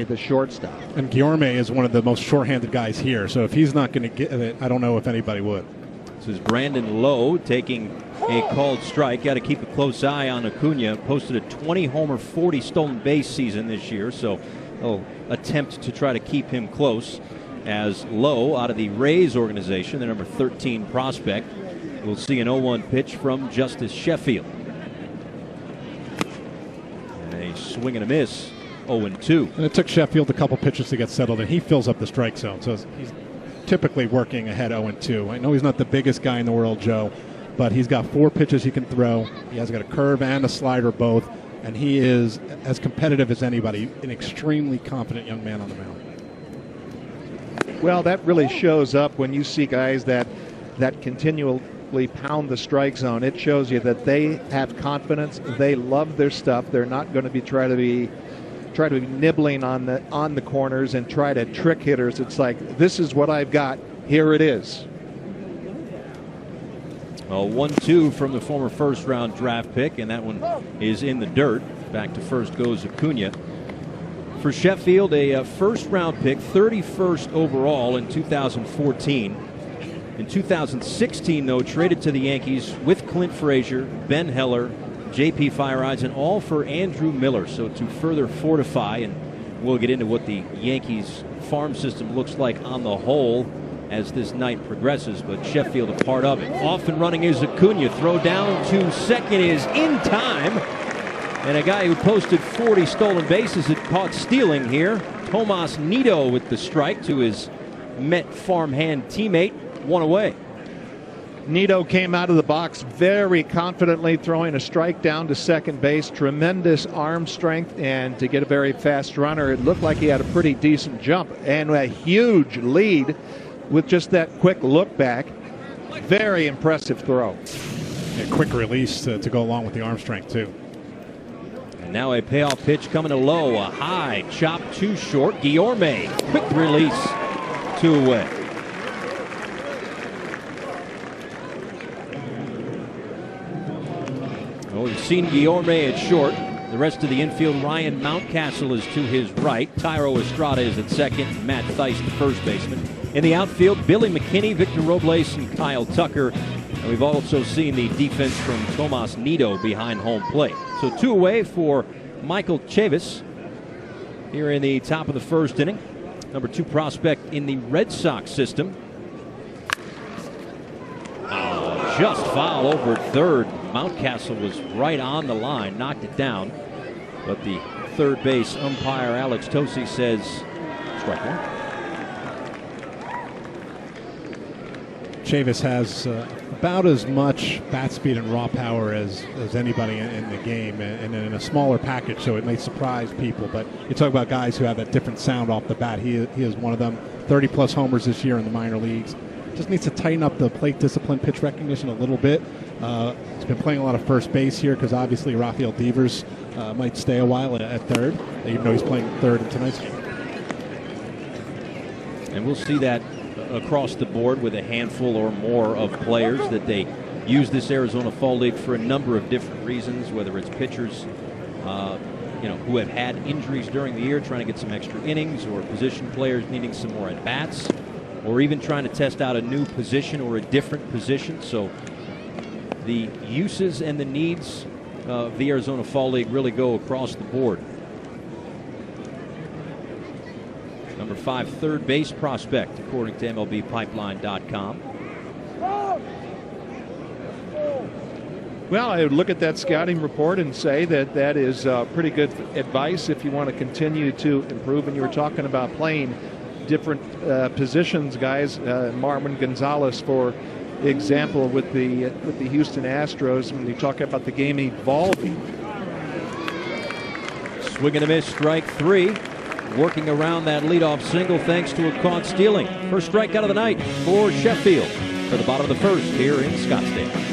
the shortstop. And Guillorme is one of the most short-handed guys here, so if he's not going to get it, I don't know if anybody would. This is Brandon Lowe taking a called strike. Got to keep a close eye on Acuna. Posted a 20-homer, 40 stolen base season this year, so they'll attempt to try to keep him close. As Lowe, out of the Rays organization, the number 13 prospect, we'll see an 0-1 pitch from Justice Sheffield. And a swing and a miss, 0-2. And it took Sheffield a couple pitches to get settled, and he fills up the strike zone. So he's typically working ahead 0-2. I know he's not the biggest guy in the world, Joe, but he's got 4 pitches he can throw. He has got a curve and a slider both, and he is as competitive as anybody, an extremely confident young man on the mound. Well, that really shows up when you see guys that continually pound the strike zone. It shows you that they have confidence. They love their stuff. They're not going to be try to be nibbling on the corners and try to trick hitters. It's like, this is what I've got. Here it is. Well, 1-2 from the former first-round draft pick, and that one is in the dirt. Back to first goes Acuna. For Sheffield, a first-round pick, 31st overall in 2014. In 2016, though, traded to the Yankees with Clint Frazier, Ben Heller, J.P. Fire Eyes, and all for Andrew Miller. So to further fortify, and we'll get into what the Yankees farm system looks like on the whole as this night progresses, but Sheffield a part of it. Off and running is Acuna. Throw down to second is in time. And a guy who posted 40 stolen bases had caught stealing here. Tomas Nido with the strike to his Met farmhand teammate. One away. Nido came out of the box very confidently, throwing a strike down to second base. Tremendous arm strength, and to get a very fast runner, it looked like he had a pretty decent jump and a huge lead with just that quick look back. Very impressive throw. A quick release to go along with the arm strength, too. And now a payoff pitch coming to Lowe. A high chop too short. Guillorme, quick release, 2 away. Well, we've seen Guillorme at short. The rest of the infield, Ryan Mountcastle is to his right. Tyro Estrada is at second. Matt Theis, the first baseman. In the outfield, Billy McKinney, Victor Robles, and Kyle Tucker. And we've also seen the defense from Tomas Nido behind home plate. So 2 away for Michael Chavis here in the top of the first inning. Number 2 prospect in the Red Sox system. Oh, just foul over at third. Mountcastle was right on the line, knocked it down. But the third base umpire, Alex Tosi, says strike one. Chavis has about as much bat speed and raw power as anybody in the game, and in a smaller package, so it may surprise people. But you talk about guys who have that different sound off the bat. He is one of them. 30-plus homers this year in the minor leagues. Just needs to tighten up the plate discipline, pitch recognition a little bit. He's been playing a lot of first base here because obviously Rafael Devers might stay a while at third, even though he's playing third in tonight's game. And we'll see that across the board with a handful or more of players that they use this Arizona Fall League for a number of different reasons, whether it's pitchers who have had injuries during the year trying to get some extra innings, or position players needing some more at-bats, or even trying to test out a new position or a different position. So the uses and the needs of the Arizona Fall League really go across the board. Number 5 third base prospect, according to MLBpipeline.com. Well, I would look at that scouting report and say that that is pretty good advice if you want to continue to improve. And you were talking about playing different positions, guys. Marwin Gonzalez, for example, with the Houston Astros, when you talk about the game evolving. Swing and a miss, strike 3. Working around that leadoff single thanks to a caught stealing. First strikeout of the night for Sheffield to the bottom of the first here in Scottsdale.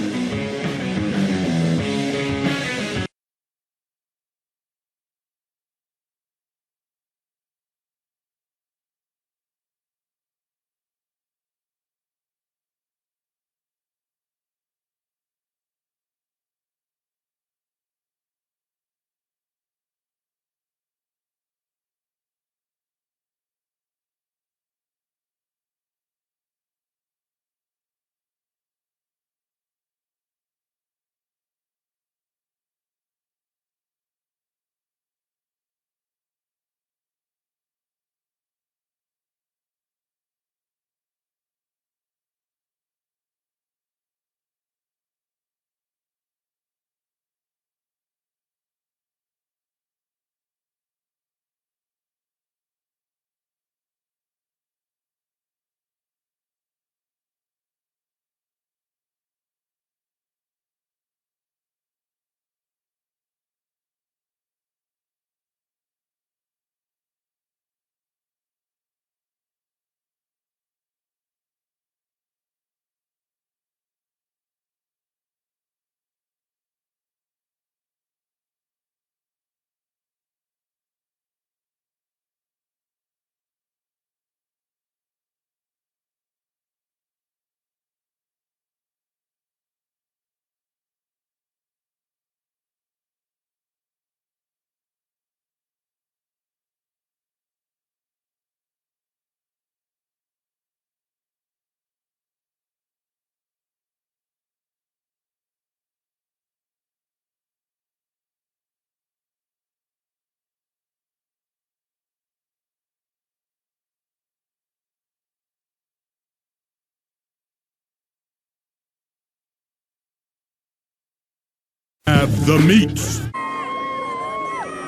have the meats.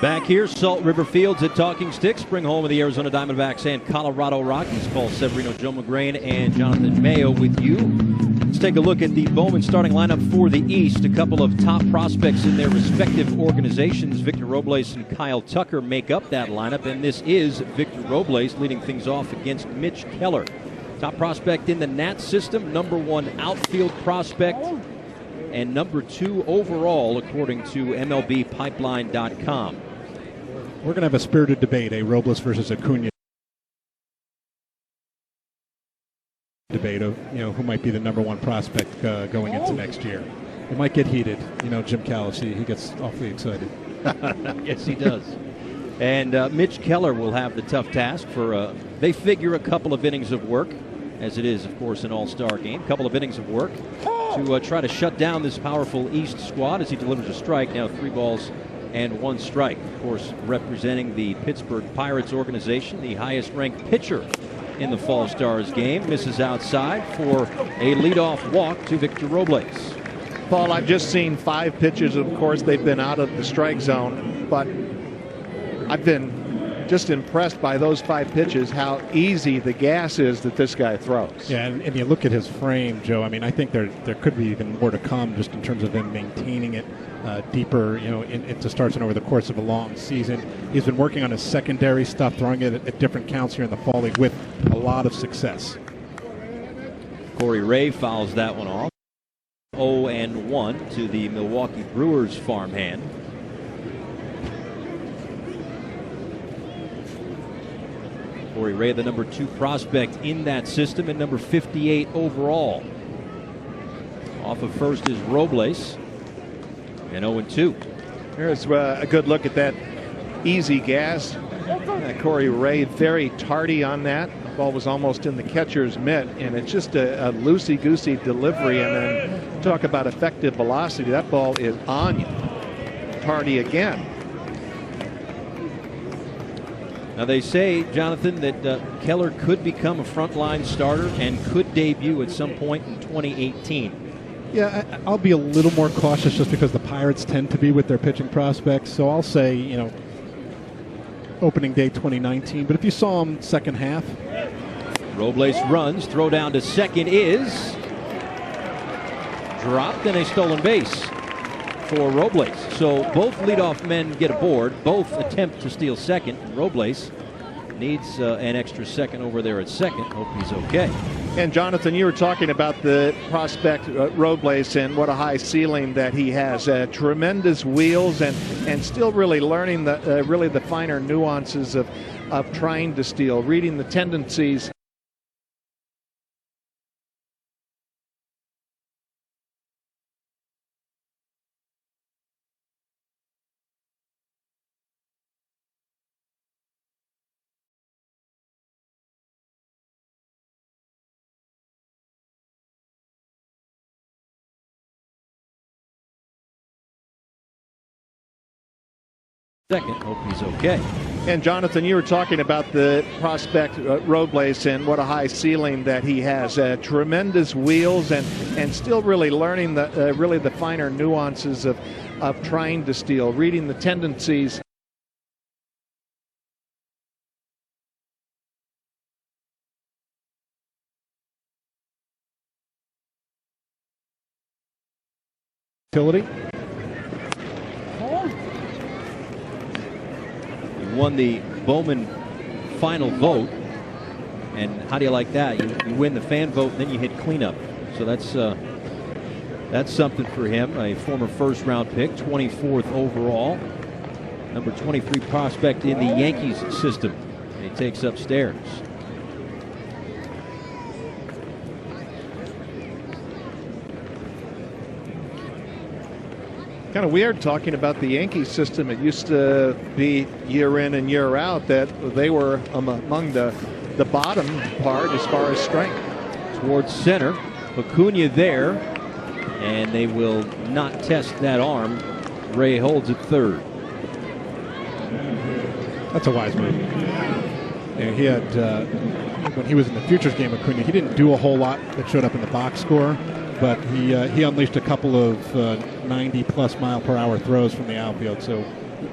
Back here, Salt River Fields at Talking Sticks, spring home of the Arizona Diamondbacks and Colorado Rockies. Paul Severino, Joe McGrain, and Jonathan Mayo with you. Let's take a look at the Bowman starting lineup for the East. A couple of top prospects in their respective organizations. Victor Robles and Kyle Tucker make up that lineup, and this is Victor Robles leading things off against Mitch Keller. Top prospect in the Nats system, #1 outfield prospect, and #2 overall according to MLBpipeline.com. We're going to have a spirited debate, a Robles versus Acuna debate of who might be the #1 prospect going into next year. It might get heated. Jim Callis, he gets awfully excited. Yes, he does. And Mitch Keller will have the tough task for, they figure, a couple of innings of work, as it is, of course, an all-star game. A couple of innings of work to try to shut down this powerful East squad as he delivers a strike. Now 3 balls and 1 strike. Of course, representing the Pittsburgh Pirates organization, the highest-ranked pitcher in the Fall Stars game, misses outside for a leadoff walk to Victor Robles. Paul, I've just seen 5 pitches. Of course, they've been out of the strike zone, but I've been just impressed by those 5 pitches, how easy the gas is that this guy throws. Yeah, and you look at his frame, Joe. I mean, I think there could be even more to come just in terms of him maintaining it deeper, into starts and over the course of a long season. He's been working on his secondary stuff, throwing it at different counts here in the fall league with a lot of success. Corey Ray fouls that one off. 0-1 to the Milwaukee Brewers farmhand. Corey Ray, the #2 prospect in that system and number 58 overall. Off of first is Robles, and 0-2. Here's a good look at that easy gas. Corey Ray very tardy on that. The ball was almost in the catcher's mitt, and it's just a loosey-goosey delivery. And then talk about effective velocity. That ball is on you. Tardy again. Now they say, Jonathan, that Keller could become a frontline starter and could debut at some point in 2018. Yeah, I'll be a little more cautious just because the Pirates tend to be with their pitching prospects. So I'll say, opening day 2019. But if you saw him second half. Robles runs, throw down to second is dropped, and a stolen base for Robles. So both leadoff men get aboard, both attempt to steal second. Robles needs an extra second over there at second. Hope he's okay. And Jonathan, you were talking about the prospect Robles and what a high ceiling that he has. Tremendous wheels and still really learning the finer nuances of trying to steal, reading the tendencies. Second, hope he's okay. And Jonathan, you were talking about the prospect Robles and what a high ceiling that he has. Tremendous wheels and still really learning the finer nuances of trying to steal, reading the tendencies. Utility. Won the Bowman final vote, and how do you like that? You win the fan vote, and then you hit cleanup. So that's something for him. A former first-round pick, 24th overall, number 23 prospect in the Yankees system. And he takes upstairs. Kind of weird talking about the Yankee system. It used to be year in and year out that they were among the bottom part as far as strength. Towards center, Acuna there, and they will not test that arm. Ray holds at third. That's a wise move. And he had, when he was in the Futures game, Acuna, he didn't do a whole lot that showed up in the box score. but he unleashed a couple of 90-plus mile-per-hour throws from the outfield, so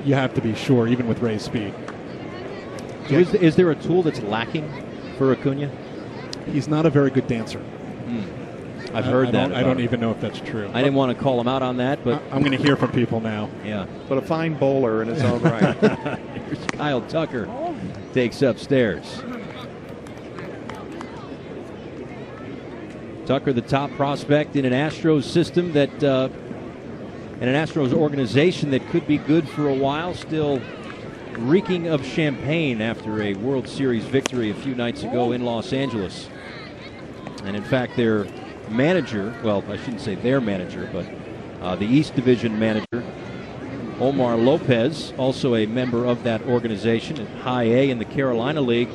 you have to be sure, even with Ray's speed. So is there a tool that's lacking for Acuna? He's not a very good dancer. I've heard that. I don't even know if that's true. I didn't want to call him out on that, but I'm going to hear from people now. Yeah. But a fine bowler in his own right. Here's Kyle Tucker takes upstairs. Tucker, the top prospect in an Astros system that, in an Astros organization that could be good for a while, still reeking of champagne after a World Series victory a few nights ago in Los Angeles. And in fact, their manager, well, I shouldn't say their manager, but the East Division manager, Omar Lopez, also a member of that organization at High A in the Carolina League,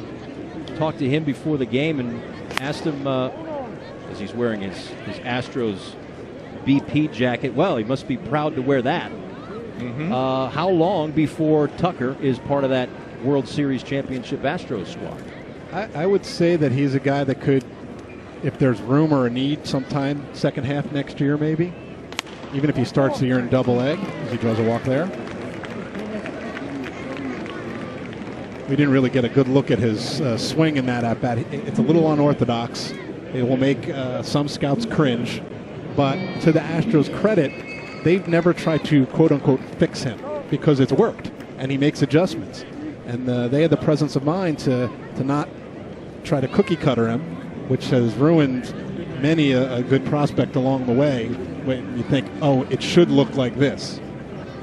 talked to him before the game and asked him, as he's wearing his Astros BP jacket, well, he must be proud to wear that. How long before Tucker is part of that World Series championship Astros squad? I would say that he's a guy that could, if there's room or a need, sometime second half next year maybe. Even if he starts the year in Double-A, as he draws a walk there. We didn't really get a good look at his swing in that at-bat. It's a little unorthodox. It will make some scouts cringe. But to the Astros' credit, they've never tried to, quote-unquote, fix him because it's worked, and he makes adjustments. And they had the presence of mind to not try to cookie-cutter him, which has ruined many a good prospect along the way. When you think, oh, it should look like this.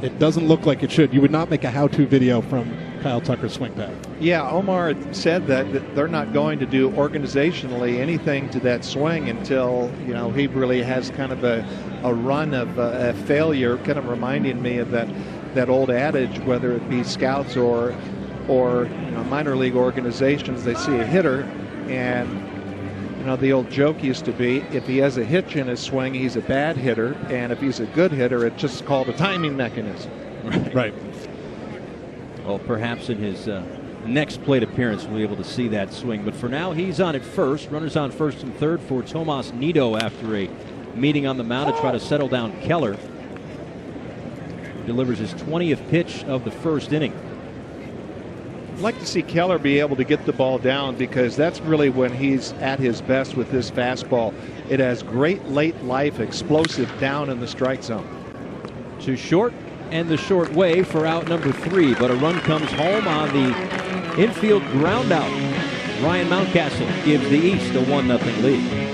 It doesn't look like it should. You would not make a how-to video from Kyle Tucker's swing pad. Yeah, Omar said that they're not going to do organizationally anything to that swing until, he really has kind of a run of a failure, kind of reminding me of that old adage, whether it be scouts or minor league organizations. They see a hitter, and the old joke used to be, if he has a hitch in his swing, he's a bad hitter, and if he's a good hitter, it's just called a timing mechanism. Right. Well, perhaps in his next plate appearance we'll be able to see that swing. But for now, he's on at first. Runners on first and third for Tomas Nido after a meeting on the mound to try to settle down Keller. Delivers his 20th pitch of the first inning. I'd like to see Keller be able to get the ball down, because that's really when he's at his best with this fastball. It has great late life, explosive down in the strike zone. To short, and the short way for out number 3, but a run comes home on the infield ground out. Ryan Mountcastle gives the East a 1-0 lead.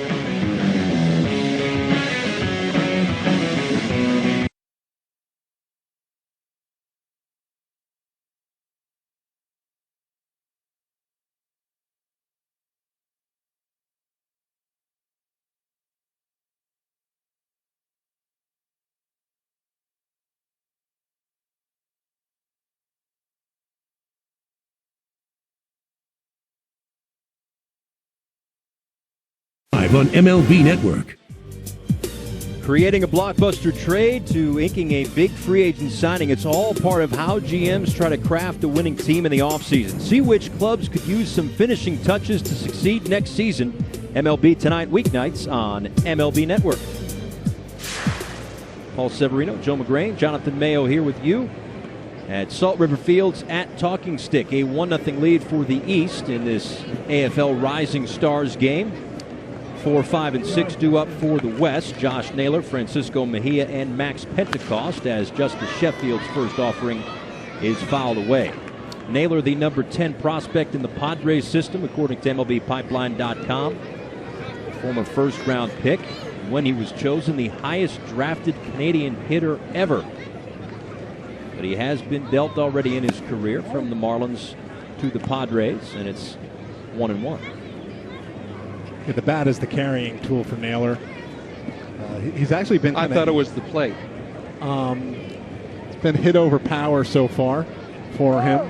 On MLB Network. Creating a blockbuster trade to inking a big free agent signing. It's all part of how GMs try to craft a winning team in the offseason. See which clubs could use some finishing touches to succeed next season. MLB Tonight weeknights on MLB Network. Paul Severino, Joe McGrain, Jonathan Mayo here with you at Salt River Fields at Talking Stick. A 1-0 lead for the East in this AFL Rising Stars game. 4, 5, and 6 due up for the West. Josh Naylor, Francisco Mejia, and Max Pentecost, as Justice Sheffield's first offering is fouled away. Naylor, the number 10 prospect in the Padres system, according to MLBpipeline.com. Former first-round pick. When he was chosen, the highest drafted Canadian hitter ever. But he has been dealt already in his career from the Marlins to the Padres, and it's 1-1. Yeah, the bat is the carrying tool for Naylor. He's actually been. I thought it was the plate. It's been hit over power so far for him.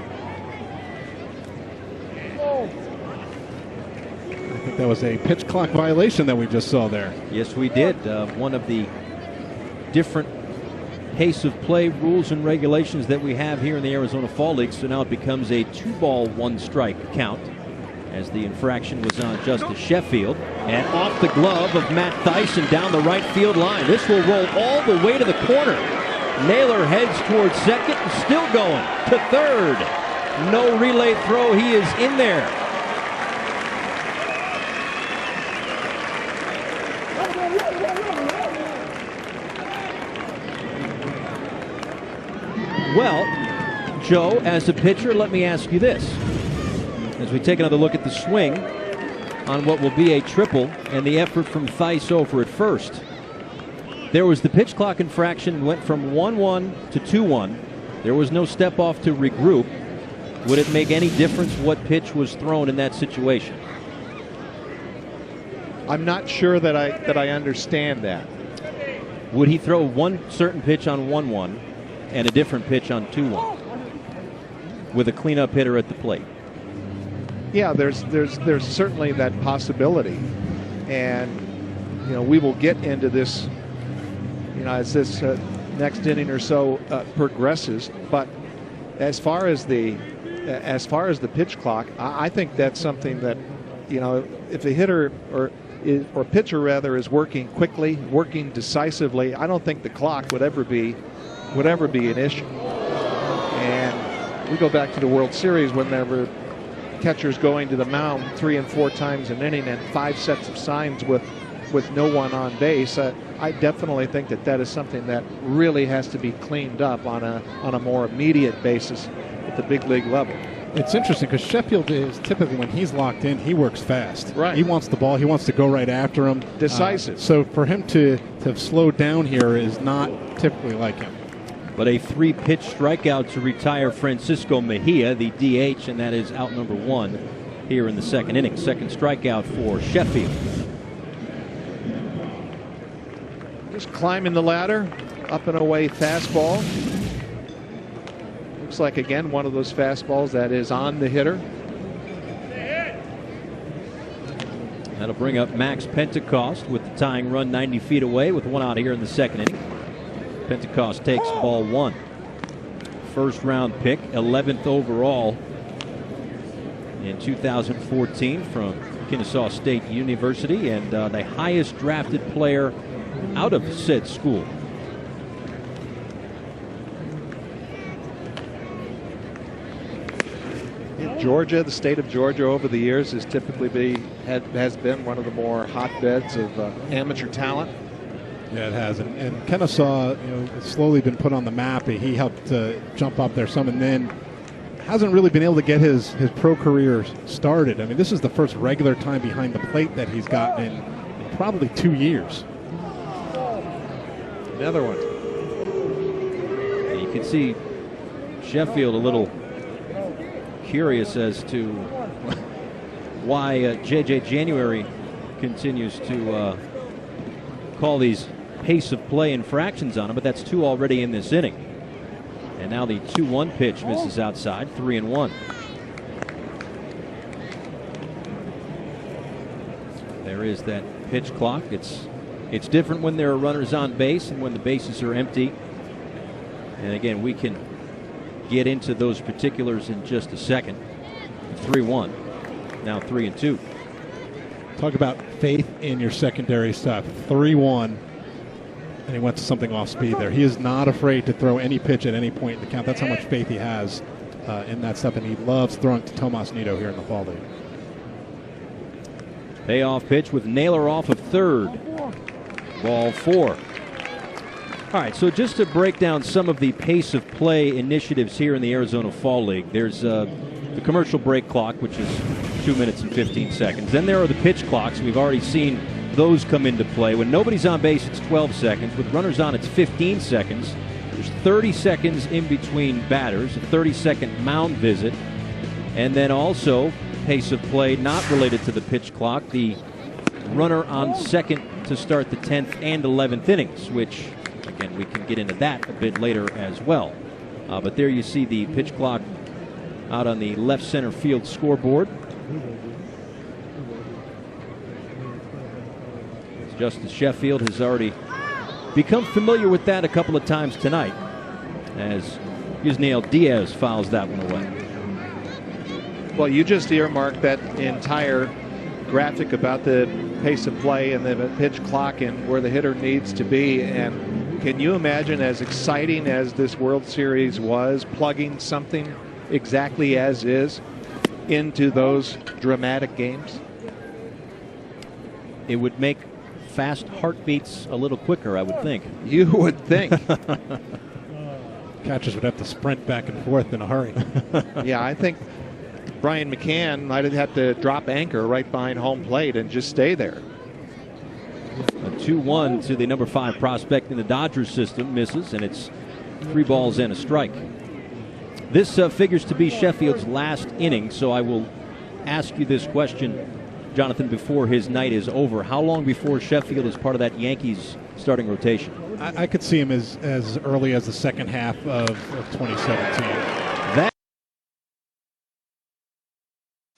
I think that was a pitch clock violation that we just saw there. Yes, we did. One of the different pace of play rules and regulations that we have here in the Arizona Fall League. So now it becomes a 2-ball, 1-strike count as the infraction was on Justice Sheffield. And off the glove of Matt Thaiss and down the right field line. This will roll all the way to the corner. Naylor heads towards second and still going to third. No relay throw. He is in there. Well, Joe, as a pitcher, let me ask you this. As we take another look at the swing on what will be a triple and the effort from Thaiss over at first. There was the pitch clock infraction, went from 1-1 to 2-1. There was no step off to regroup. Would it make any difference what pitch was thrown in that situation? I'm not sure that I understand that. Would he throw one certain pitch on 1-1 and a different pitch on 2-1 with a cleanup hitter at the plate? Yeah, there's certainly that possibility, and we will get into this, as this next inning or so progresses. But as far as the pitch clock, I think that's something that, if the hitter or pitcher rather is working quickly, working decisively, I don't think the clock would ever be an issue. And we go back to the World Series when there were catchers going to the mound 3 and 4 times an inning and 5 sets of signs with no one on base. I definitely think that is something that really has to be cleaned up on a more immediate basis at the big league level. It's interesting because Sheffield is typically, when he's locked in, he works fast. Right. He wants the ball. He wants to go right after him. Decisive. So for him to have slowed down here is not typically like him. But a 3-pitch strikeout to retire Francisco Mejia, the DH, and that is out number 1 here in the second inning. Second strikeout for Sheffield. Just climbing the ladder, up and away fastball. Looks like, again, one of those fastballs that is on the hitter. That'll bring up Max Pentecost with the tying run 90 feet away with 1 out here in the second inning. Pentecost takes ball 1. First round pick, 11th overall in 2014 from Kennesaw State University, and the highest drafted player out of said school. In Georgia, the state of Georgia over the years has typically has been one of the more hotbeds of amateur talent. Yeah, it has. And Kennesaw, has slowly been put on the map. He helped jump up there some, and then hasn't really been able to get his pro career started. I mean, this is the first regular time behind the plate that he's gotten in probably 2 years. Another one. And you can see Sheffield a little curious as to why J.J. January continues to call these pace of play infractions on him, but that's 2 already in this inning. And now the 2-1 pitch misses outside, 3-1. There is that pitch clock. It's different when there are runners on base and when the bases are empty. And again, we can get into those particulars in just a second. 3-1, now 3-2. Talk about faith in your secondary stuff. 3-1, and he went to something off speed there. He is not afraid to throw any pitch at any point in the count. That's how much faith he has in that stuff, and he loves throwing to Tomas Nido here in the fall league. Payoff pitch with Naylor off of third. Ball 4. All right, so just to break down some of the pace of play initiatives here in the Arizona Fall League, there's the commercial break clock, which is 2 minutes and 15 seconds. Then there are the pitch clocks. We've already seen those come into play. When nobody's on base, it's 12 seconds. With runners on, it's 15 seconds. There's 30 seconds in between batters, a 30-second mound visit, and then also pace of play not related to the pitch clock, the runner on second to start the 10th and 11th innings, which, again, we can get into that a bit later as well. But there you see the pitch clock out on the left center field scoreboard. Justice Sheffield has already become familiar with that a couple of times tonight, as Yusniel Diaz fouls that one away. Well, you just earmarked that entire graphic about the pace of play and the pitch clock and where the hitter needs to be. And can you imagine, as exciting as this World Series was, plugging something exactly as is into those dramatic games? It would make fast heartbeats a little quicker, I would think. You would think. Catchers would have to sprint back and forth in a hurry. Yeah, I think Brian McCann might have to drop anchor right behind home plate and just stay there. A 2-1 to the number 5 prospect in the Dodgers system. Misses, and it's 3 balls and a strike. This figures to be Sheffield's last inning, so I will ask you this question, Jonathan, before his night is over. How long before Sheffield is part of that Yankees starting rotation? I could see him as early as the second half of 2017.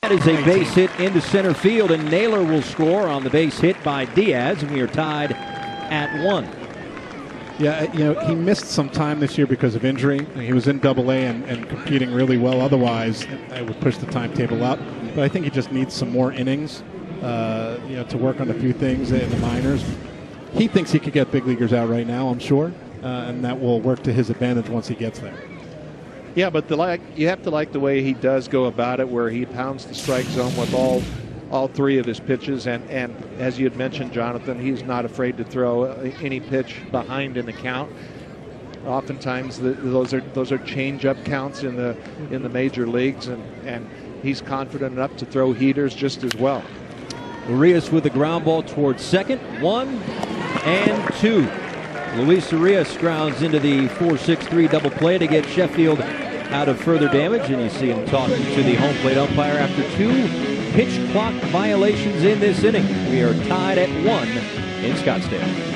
That is a base hit into center field, and Naylor will score on the base hit by Diaz, and we are tied at 1. Yeah, he missed some time this year because of injury. He was in Double-A and competing really well. Otherwise, I would push the timetable up. But I think he just needs some more innings, to work on a few things in the minors. He thinks he could get big leaguers out right now, I'm sure, and that will work to his advantage once he gets there. Yeah, but you have to like the way he does go about it, where he pounds the strike zone with all 3 of his pitches, and as you had mentioned, Jonathan, he's not afraid to throw any pitch behind in the count. Oftentimes, those are change-up counts in the major leagues, and he's confident enough to throw heaters just as well. Urias with the ground ball towards second. 1 and 2. Luis Urias grounds into the 4-6-3 double play to get Sheffield out of further damage, and you see him talking to the home plate umpire after 2 pitch clock violations in this inning. We are tied at 1 in Scottsdale.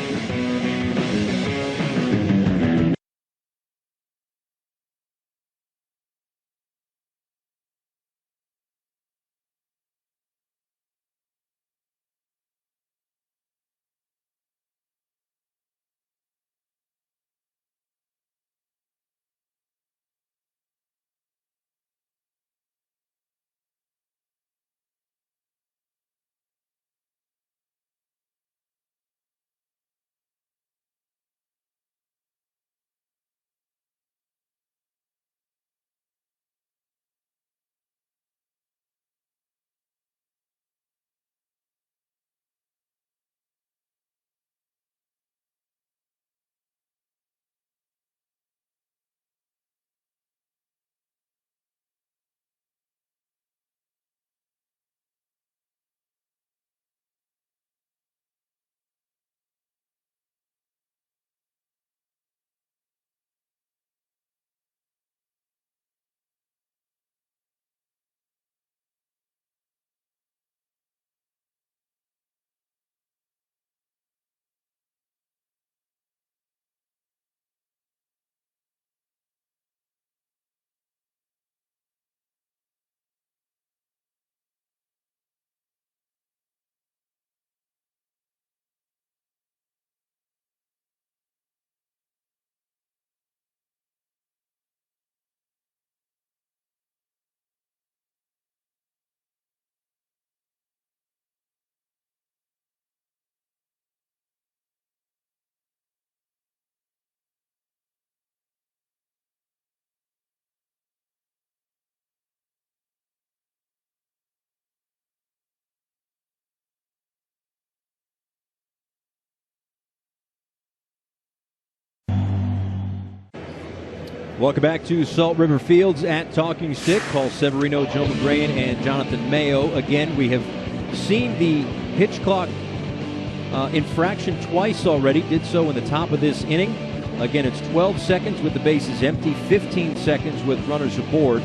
Welcome back to Salt River Fields at Talking Stick. Paul Severino, Joe McGrain, and Jonathan Mayo. Again, we have seen the pitch clock infraction twice already. Did so in the top of this inning. Again, it's 12 seconds with the bases empty, 15 seconds with runners aboard.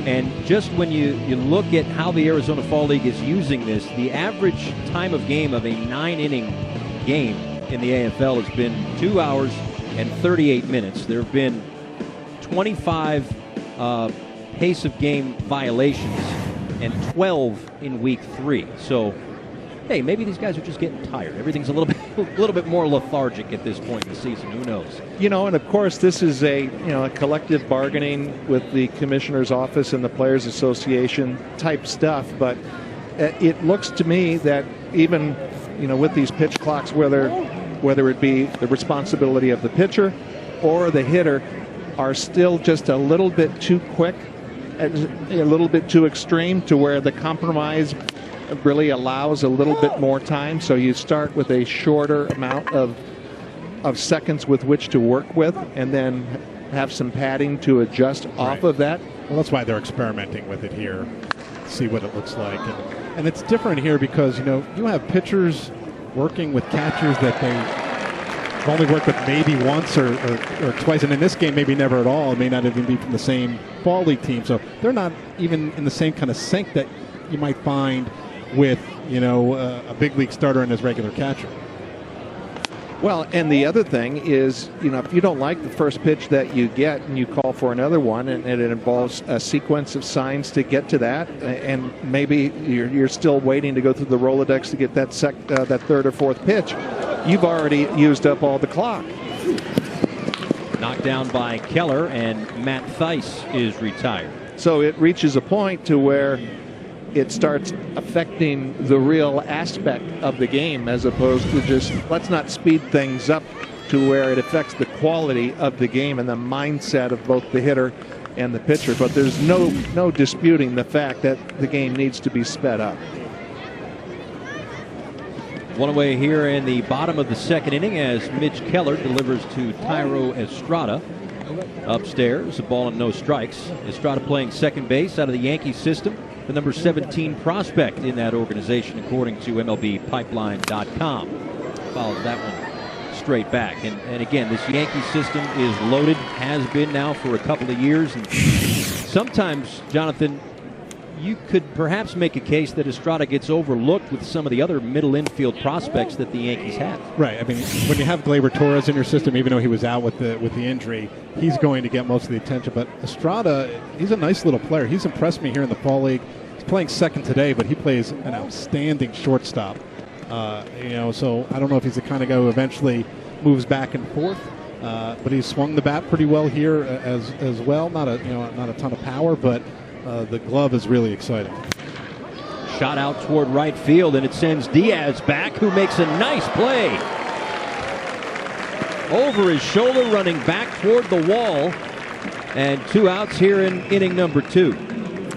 And just when you look at how the Arizona Fall League is using this, the average time of game of a 9-inning game in the AFL has been 2 hours and 38 minutes. There have been 25 pace of game violations and 12 in week 3. So hey, maybe these guys are just getting tired. Everything's a little bit more lethargic at this point in the season. Who knows? And of course, this is a collective bargaining with the commissioner's office and the Players Association type stuff. But it looks to me that even with these pitch clocks, whether it be the responsibility of the pitcher or the hitter, are still just a little bit too quick, a little bit too extreme, to where the compromise really allows a little bit more time. So you start with a shorter amount of seconds with which to work with, and then have some padding to adjust off of that. Well, that's why they're experimenting with it here, see what it looks like. And it's different here because, you have pitchers working with catchers that they've only worked with maybe once or twice, and in this game maybe never at all. It may not even be from the same fall league team, so they're not even in the same kind of sync that you might find with a big league starter and his regular catcher. Well, and the other thing is, if you don't like the first pitch that you get and you call for another one, and it involves a sequence of signs to get to that, and maybe you're still waiting to go through the Rolodex to get that third or fourth pitch, you've already used up all the clock. Knocked down by Keller, and Matt Thaiss is retired. So it reaches a point to where it starts affecting the real aspect of the game, as opposed to just, let's not speed things up to where it affects the quality of the game and the mindset of both the hitter and the pitcher. But there's no disputing the fact that the game needs to be sped up. One away here in the bottom of the second inning as Mitch Keller delivers to Thairo Estrada. Upstairs, a ball and no strikes. Estrada playing second base out of the Yankee system. The number 17 prospect in that organization, according to MLBpipeline.com. Follows that one straight back. And again, this Yankee system is loaded, has been now for a couple of years. And sometimes, Jonathan, you could perhaps make a case that Estrada gets overlooked with some of the other middle infield prospects that the Yankees have. Right. I mean, when you have Gleyber Torres in your system, even though he was out with the injury, he's going to get most of the attention. But Estrada, he's a nice little player. He's impressed me here in the fall league. He's playing second today, but he plays an outstanding shortstop. So I don't know if he's the kind of guy who eventually moves back and forth. But he's swung the bat pretty well here as well. Not a ton of power, but the glove is really exciting. Shot out toward right field, and it sends Diaz back, who makes a nice play. Over his shoulder, running back toward the wall. And 2 outs here in inning number 2.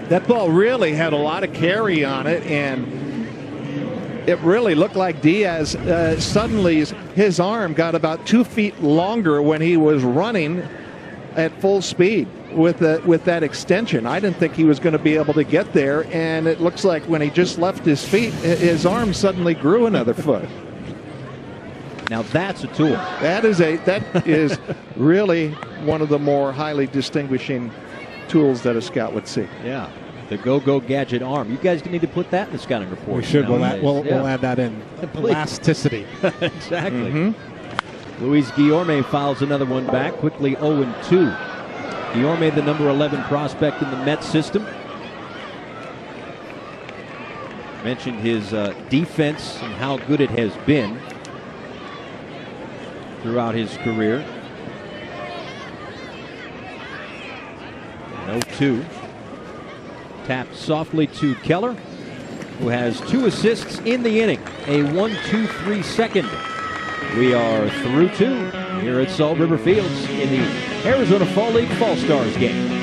That ball really had a lot of carry on it, and it really looked like Diaz suddenly his arm got about 2 feet longer when he was running at full speed with that extension. I didn't think he was going to be able to get there, and it looks like when he just left his feet, his arm suddenly grew another foot. Now that's a tool. That is really one of the more highly distinguishing tools that a scout would see. Yeah, the go-go gadget arm. You guys need to put that in the scouting report. We should. We'll add that in. Elasticity. Exactly. Mm-hmm. Luis Guillorme fouls another one back, quickly 0-2. Guillorme, the number 11 prospect in the Mets system. Mentioned his defense and how good it has been throughout his career. 0-2. Tapped softly to Keller, who has 2 assists in the inning. A 1-2-3 second. We are through 2 here at Salt River Fields in the Arizona Fall League Fall Stars game.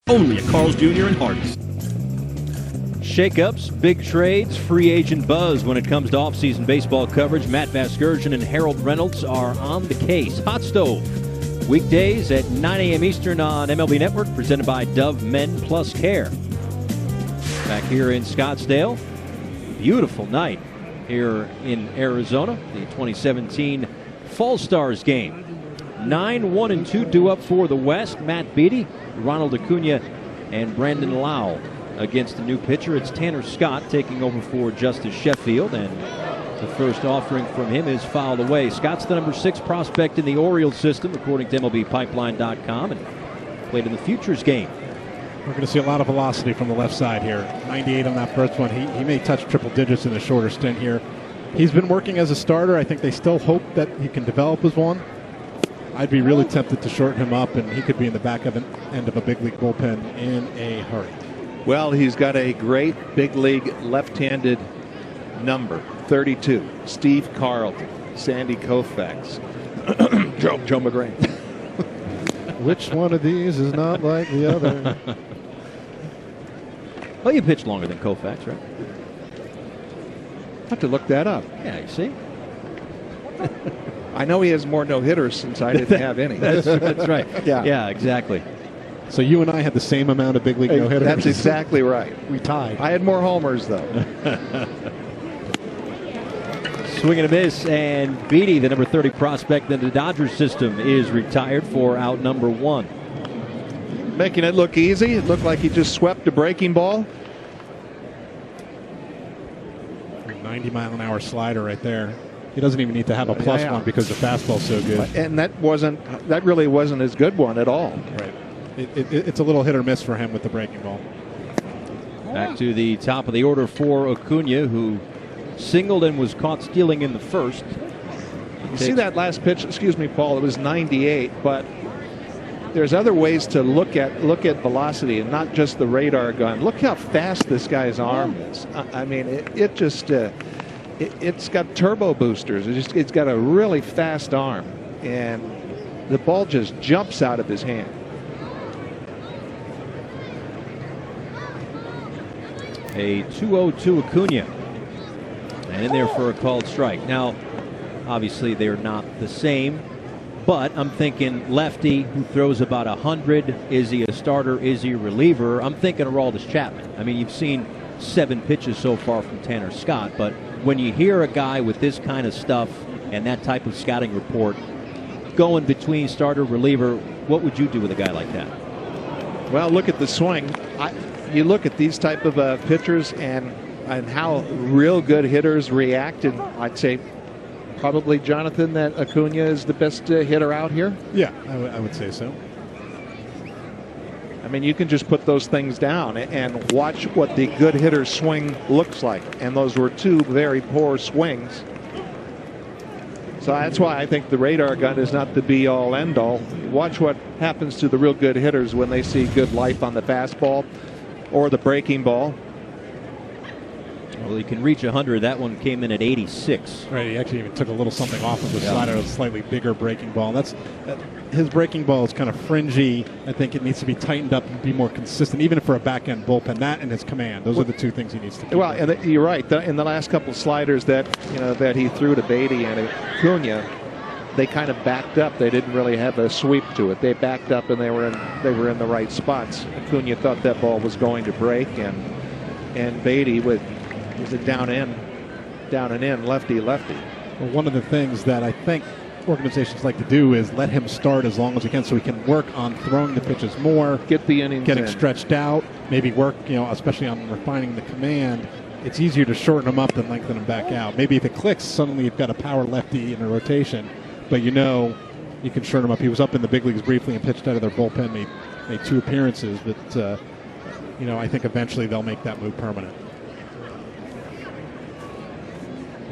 Only at Carl's Jr. and Hardee's. Shakeups, big trades, free agent buzz when it comes to offseason baseball coverage. Matt Vasgersian and Harold Reynolds are on the case. Hot Stove, weekdays at 9 a.m. Eastern on MLB Network, presented by Dove Men Plus Care. Back here in Scottsdale, beautiful night here in Arizona, the 2017 Fall Stars game. 9-1-2 due up for the West. Matt Beatty, Ronald Acuna, and Brandon Lau against the new pitcher. It's Tanner Scott taking over for Justice Sheffield, and the first offering from him is fouled away. Scott's the number 6 prospect in the Orioles system, according to MLBpipeline.com, and played in the Futures game. We're going to see a lot of velocity from the left side here. 98 on that first one. He may touch triple digits in a shorter stint here. He's been working as a starter. I think they still hope that he can develop as one. I'd be really tempted to shorten him up, and he could be in the back of an end of a big league bullpen in a hurry. Well, he's got a great big league left-handed number, 32. Steve Carlton, Sandy Koufax, Joe McGrain. Which one of these is not like the other? Well, you pitched longer than Koufax, right? I have to look that up. Yeah, you see? I know he has more no-hitters since I didn't have any. That's right. Yeah, exactly. So you and I had the same amount of big league no-hitters? That's exactly right. We tied. I had more homers, though. Swing and a miss, and Beatty, the number 30 prospect in the Dodgers system, is retired for out number 1. Making it look easy. It looked like he just swept a breaking ball. 90-mile-an-hour slider right there. He doesn't even need to have a plus one because the fastball's so good. And that really wasn't his good one at all. Right. It's a little hit or miss for him with the breaking ball. Back to the top of the order for Acuna, who singled and was caught stealing in the first. You see that last pitch? Excuse me, Paul. It was 98, but there's other ways to look at velocity and not just the radar gun. Look how fast this guy's arm is. I mean, it's got turbo boosters. It's got a really fast arm, and the ball just jumps out of his hand. A 2-0-2 Acuna, and in there for a called strike. Now, obviously, they're not the same, but I'm thinking lefty who throws about 100. Is he a starter? Is he a reliever? I'm thinking Aroldis Chapman. I mean, you've seen 7 pitches so far from Tanner Scott, but when you hear a guy with this kind of stuff and that type of scouting report going between starter, reliever, what would you do with a guy like that? Well, look at the swing. You look at these type of pitchers and how real good hitters react, and I'd say probably, Jonathan, that Acuna is the best hitter out here. Yeah, I would say so. I mean, you can just put those things down and watch what the good hitter's swing looks like. And those were 2 very poor swings. So that's why I think the radar gun is not the be-all, end-all. Watch what happens to the real good hitters when they see good life on the fastball or the breaking ball. Well, he can reach 100. That one came in at 86. Right, he actually even took a little something off of the slider, a slightly bigger breaking ball. His breaking ball is kind of fringy. I think it needs to be tightened up and be more consistent, even for a back-end bullpen. That and his command. Those are the 2 things he needs to keep. Well, and you're right. In the last couple of sliders that he threw to Beatty and Acuna, they kind of backed up. They didn't really have a sweep to it. They backed up and they were in the right spots. Acuna thought that ball was going to break, and Beatty was a down and in, lefty. Well, one of the things that I think organizations like to do is let him start as long as he can, so he can work on throwing the pitches more, get the innings, getting stretched out, maybe work, especially on refining the command. It's easier to shorten him up than lengthen him back out. Maybe if it clicks, suddenly you've got a power lefty in a rotation, but you can shorten him up. He was up in the big leagues briefly and pitched out of their bullpen, made 2 appearances, but I think eventually they'll make that move permanent.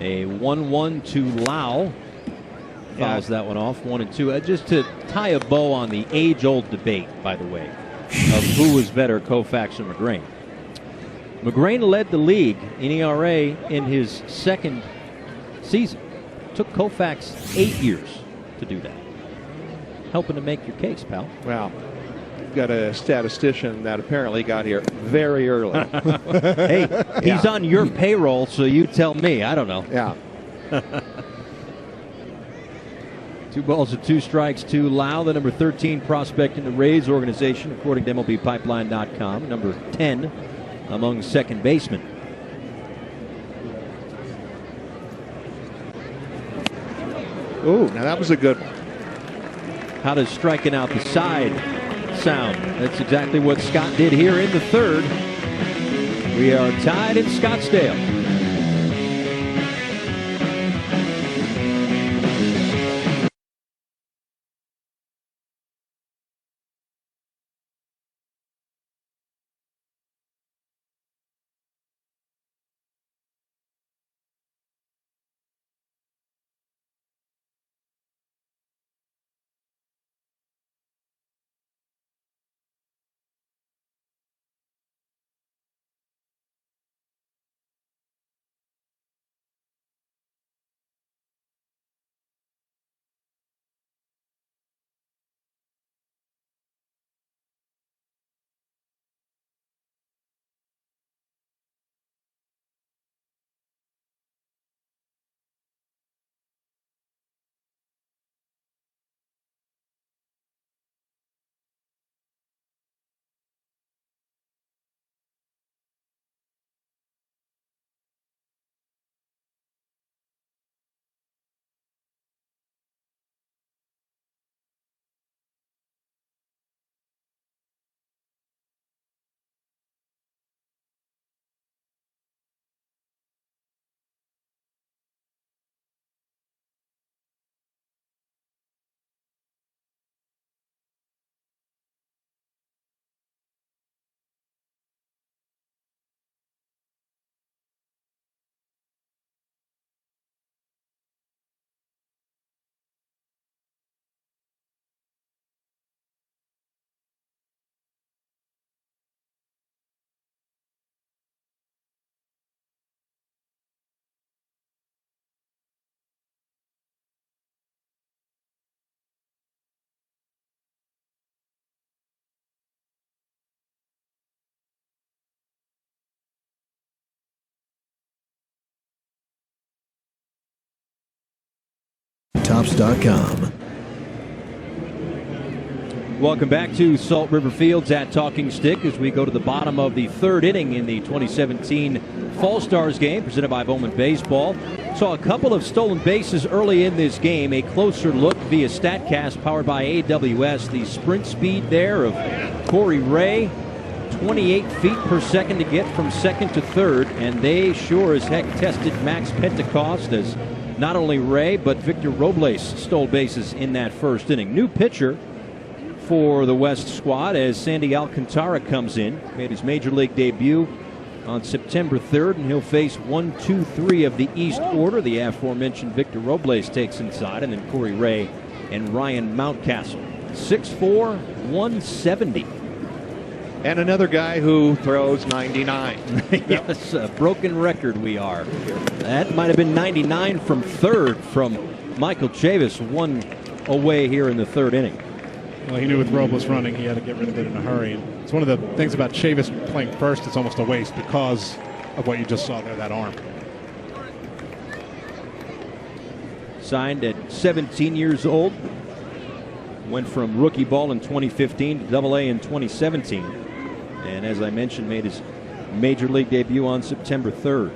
A 1-1 to Lau. Fouls that one off, 1-2. Just to tie a bow on the age-old debate, by the way, of who was better, Koufax or McGrain. McGrain led the league in ERA in his 2nd season. Took Koufax 8 years to do that. Helping to make your case, pal. Well, got a statistician that apparently got here very early. Hey, he's on your payroll, so you tell me. I don't know. Yeah. 2 balls and 2 strikes to Lau, the number 13 prospect in the Rays organization, according to MLBpipeline.com. Number 10 among second basemen. Ooh, now that was a good one. How does striking out the side sound? That's exactly what Scott did here in the third. We are tied in Scottsdale. Tops.com. Welcome back to Salt River Fields at Talking Stick as we go to the bottom of the third inning in the 2017 Fall Stars game presented by Bowman Baseball. Saw a couple of stolen bases early in this game. A closer look via StatCast powered by AWS. The sprint speed there of Corey Ray, 28 feet per second to get from second to third, and they sure as heck tested Max Pentecost as not only Ray but Victor Robles stole bases in that first inning. New pitcher for the West squad as Sandy Alcantara comes in. Made his major league debut on September 3rd, and he'll face 1, 2, 3 of the East order. The aforementioned Victor Robles takes inside, and then Corey Ray and Ryan Mountcastle. 6'4", 170. And another guy who throws 99. Yes, a broken record we are. That might have been 99 from third from Michael Chavis, one away here in the third inning. Well, he knew with Robles running, he had to get rid of it in a hurry. And it's one of the things about Chavis playing first, it's almost a waste because of what you just saw there, that arm. Signed at 17 years old. Went from rookie ball in 2015 to Double-A in 2017. And as I mentioned, made his major league debut on September 3rd.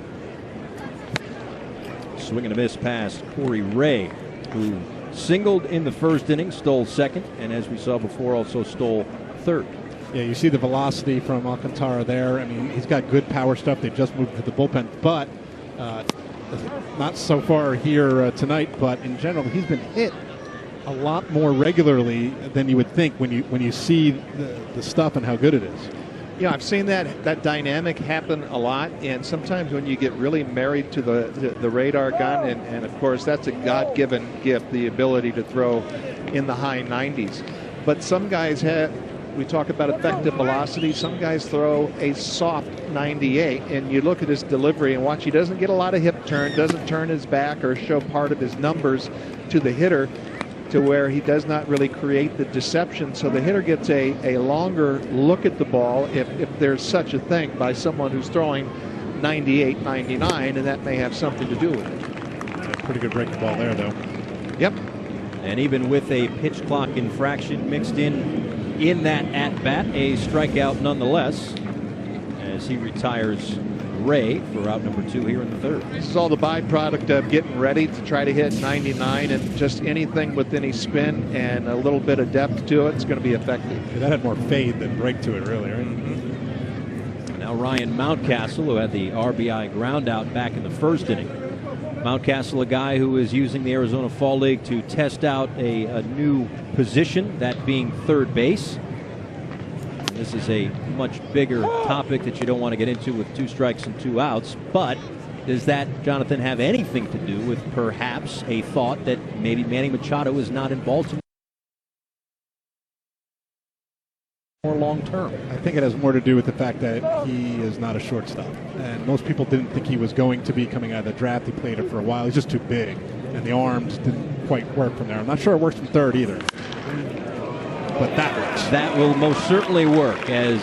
Swing and a miss past Corey Ray, who singled in the first inning, stole second, and as we saw before, also stole third. Yeah, you see the velocity from Alcantara there. I mean, he's got good power stuff. They've just moved to the bullpen, but not so far here tonight. But in general, he's been hit a lot more regularly than you would think when you see the stuff and how good it is. Yeah, I've seen that dynamic happen a lot, and sometimes when you get really married to the radar gun, and of course that's a God-given gift, the ability to throw in the high 90s. But some guys we talk about effective velocity, some guys throw a soft 98, and you look at his delivery and watch, he doesn't get a lot of hip turn, doesn't turn his back or show part of his numbers to the hitter. to where he does not really create the deception. So the hitter gets a longer look at the ball, if there's such a thing, by someone who's throwing 98, 99, and that may have something to do with it. Pretty good breaking ball there, though. Yep. And even with a pitch clock infraction mixed in that at bat, a strikeout nonetheless, as he retires Ray for out number 2 here in the third. This is all the byproduct of getting ready to try to hit 99, and just anything with any spin and a little bit of depth to it is going to be effective. Yeah, that had more fade than break to it, really, right? Now Ryan Mountcastle, who had the RBI ground out back in the first inning. Mountcastle, a guy who is using the Arizona Fall League to test out a new position, that being third base. This is a much bigger topic that you don't want to get into with 2 strikes and 2 outs. But does that, Jonathan, have anything to do with perhaps a thought that maybe Manny Machado is not in Baltimore more long term? I think it has more to do with the fact that he is not a shortstop. And most people didn't think he was going to be coming out of the draft. He played it for a while. He's just too big. And the arms didn't quite work from there. I'm not sure it works from third either. But that works. That will most certainly work as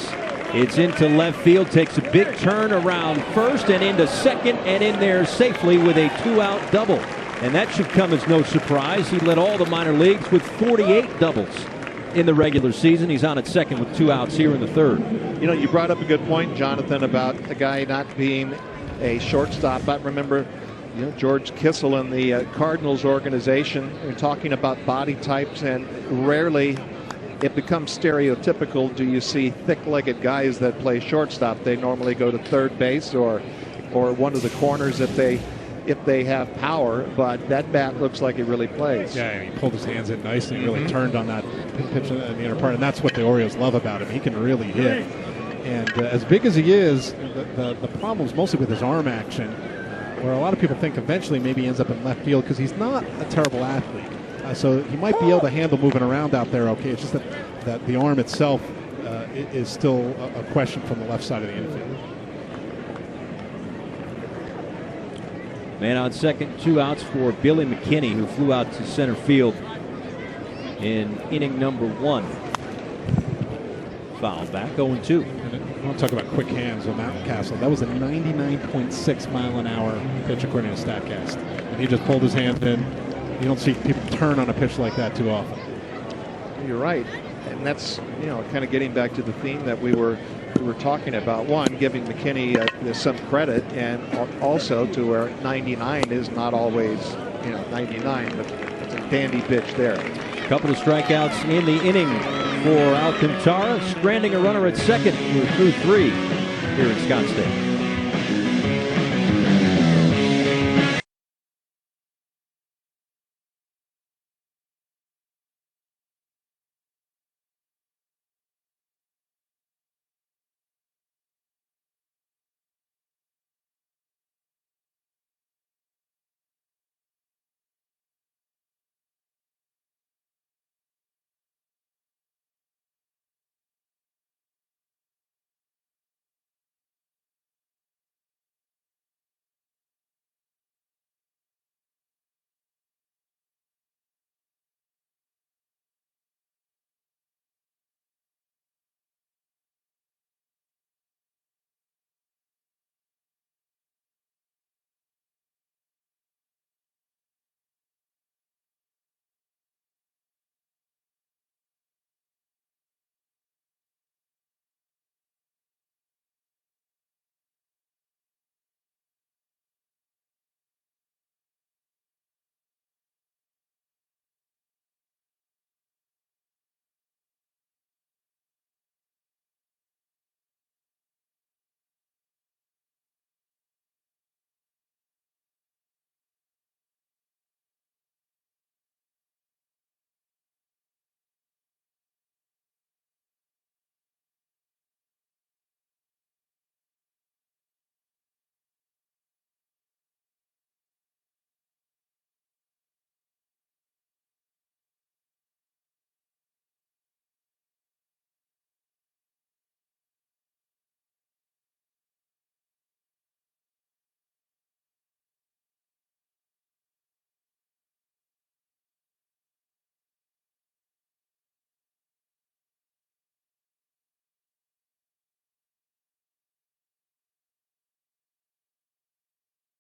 it's into left field, takes a big turn around first and into second and in there safely with a 2-out double. And that should come as no surprise. He led all the minor leagues with 48 doubles in the regular season. He's on at second with 2 outs here in the third. You know, you brought up a good point, Jonathan, about a guy not being a shortstop. I remember, George Kissel in the Cardinals organization, talking about body types, and rarely it becomes stereotypical. Do you see thick-legged guys that play shortstop? They normally go to third base or one of the corners if they have power. But that bat looks like it really plays. Yeah, he pulled his hands in nicely, really turned on that pitch in the inner part, and that's what the Orioles love about him. He can really hit. And as big as he is, the problem is mostly with his arm action, where a lot of people think eventually maybe he ends up in left field because he's not a terrible athlete. So he might be able to handle moving around out there okay. It's just that the arm itself is still a question from the left side of the infield. Man on second, 2 outs for Billy McKinney, who flew out to center field in inning number 1. Foul back, 0-2. And I want to talk about quick hands on Mountcastle. That was a 99.6 mile an hour pitch according to StatCast. And he just pulled his hand in. You don't see people turn on a pitch like that too often. You're right, and that's kind of getting back to the theme that we were talking about. One, giving McKinney some credit, and also to where 99 is not always 99, but it's a dandy pitch there. A couple of strikeouts in the inning for Alcantara, stranding a runner at second through 3 here in Scottsdale.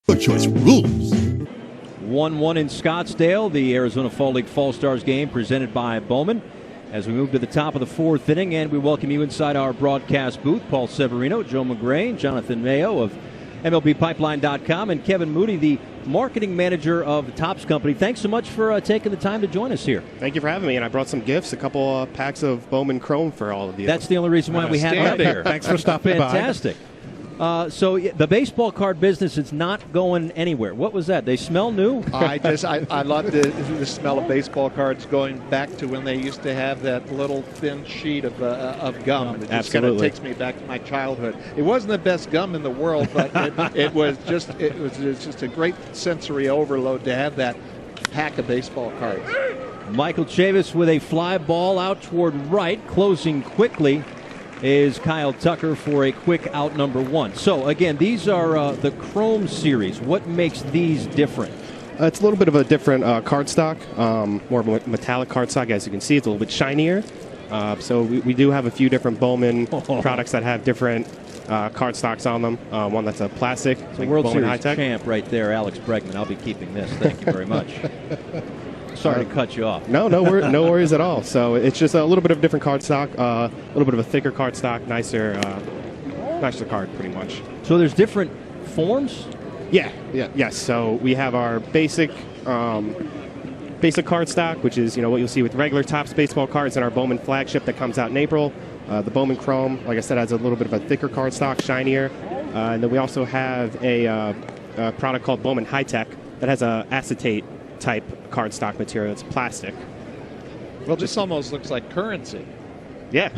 Your choice rules. 1-1 in Scottsdale, the Arizona Fall League Fall Stars game presented by Bowman. As we move to the top of the fourth inning, and we welcome you inside our broadcast booth, Paul Severino, Joe McGray, Jonathan Mayo of MLBpipeline.com, and Kevin Moody, the marketing manager of the Topps Company. Thanks so much for taking the time to join us here. Thank you for having me, and I brought some gifts, a couple packs of Bowman Chrome for all of you. That's the only reason why we have that here. Thanks for stopping by. Fantastic. So the baseball card business is not going anywhere. What was that? They smell new? I love the smell of baseball cards going back to when they used to have that little thin sheet of gum. And it just kind of takes me back to my childhood. It wasn't the best gum in the world, but it was just a great sensory overload to have that pack of baseball cards. Michael Chavis with a fly ball out toward right, closing quickly is Kyle Tucker for a quick out number one. So again, these are the Chrome series. What makes these different? It's a little bit of a different card stock, more of a metallic card stock. As you can see, it's a little bit shinier. So we do have a few different Bowman products that have different card stocks on them. One that's a plastic, like World Series champ right there, Alex Bregman. I'll be keeping this. Thank you very much. Sorry to cut you off. No worries at all. So it's just a little bit of different card stock, a little bit of a thicker card stock, nicer card, pretty much. So there's different forms? Yes. So we have our basic card stock, which is what you'll see with regular Topps baseball cards, and our Bowman flagship that comes out in April. The Bowman Chrome, like I said, has a little bit of a thicker card stock, shinier. And then we also have a product called Bowman High Tech that has a acetate type cardstock material. It's plastic. Well, this almost looks like currency. Yeah.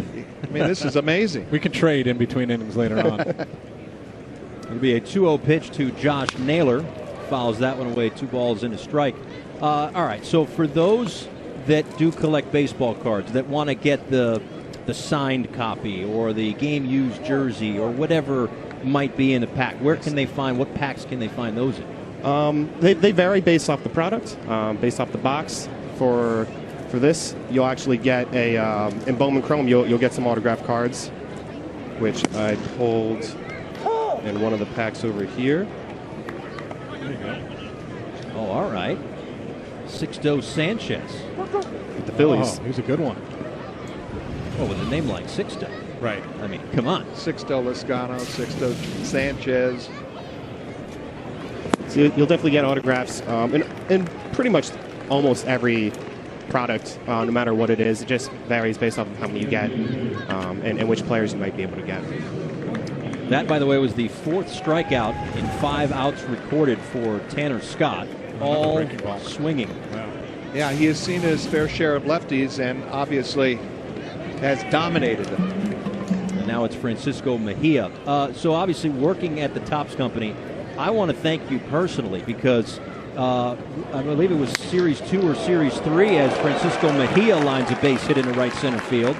I mean, this is amazing. We can trade in between innings later on. It'll be a 2-0 pitch to Josh Naylor. Fouls that one away, 2 balls and a strike. All right, so for those that do collect baseball cards, that want to get the signed copy or the game-used jersey or whatever might be in a pack, where can they find, what packs can they find those in? They vary based off the product, based off the box. For this, you'll actually get in Bowman Chrome, you'll get some autographed cards, which I pulled in one of the packs over here. There you go. Oh, all right. Sixto Sanchez. With the Phillies. Oh, he's a good one. Oh, with a name like Sixto. Right. I mean, come on. Sixto Lezcano, Sixto Sanchez. So you'll definitely get autographs in pretty much almost every product, no matter what it is. It just varies based off of how many you get and which players you might be able to get. That, by the way, was the 4th strikeout in 5 outs recorded for Tanner Scott, all swinging. Wow. Yeah, he has seen his fair share of lefties and obviously has dominated them. And now it's Francisco Mejia. So obviously working at the Topps Company, I want to thank you personally because I believe it was Series 2 or Series 3 as Francisco Mejia lines a base hit into right center field.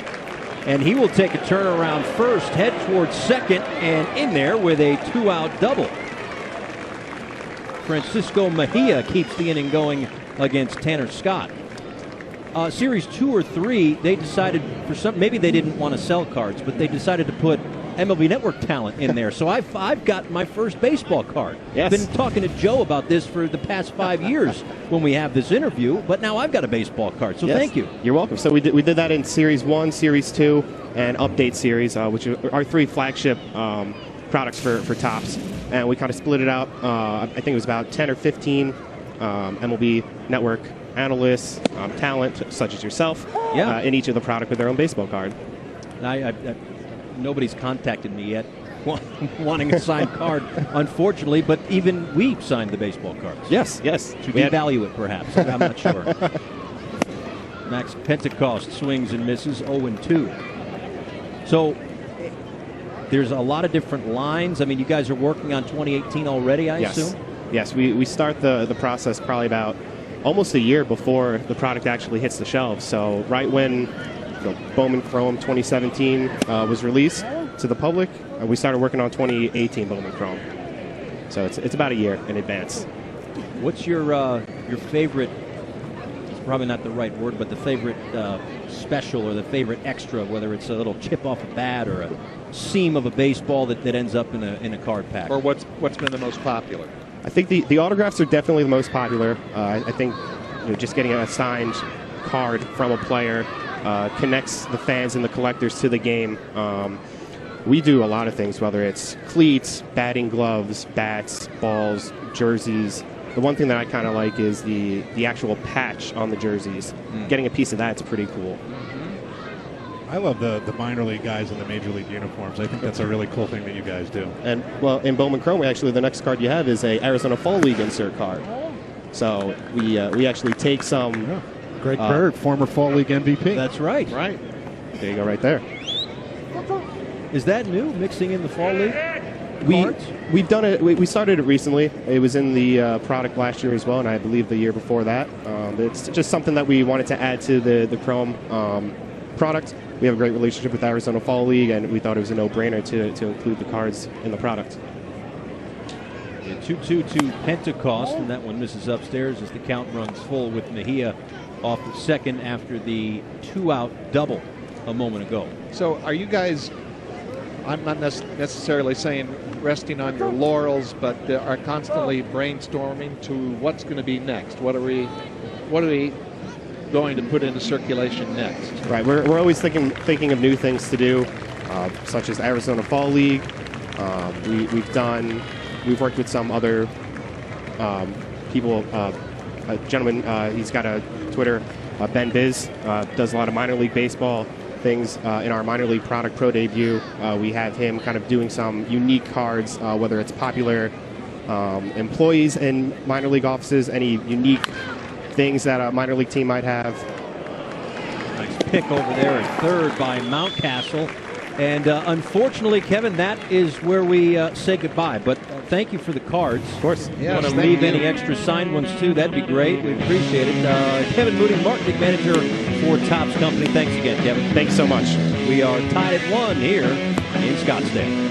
And he will take a turn around first, head towards second, and in there with a 2-out double. Francisco Mejia keeps the inning going against Tanner Scott. Series 2 or 3, they decided maybe they didn't want to sell cards, but they decided to put MLB Network talent in there. So I've got my first baseball card. Yes. Been talking to Joe about this for the past 5 years when we have this interview, but now I've got a baseball card. So Yes. Thank you. You're welcome. So we did that in Series 1, Series 2, and Update Series, which are our 3 flagship products for Topps. And we kind of split it out. I think it was about 10 or 15 MLB Network analysts, talent such as yourself, in each of the product with their own baseball card. Nobody's contacted me yet wanting a signed card, unfortunately, but even we signed the baseball cards. Yes. To devalue it, perhaps. I'm not sure. Max Pentecost swings and misses 0-2. So there's a lot of different lines. I mean, you guys are working on 2018 already, I assume? Yes, we start the process probably about almost a year before the product actually hits the shelves. So right when Bowman Chrome 2017 was released to the public, we started working on 2018 Bowman Chrome. So it's about a year in advance. What's your favorite, it's probably not the right word, but the favorite special or the favorite extra, whether it's a little chip off a bat or a seam of a baseball that ends up in a card pack? Or what's been the most popular? I think the autographs are definitely the most popular. I think just getting a signed card from a player connects the fans and the collectors to the game. We do a lot of things, whether it's cleats, batting gloves, bats, balls, jerseys. The one thing that I kind of like is the actual patch on the jerseys. Getting a piece of that's pretty cool. I love the minor league guys in the major league uniforms. I think that's a really cool thing that you guys do. And, well, in Bowman Chrome, actually, the next card you have is a Arizona Fall League insert card. So we actually take some... Yeah. Greg Bird, former Fall League MVP. That's right. Right. There you go, right there. Is that new, mixing in the Fall League? We've done it. We started it recently. It was in the product last year as well, and I believe the year before that. It's just something that we wanted to add to the Chrome product. We have a great relationship with Arizona Fall League, and we thought it was a no-brainer to include the cards in the product. 2-2 to Pentecost, and that one misses upstairs as the count runs full with Mejia off the second after the two-out double a moment ago. So are you guys, I'm not necessarily saying resting on your laurels, but are constantly brainstorming to what's going to be next? What are we going to put into circulation next? Right, we're always thinking of new things to do, such as Arizona Fall League. We've worked with some other people. A gentleman, he's got a Twitter, Ben Biz, does a lot of minor league baseball things. In our minor league product pro debut, we have him kind of doing some unique cards, whether it's popular employees in minor league offices, any unique things that a minor league team might have. Nice pick over there at third by Mountcastle. And unfortunately, Kevin, that is where we say goodbye. But thank you for the cards. Of course. If you want to leave any extra signed ones, too, that'd be great. We appreciate it. Kevin Mooney, marketing manager for Topps Company. Thanks again, Kevin. Thanks so much. We are tied at 1 here in Scottsdale.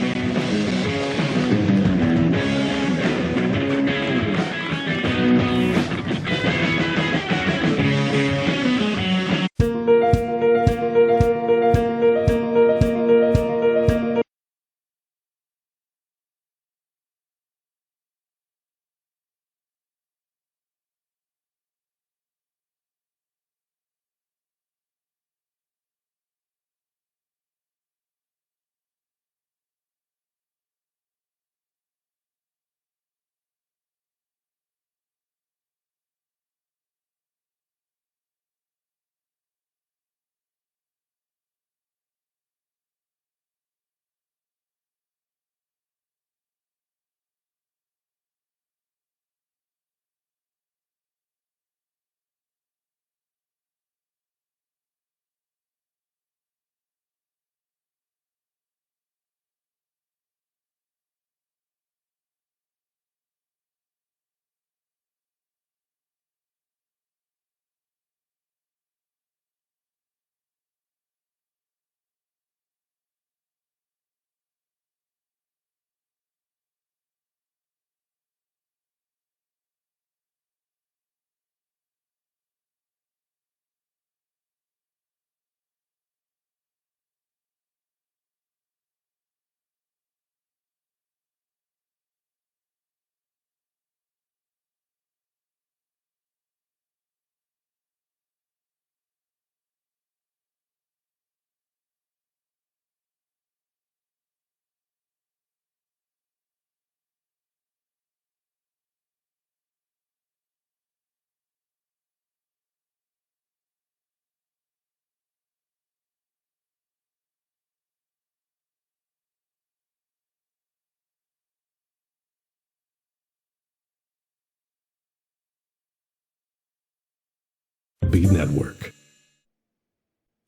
MLB Network.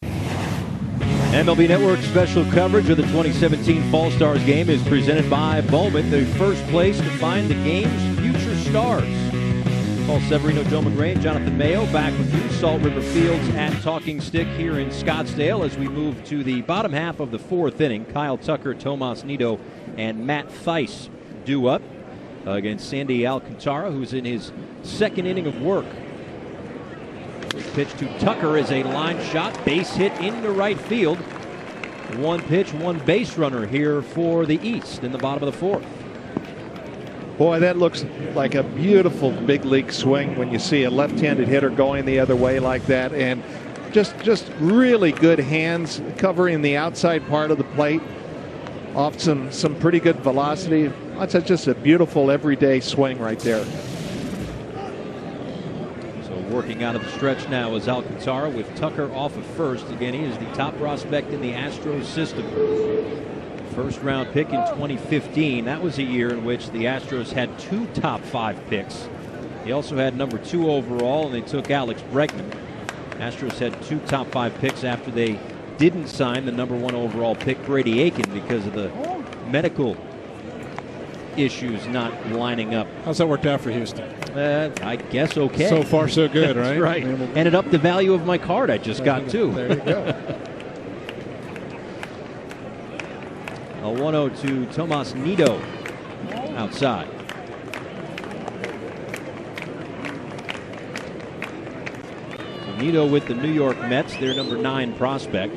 MLB Network special coverage of the 2017 Fall Stars game is presented by Bowman, the first place to find the game's future stars. Paul Severino, Joe McGrain, Jonathan Mayo back with you. Salt River Fields at Talking Stick here in Scottsdale as we move to the bottom half of the fourth inning. Kyle Tucker, Tomas Nido, and Matt Thaiss due up against Sandy Alcantara, who's in his second inning of work. Pitch to Tucker is a line shot, base hit into right field. One pitch, one base runner here for the East in the bottom of the fourth. Boy, that looks like a beautiful big league swing when you see a left-handed hitter going the other way like that, and just really good hands covering the outside part of the plate off some pretty good velocity. That's just a beautiful everyday swing right there. So working out of the stretch now is Alcantara with Tucker off of first. Again, he is the top prospect in the Astros system. First round pick in 2015. That was a year in which the Astros had 2 top 5 picks. They also had number 2 overall, and they took Alex Bregman. Astros had 2 top 5 picks after they didn't sign the number 1 overall pick, Brady Aiken, because of the medical issues not lining up. How's that worked out for Houston? I guess okay. So far, so good, right? That's right. Ended up the value of my card I just got, too. There you go. A 1-0 to Tomas Nido outside. So Nido with the New York Mets, their number 9 prospect.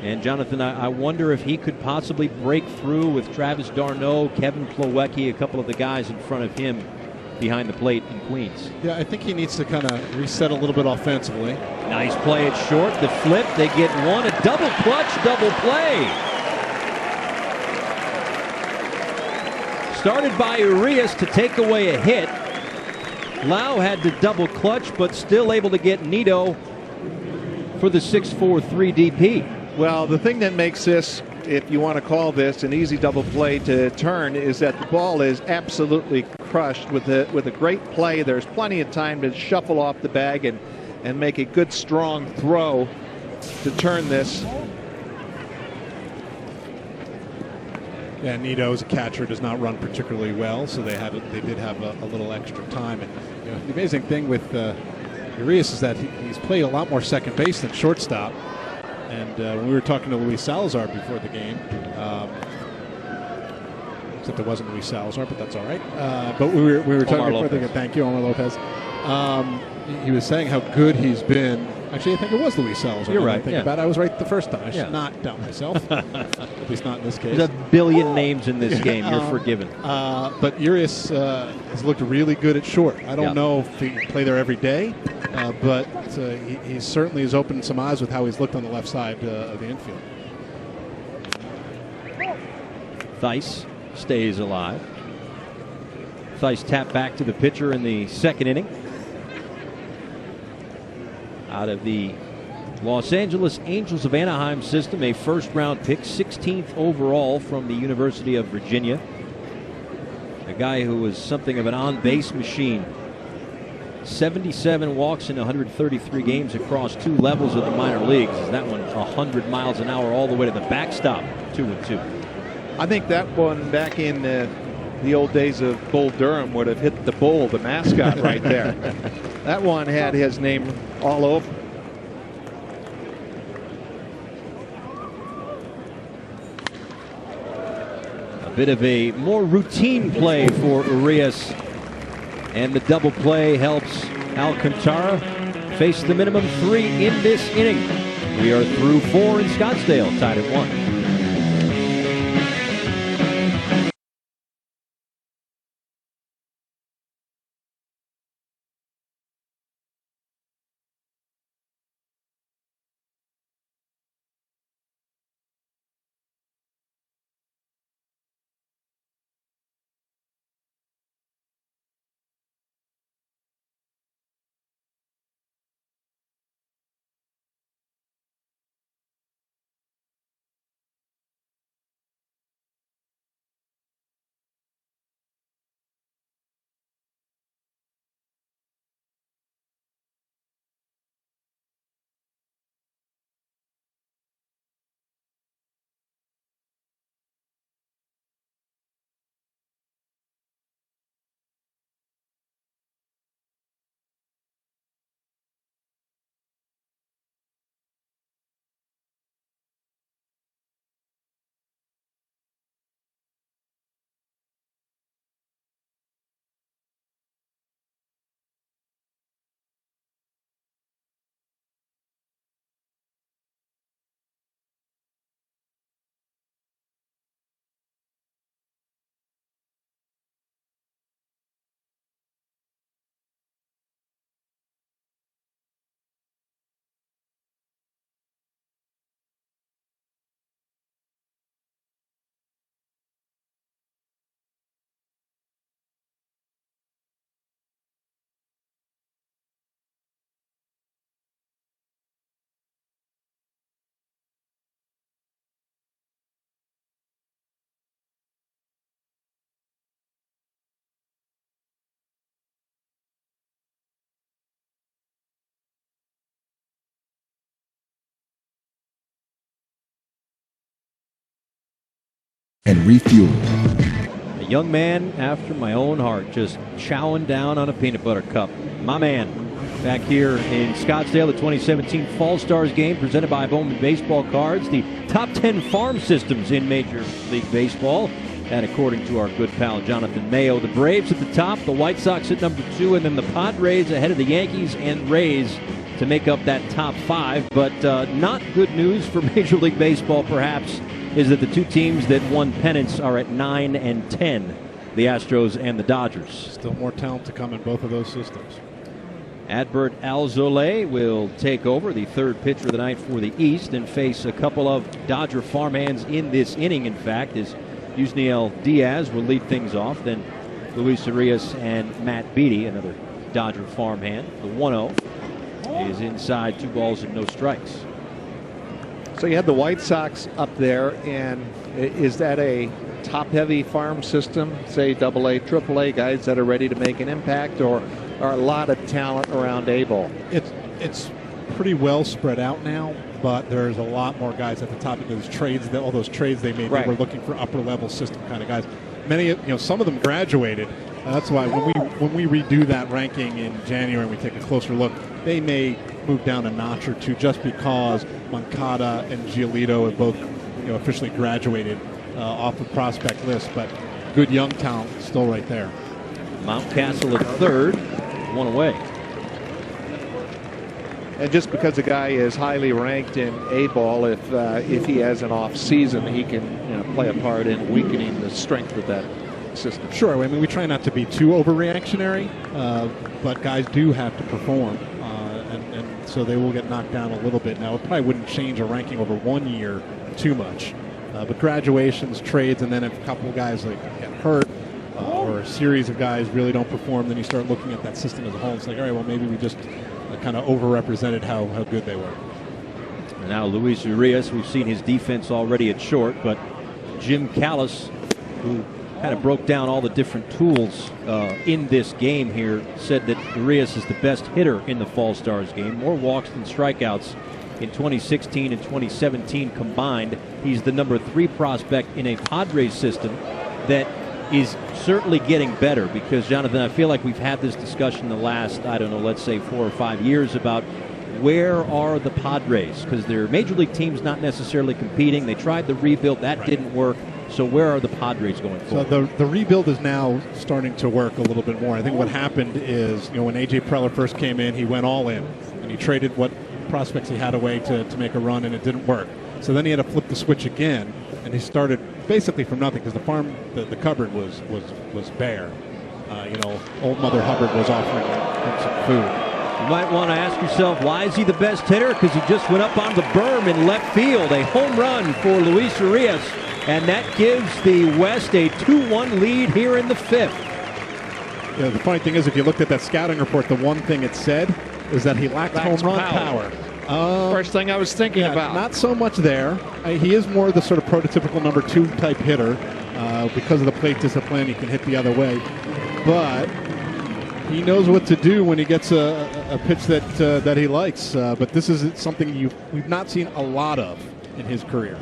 And Jonathan, I wonder if he could possibly break through with Travis d'Arnaud, Kevin Plawecki, a couple of the guys in front of him behind the plate in Queens. Yeah, I think he needs to kind of reset a little bit offensively. Nice play at short, the flip, they get one, a double clutch, double play. Started by Urias to take away a hit. Lau had to double clutch, but still able to get Nido for the 6-4 3-DP. Well, the thing that makes this, if you want to call this an easy double play to turn, is that the ball is absolutely crushed with a great play. There's plenty of time to shuffle off the bag and make a good strong throw to turn this. Yeah, Nido as a catcher does not run particularly well, so they did have a little extra time. And the amazing thing with Urias is that he's played a lot more second base than shortstop. And when we were talking to Luis Salazar before the game, except it wasn't Luis Salazar, but that's all right. But we were talking before the game. Thank you, Omar Lopez. He was saying how good he's been. Actually, I think it was Luis Salazar. You're right. Think about it. I was right the first time. I should not doubt myself. At least not in this case. There's a billion names in this game. You're forgiven. But Urias has looked really good at short. I don't know if he can play there every day, but he certainly has opened some eyes with how he's looked on the left side of the infield. Thaiss stays alive. Thaiss tapped back to the pitcher in the second inning. Out of the Los Angeles Angels of Anaheim system, a first-round pick, 16th overall from the University of Virginia. A guy who was something of an on-base machine. 77 walks in 133 games across 2 levels of the minor leagues. That one 100 miles an hour all the way to the backstop, 2-2. I think that one back in the old days of Bull Durham would have hit the bull, the mascot, right there. That one had his name all over. A bit of a more routine play for Urias, and the double play helps Alcantara face the minimum 3 in this inning. We are through 4 in Scottsdale, tied at 1. and refuel. A young man after my own heart, just chowing down on a peanut butter cup. My man. Back here in Scottsdale, the 2017 Fall Stars game presented by Bowman Baseball Cards, the top 10 farm systems in Major League Baseball. And according to our good pal Jonathan Mayo, the Braves at the top, the White Sox at number 2, and then the Padres ahead of the Yankees and Rays to make up that top 5. But not good news for Major League Baseball, perhaps, is that the two teams that won pennants are at 9 and 10, the Astros and the Dodgers. Still more talent to come in both of those systems. Adbert Alzolay will take over, the third pitcher of the night for the East, and face a couple of Dodger farmhands in this inning. In fact, as Yusniel Diaz will lead things off, then Luis Arias and Matt Beattie, another Dodger farmhand. The 1-0 is inside, 2 balls and no strikes. So you had the White Sox up there, and is that a top-heavy farm system, say AA, AAA guys that are ready to make an impact, or are a lot of talent around A-ball? It's pretty well spread out now, but there's a lot more guys at the top of those trades. All those trades they made, right. They were looking for upper-level system kind of guys. Some of them graduated. That's why when we redo that ranking in January and we take a closer look, they may move down a notch or two just because Moncada and Giolito have both officially graduated off the prospect list, but good young talent still right there. Mountcastle at third, 1 away. And just because a guy is highly ranked in A-ball, if he has an off season, he can play a part in weakening the strength of that system. Sure. I mean, we try not to be too overreactionary, but guys do have to perform, and so they will get knocked down a little bit. Now, it probably wouldn't change a ranking over 1 year too much, but graduations, trades, and then if a couple of guys get hurt, or a series of guys really don't perform, then you start looking at that system as a whole. It's like, all right, well, maybe we just kind of overrepresented how good they were. And now Luis Urias, we've seen his defense already at short, but Jim Callis, who kind of broke down all the different tools in this game here, said that Urias is the best hitter in the Fall Stars game. More walks than strikeouts in 2016 and 2017 combined. He's the number 3 prospect in a Padres system that is certainly getting better, because, Jonathan, I feel like we've had this discussion the last, let's say 4 or 5 years about where are the Padres, because their major league team's not necessarily competing. They tried the rebuild, that didn't work. So where are the Padres going forward? So the rebuild is now starting to work a little bit more. I think what happened is, when A.J. Preller first came in, he went all in, and he traded what prospects he had away to make a run, and it didn't work. So then he had to flip the switch again, and he started basically from nothing, because the cupboard was bare. Old Mother Hubbard was offering him some food. You might want to ask yourself, why is he the best hitter? Because he just went up on the berm in left field. A home run for Luis Urias, and that gives the West a 2-1 lead here in the 5th. The funny thing is, if you looked at that scouting report, the one thing it said is that he lacked home run power. First thing I was thinking about. Not so much there. He is more the sort of prototypical number 2 type hitter. Because of the plate discipline, he can hit the other way. But he knows what to do when he gets a pitch that he likes. But this is something we've not seen a lot of in his career.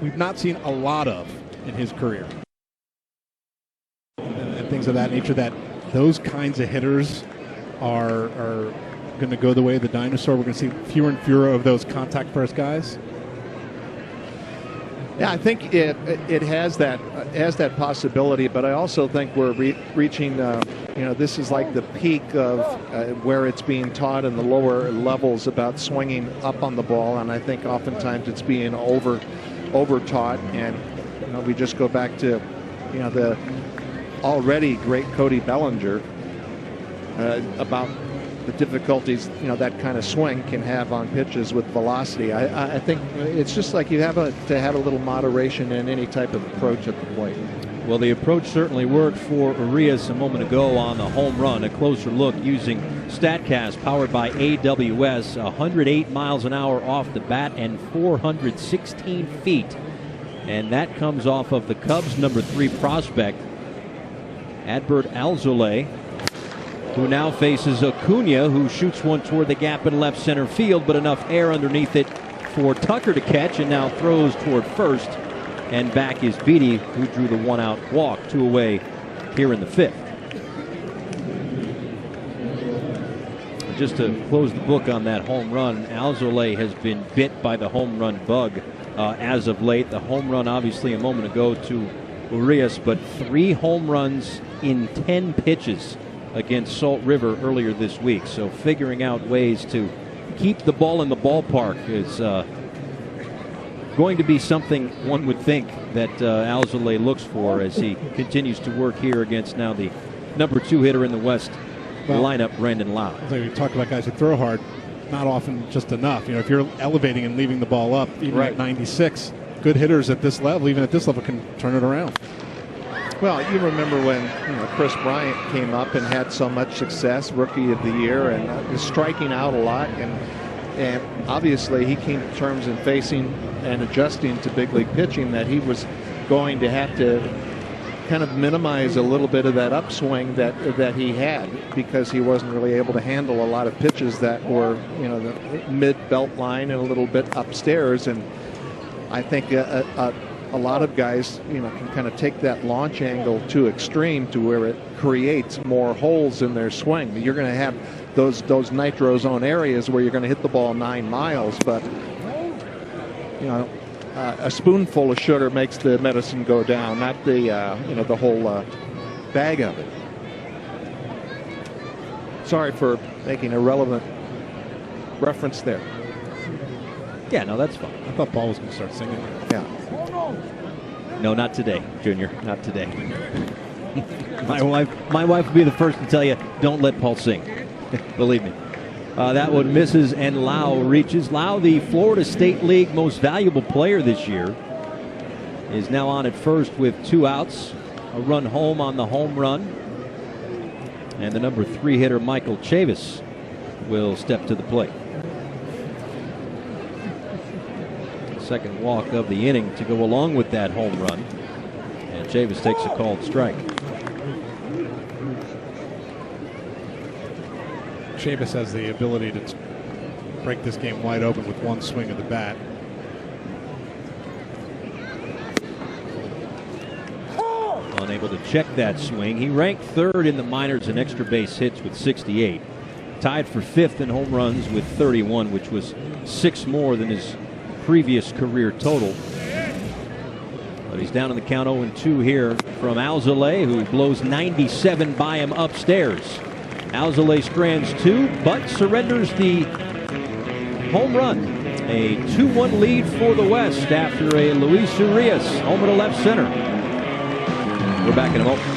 We've not seen a lot of in his career. And things of that nature, that those kinds of hitters are going to go the way of the dinosaur. We're going to see fewer and fewer of those contact first guys. Yeah, I think it has that possibility, but I also think we're reaching. This is like the peak of where it's being taught in the lower levels about swinging up on the ball, and I think oftentimes it's being over-taught, and we just go back to the already great Cody Bellinger about the difficulties that kind of swing can have on pitches with velocity. I think it's just like you have to have a little moderation in any type of approach at the plate. Well, the approach certainly worked for Urias a moment ago on the home run. A closer look using StatCast, powered by AWS. 108 miles an hour off the bat and 416 feet And that comes off of the Cubs' number 3 prospect, Adbert Alzolay, who now faces Acuna, who shoots one toward the gap in left center field, but enough air underneath it for Tucker to catch, and now throws toward first. And back is Beatty, who drew the 1-out walk, 2 away here in the 5th. Just to close the book on that home run, Alzolay has been bit by the home run bug as of late. The home run, obviously, a moment ago to Urias, but 3 home runs in 10 pitches against Salt River earlier this week. So figuring out ways to keep the ball in the ballpark is going to be something one would think that Alzolay looks for as he continues to work here against now the number 2 hitter in the West lineup, Brandon Lau. We talk about guys who throw hard, not often just enough. If you're elevating and leaving the ball up, even at 96, good hitters at this level, even at this level, can turn it around. Well, you remember when Chris Bryant came up and had so much success, Rookie of the Year, and is striking out a lot, and obviously he came to terms in facing and adjusting to big league pitching that he was going to have to kind of minimize a little bit of that upswing that he had, because he wasn't really able to handle a lot of pitches that were the mid belt line and a little bit upstairs. And I think a lot of guys can kind of take that launch angle to extreme to where it creates more holes in their swing. You're going to have those nitro zone areas where you're going to hit the ball 9 miles, but a spoonful of sugar makes the medicine go down, not the the whole bag of it. Sorry for making a relevant reference there. Yeah, no, that's fine. I thought Paul was going to start singing. Yeah. No, not today, Junior. Not today. My wife would be the first to tell you, don't let Paul sing. Believe me. That one misses, and Lau reaches. Lau, the Florida State League most valuable player this year, is now on at first with 2 outs. A run home on the home run. And the number 3 hitter, Michael Chavis, will step to the plate. Second walk of the inning to go along with that home run. And Chavis takes a called strike. Chavis has the ability to break this game wide open with one swing of the bat. Unable to check that swing. He ranked 3rd in the minors in extra base hits with 68. Tied for 5th in home runs with 31, which was 6 more than his previous career total. But he's down in the count 0-2 here from Alzolay, who blows 97 by him upstairs. Alzolay strands 2, but surrenders the home run. A 2-1 lead for the West after a Luis Urias homer to left center. We're back in a moment.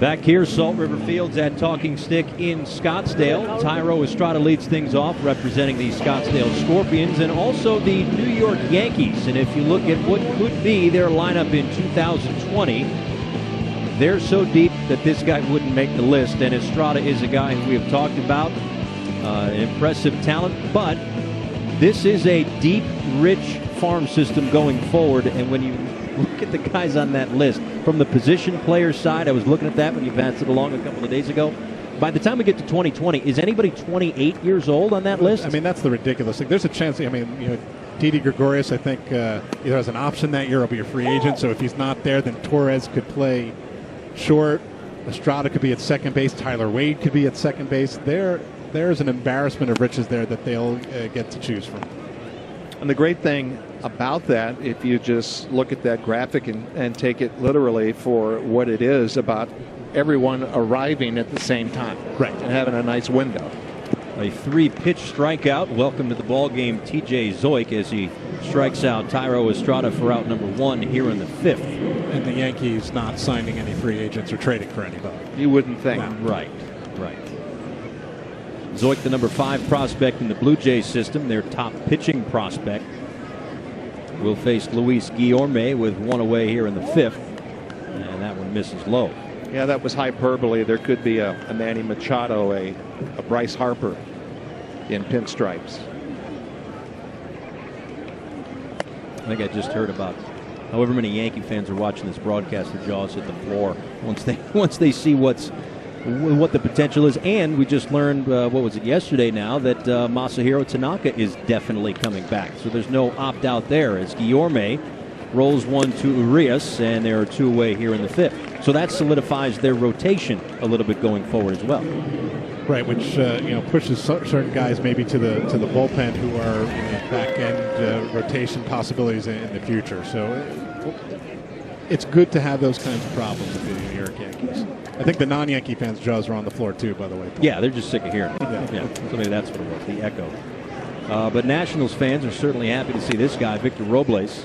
Back here, Salt River Fields at Talking Stick in Scottsdale. Thairo Estrada leads things off, representing the Scottsdale Scorpions and also the New York Yankees. And if you look at what could be their lineup in 2020, they're so deep that this guy wouldn't make the list. And Estrada is a guy who we have talked about, impressive talent, but this is a deep, rich farm system going forward. And when you look at the guys on that list, from the position player side, I was looking at that when you passed it along a couple of days ago. By the time we get to 2020, is anybody 28 years old on that list? I mean, that's the ridiculous thing. There's a chance. I mean, Didi Gregorius, I think, either has an option that year or be a free agent. So if he's not there, then Torres could play short. Estrada could be at second base. Tyler Wade could be at second base. There's an embarrassment of riches there that they'll get to choose from. And the great thing about that, if you just look at that graphic and take it literally for what it is, about everyone arriving at the same time, right, and having a nice window. A 3-pitch strikeout. Welcome to the ball game, T.J. Zoik, as he strikes out Thairo Estrada for out number 1 here in the 5th. And the Yankees not signing any free agents or trading for anybody. You wouldn't think. No. Right. Zoik, the number 5 prospect in the Blue Jays system, their top pitching prospect, will face Luis Guillorme with 1 away here in the 5th, and that one misses low. Yeah, that was hyperbole. There could be a Manny Machado, a Bryce Harper in pinstripes. I think I just heard about however many Yankee fans are watching this broadcast, their jaws hit the floor once they see what the potential is. And we just learned, what was it, yesterday now, that Masahiro Tanaka is definitely coming back. So there's no opt-out there, as Guillorme rolls 1 to Urias, and there are 2 away here in the 5th. So that solidifies their rotation a little bit going forward as well. Right, which pushes certain guys maybe to the bullpen who are back end rotation possibilities in the future. So it's good to have those kinds of problems with the New York Yankees. I think the non-Yankee fans' jaws are on the floor too, by the way. Yeah, they're just sick of hearing it. Yeah, so maybe that's what it was, the echo. But Nationals fans are certainly happy to see this guy, Victor Robles,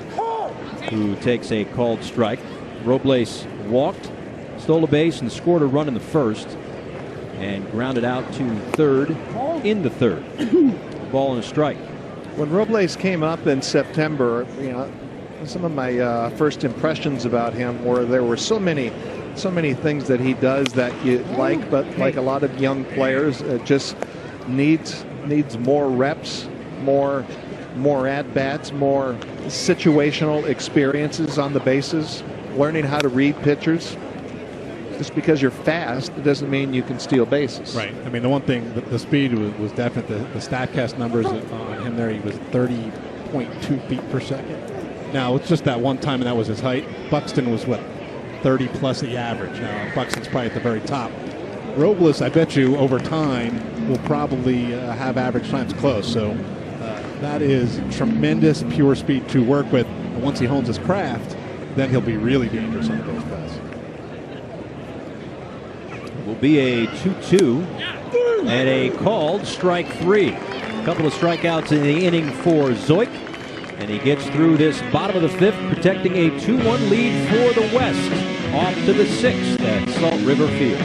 who takes a called strike. Robles walked, stole a base, and scored a run in the 1st, and grounded out to 3rd in the 3rd. Ball and a strike. When Robles came up in September, some of my first impressions about him were there were so many things that he does that you like, but like a lot of young players, it just needs more reps, more at-bats, more situational experiences on the bases, learning how to read pitchers. Just because you're fast, it doesn't mean you can steal bases. Right. I mean, the one thing, the speed was definite. The StatCast numbers on him there, he was 30.2 feet per second. Now, it's just that one time, and that was his height. Buxton was, 30 plus the average. Now, Buxton's probably at the very top. Robles, I bet you, over time, will probably have average times close. So that is tremendous pure speed to work with. And once he hones his craft, then he'll be really dangerous on those pass. Will be a 2-2 and a called strike 3. A couple of strikeouts in the inning for Zoik, and he gets through this bottom of the 5th, protecting a 2-1 lead for the West. Off to the 6th at Salt River Field.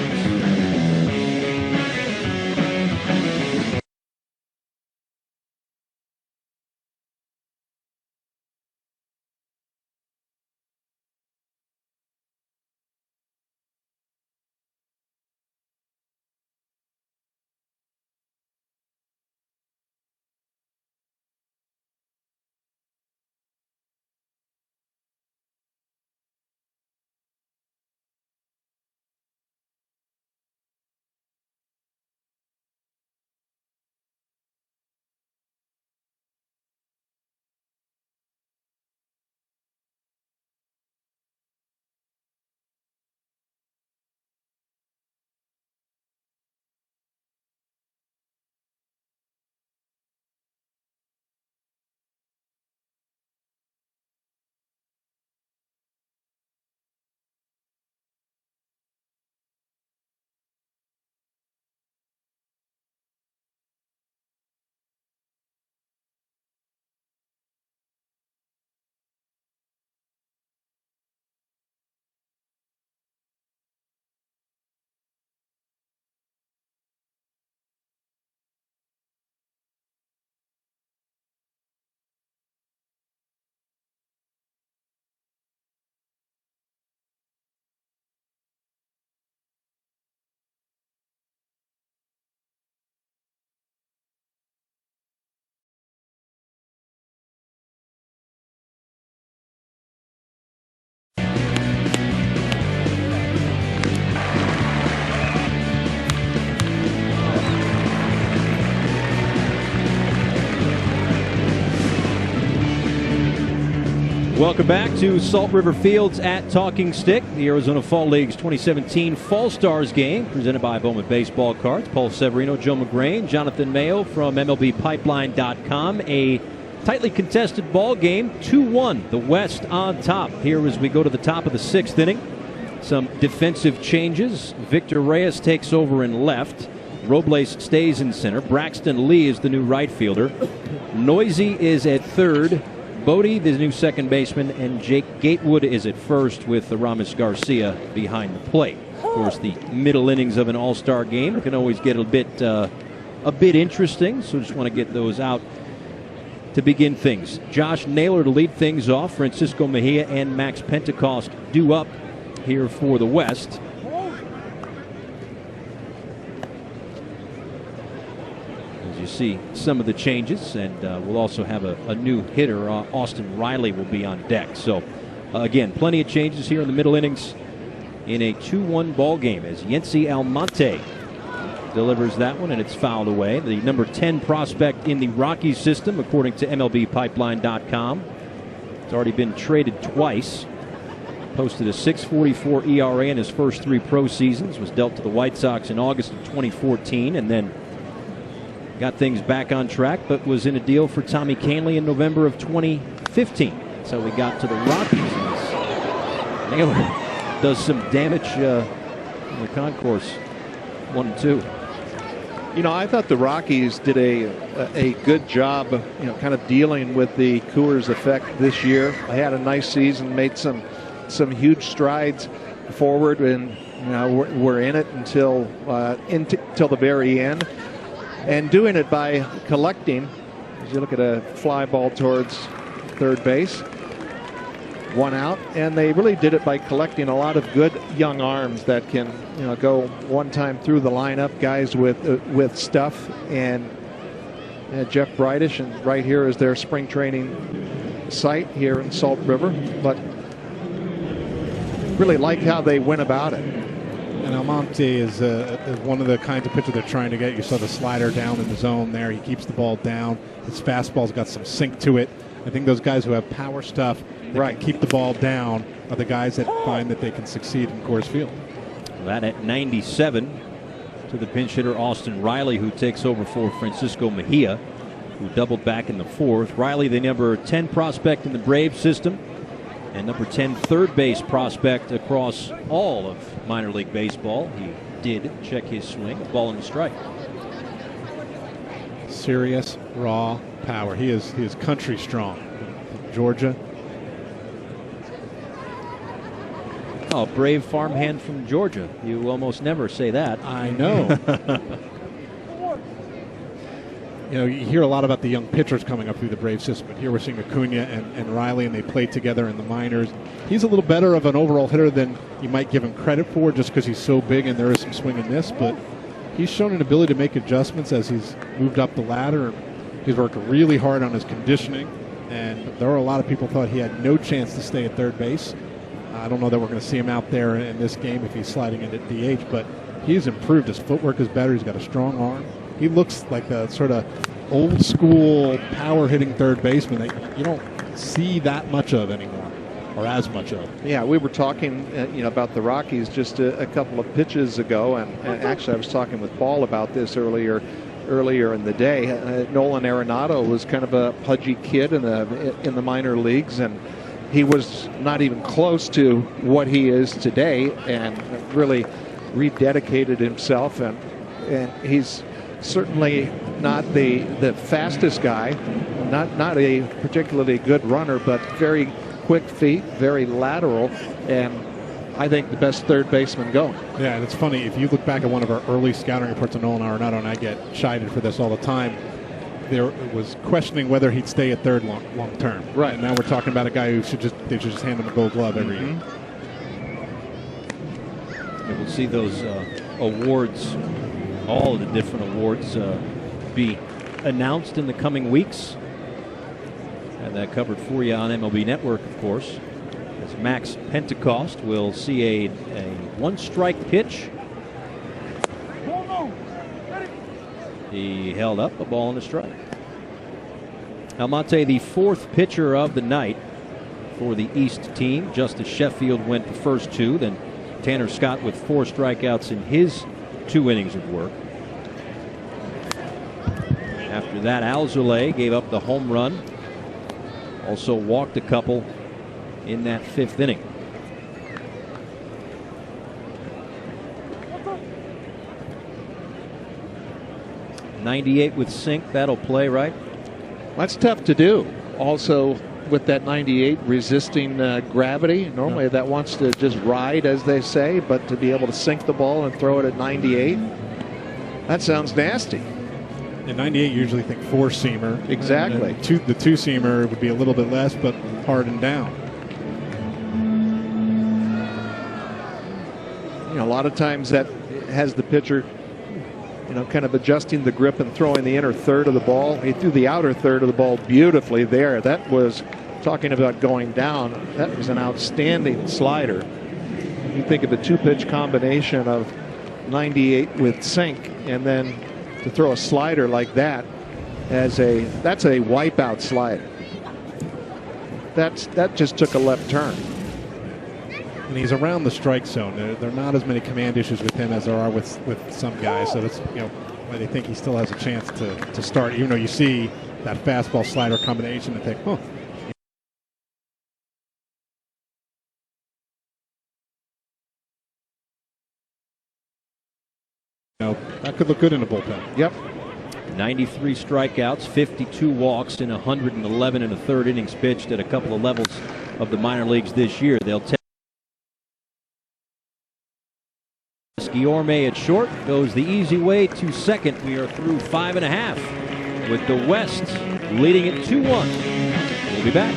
Welcome back to Salt River Fields at Talking Stick, the Arizona Fall League's 2017 Fall Stars game, presented by Bowman Baseball Cards. Paul Severino, Joe McGrain, Jonathan Mayo from MLBpipeline.com. A tightly contested ball game, 2-1, the West on top. Here as we go to the top of the 6th inning. Some defensive changes. Victor Reyes takes over in left. Robles stays in center. Braxton Lee is the new right fielder. Noisy is at third. Bodie, the new second baseman, and Jake Gatewood is at first with Ramos Garcia behind the plate. Of course, the middle innings of an all-star game can always get a bit interesting, so just want to get those out to begin things. Josh Naylor to lead things off. Francisco Mejia and Max Pentecost due up here for the West. See some of the changes, and we'll also have a new hitter. Austin Riley will be on deck. So again, plenty of changes here in the middle innings in a 2-1 ball game as Yency Almonte delivers that one, and it's fouled away. The number 10 prospect in the Rockies system, according to MLBpipeline.com. It's already been traded twice. Posted a 6.44 ERA in his first 3 pro seasons. Was dealt to the White Sox in August of 2014, and then got things back on track, but was in a deal for Tommy Kahnle in November of 2015. So we got to the Rockies. Naylor does some damage in the concourse. 1-2. You know, I thought the Rockies did a good job, kind of dealing with the Coors effect this year. They had a nice season, made some huge strides forward, and we're in it until the very end. And doing it by collecting, as you look at a fly ball towards third base, 1 out, and they really did it by collecting a lot of good young arms that can, go one time through the lineup, guys with stuff. And Jeff Breidish, and right here is their spring training site here in Salt River, but really like how they went about it. And Almonte is one of the kinds of pitchers they're trying to get. You saw the slider down in the zone there. He keeps the ball down. His fastball's got some sink to it. I think those guys who have power stuff that can keep the ball down are the guys that find that they can succeed in Coors Field. That at 97 to the pinch hitter Austin Riley, who takes over for Francisco Mejia, who doubled back in the 4th. Riley, the number 10 prospect in the Braves system, and number 10 third base prospect across all of minor league baseball. He did check his swing. Ball and strike. Serious raw power. He is country strong. Georgia. Oh, brave farmhand from Georgia. You almost never say that. I know. You hear a lot about the young pitchers coming up through the Braves system, but here we're seeing Acuna and Riley, and they played together in the minors. He's a little better of an overall hitter than you might give him credit for, just because he's so big and there is some swing in this, but he's shown an ability to make adjustments as he's moved up the ladder. He's worked really hard on his conditioning, and there are a lot of people thought he had no chance to stay at third base. I don't know that we're going to see him out there in this game if he's sliding into DH, but he's improved. His footwork is better. He's got a strong arm. He looks like a sort of old school power hitting third baseman that you don't see that much of anymore, or as much of. Yeah, we were talking about the Rockies just a couple of pitches ago, and actually I was talking with Paul about this earlier in the day. Nolan Arenado was kind of a pudgy kid in the minor leagues, and he was not even close to what he is today, and really rededicated himself, and he's certainly not the fastest guy, not a particularly good runner, but very quick feet, very lateral, and I think the best third baseman going. Yeah, and it's funny, if you look back at one of our early scouting reports on Nolan Arenado, and I get chided for this all the time, there was questioning whether he'd stay at third long term. Right. And now we're talking about a guy who they should just hand him a gold glove every year. And we'll see those awards, all of the different awards, be announced in the coming weeks. Have that covered for you on MLB Network, of course. As Max Pentecost will see a one-strike pitch. He held up, a ball and a strike. Almonte, the 4th pitcher of the night for the East team. Justice Sheffield went the first 2, then Tanner Scott with 4 strikeouts in his 2 innings of work. After that, Alzolay gave up the home run. Also walked a couple in that 5th inning. .98 with Sink, that'll play, right? That's tough to do. Also, with that 98 resisting gravity, normally that wants to just ride, as they say, but to be able to sink the ball and throw it at 98, that sounds nasty. In 98, you usually think 4-seamer. Exactly. And the 2-seamer would be a little bit less, but hardened down. You know, a lot of times that has the pitcher, you know, kind of adjusting the grip and throwing the inner third of the ball. He threw the outer third of the ball beautifully there. That was, talking about going down, that was an outstanding slider. You think of the 2-pitch combination of 98 with Sink, and then to throw a slider like that that's a wipeout slider. That just took a left turn. And he's around the strike zone. There are not as many command issues with him as there are with some guys. So that's, you know, why they think he still has a chance to start, even though you see that fastball slider combination and think, oh. You know, that could look good in a bullpen. Yep. 93 strikeouts, 52 walks in 111 and a third innings pitched at a couple of levels of the minor leagues this year. They'll take Guillorme at short, goes the easy way to second. We are through 5.5 with the West leading it 2-1. We'll be back.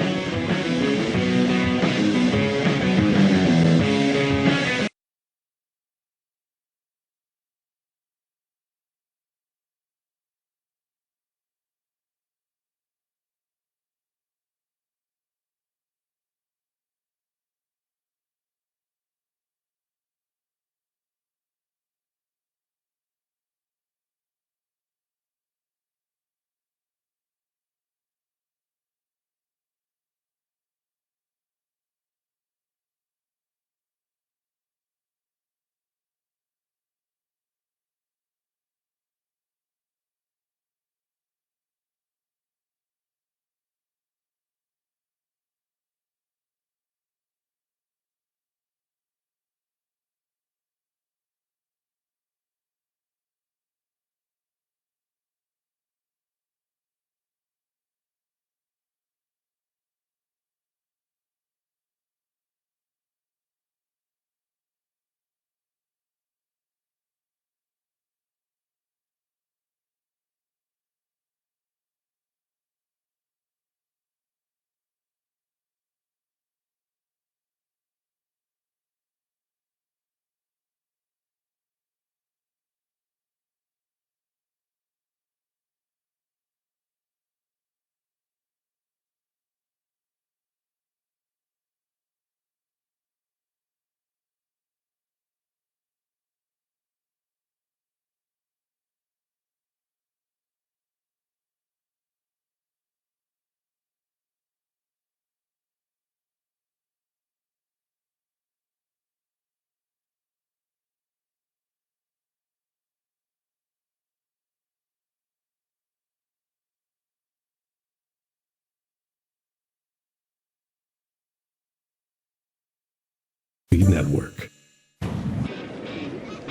Network.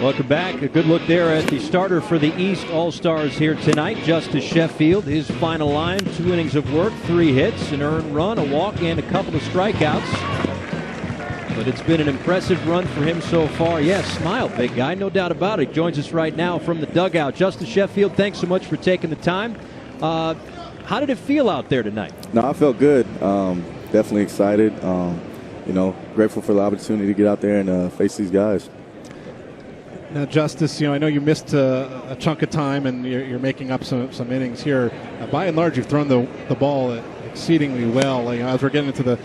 Welcome back. A good look there at the starter for the East All-Stars here tonight, Justice Sheffield. His final line, 2 innings of work, 3 hits, an earned run, a walk, and a couple of strikeouts. But it's been an impressive run for him so far. Yes, smile, big guy, no doubt about it. Joins us right now from the dugout. Justice Sheffield, thanks so much for taking the time. How did it feel out there tonight? No, I felt good. Definitely excited. You know, grateful for the opportunity to get out there and face these guys. Now, Justice, you know, I know you missed a chunk of time and you're making up some innings here. By and large, you've thrown the ball exceedingly well. You know, as we're getting into the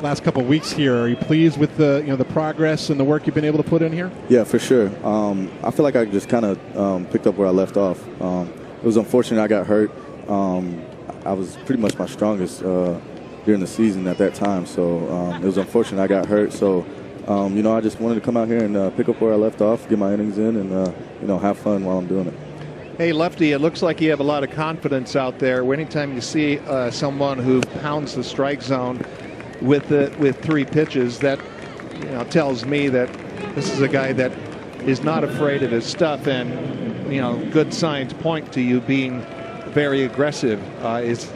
last couple of weeks here, are you pleased with the progress and the work you've been able to put in here? Yeah, for sure. I feel like I just kind of picked up where I left off. It was unfortunate I got hurt. I was pretty much my strongest during the season at that time. So it was unfortunate I got hurt. So, I just wanted to come out here and pick up where I left off, get my innings in, and, have fun while I'm doing it. Hey, Lefty, it looks like you have a lot of confidence out there. Anytime you see someone who pounds the strike zone with 3 pitches, that tells me that this is a guy that is not afraid of his stuff, and good signs point to you being very aggressive.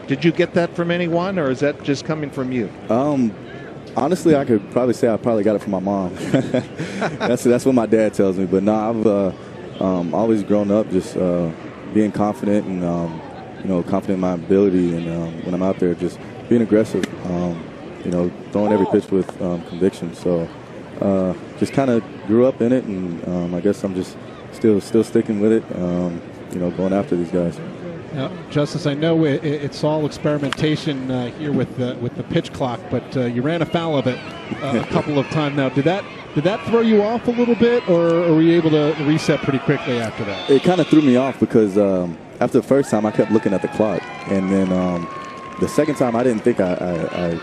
Did you get that from anyone, or is that just coming from you? Honestly, I could probably say I probably got it from my mom. That's what my dad tells me. But no, I've always grown up just being confident and confident in my ability, and when I'm out there, just being aggressive. Throwing every pitch with conviction. So just kind of grew up in it, and I guess I'm just still sticking with it. Going after these guys. Now, Justice, I know it's all experimentation here with the pitch clock, but you ran afoul of it a couple of times now. Did that throw you off a little bit, or were you able to reset pretty quickly after that? It kind of threw me off because after the first time I kept looking at the clock, and then the second time I didn't think I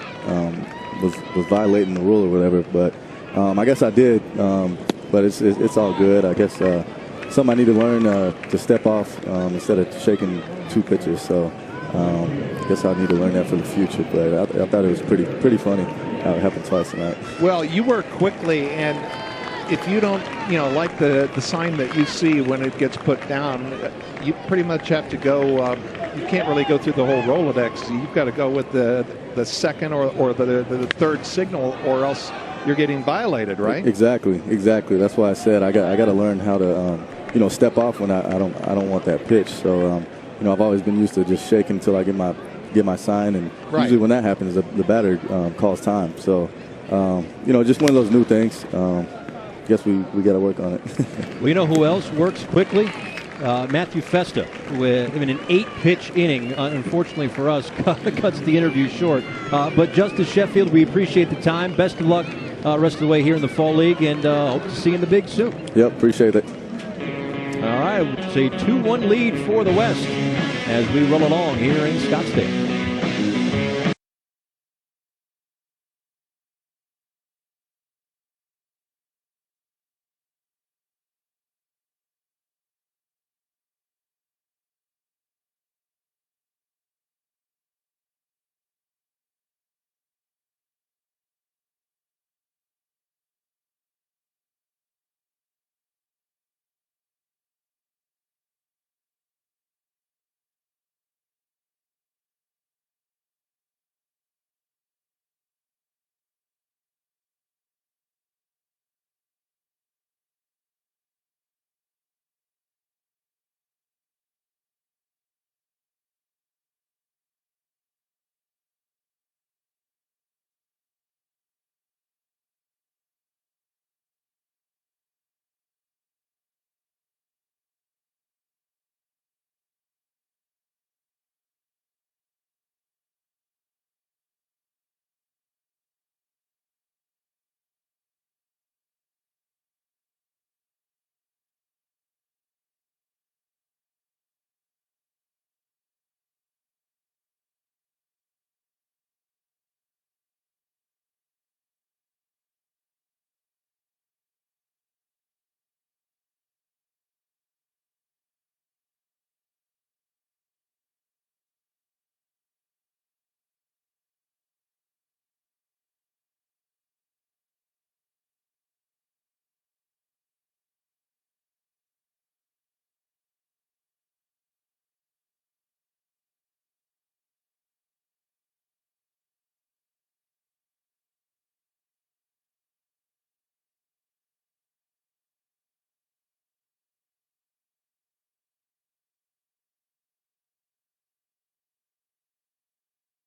was violating the rule or whatever, but I guess I did. But it's all good. I guess something I need to learn to step off instead of shaking 2 pitches. So I guess I need to learn that for the future. But I thought it was pretty funny how it happened twice tonight. Well, you work quickly, and if you don't, like the sign that you see when it gets put down, you pretty much have to go. You can't really go through the whole Rolodex. You've got to go with the second or the third signal, or else you're getting violated, right? Exactly. That's why I said I got to learn how to step off when I don't want that pitch. So I've always been used to just shaking until I get my sign, and usually when that happens, the batter calls time. So just one of those new things. Guess we got to work on it. Well, you know who else works quickly? Matthew Festa, with an 8-pitch inning, unfortunately for us, cuts the interview short. But Justice Sheffield, we appreciate the time. Best of luck rest of the way here in the Fall League, and hope to see you in the big soon. Yep, appreciate it. All right, it's a 2-1 lead for the West as we roll along here in Scottsdale.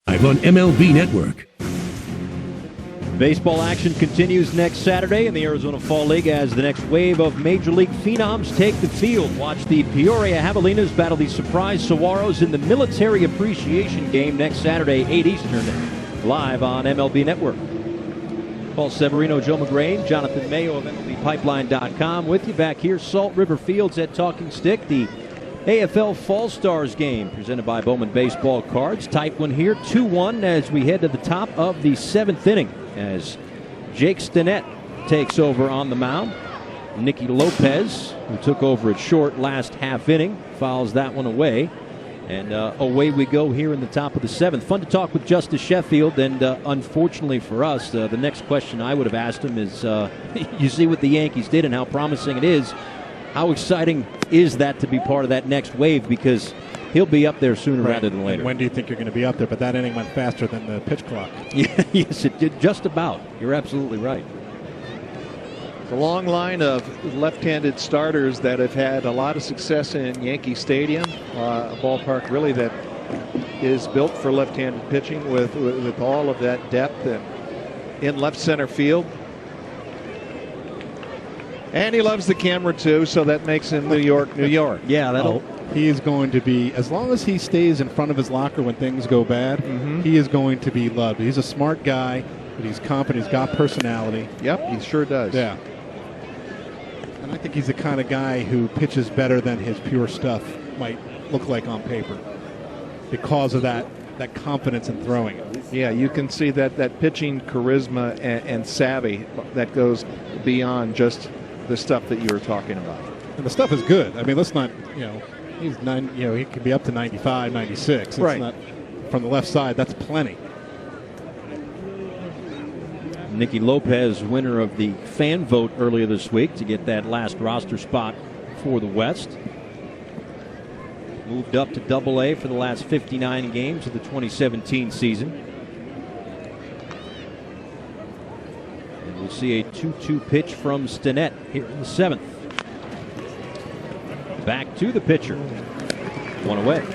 Live on MLB Network. Baseball action continues next Saturday in the Arizona Fall League as the next wave of Major League phenoms take the field. Watch the Peoria Javelinas battle the surprise Saguaros in the Military Appreciation Game next Saturday, 8 Eastern, live on MLB Network. Paul Severino, Joe McGrain, Jonathan Mayo of MLBpipeline.com with you back here, Salt River Fields at Talking Stick. The AFL Fall Stars game presented by Bowman Baseball Cards. Tight one here, 2-1 as we head to the top of the 7th inning as Jake Stinnett takes over on the mound. Nicky Lopez, who took over at short last half inning, fouls that one away. And away we go here in the top of the 7th. Fun to talk with Justus Sheffield, and unfortunately for us, the next question I would have asked him is, you see what the Yankees did and how promising it is. How exciting is that to be part of that next wave? Because he'll be up there sooner rather than later. And when do you think you're going to be up there? But that inning went faster than the pitch clock. Yeah, yes, it did, just about. You're absolutely right. It's a long line of left-handed starters that have had a lot of success in Yankee Stadium, a ballpark really that is built for left-handed pitching with all of that depth and in left center field. And he loves the camera too, so that makes him New York, New York. Yeah, that'll. He is going to be, as long as he stays in front of his locker when things go bad, he is going to be loved. He's a smart guy, but he's confident. He's got personality. Yep, he sure does. Yeah. And I think he's the kind of guy who pitches better than his pure stuff might look like on paper because of that confidence in throwing it. Yeah, you can see that pitching charisma and savvy that goes beyond just the stuff that you were talking about. And the stuff is good. I mean, let's not, he's he can be up to 95, 96. It's right. Not, from the left side, that's plenty. Nicky Lopez, winner of the fan vote earlier this week to get that last roster spot for the West. Moved up to Double-A for the last 59 games of the 2017 season. And we'll see a 2-2 pitch from Stinnett here in the 7th. Back to the pitcher. One away.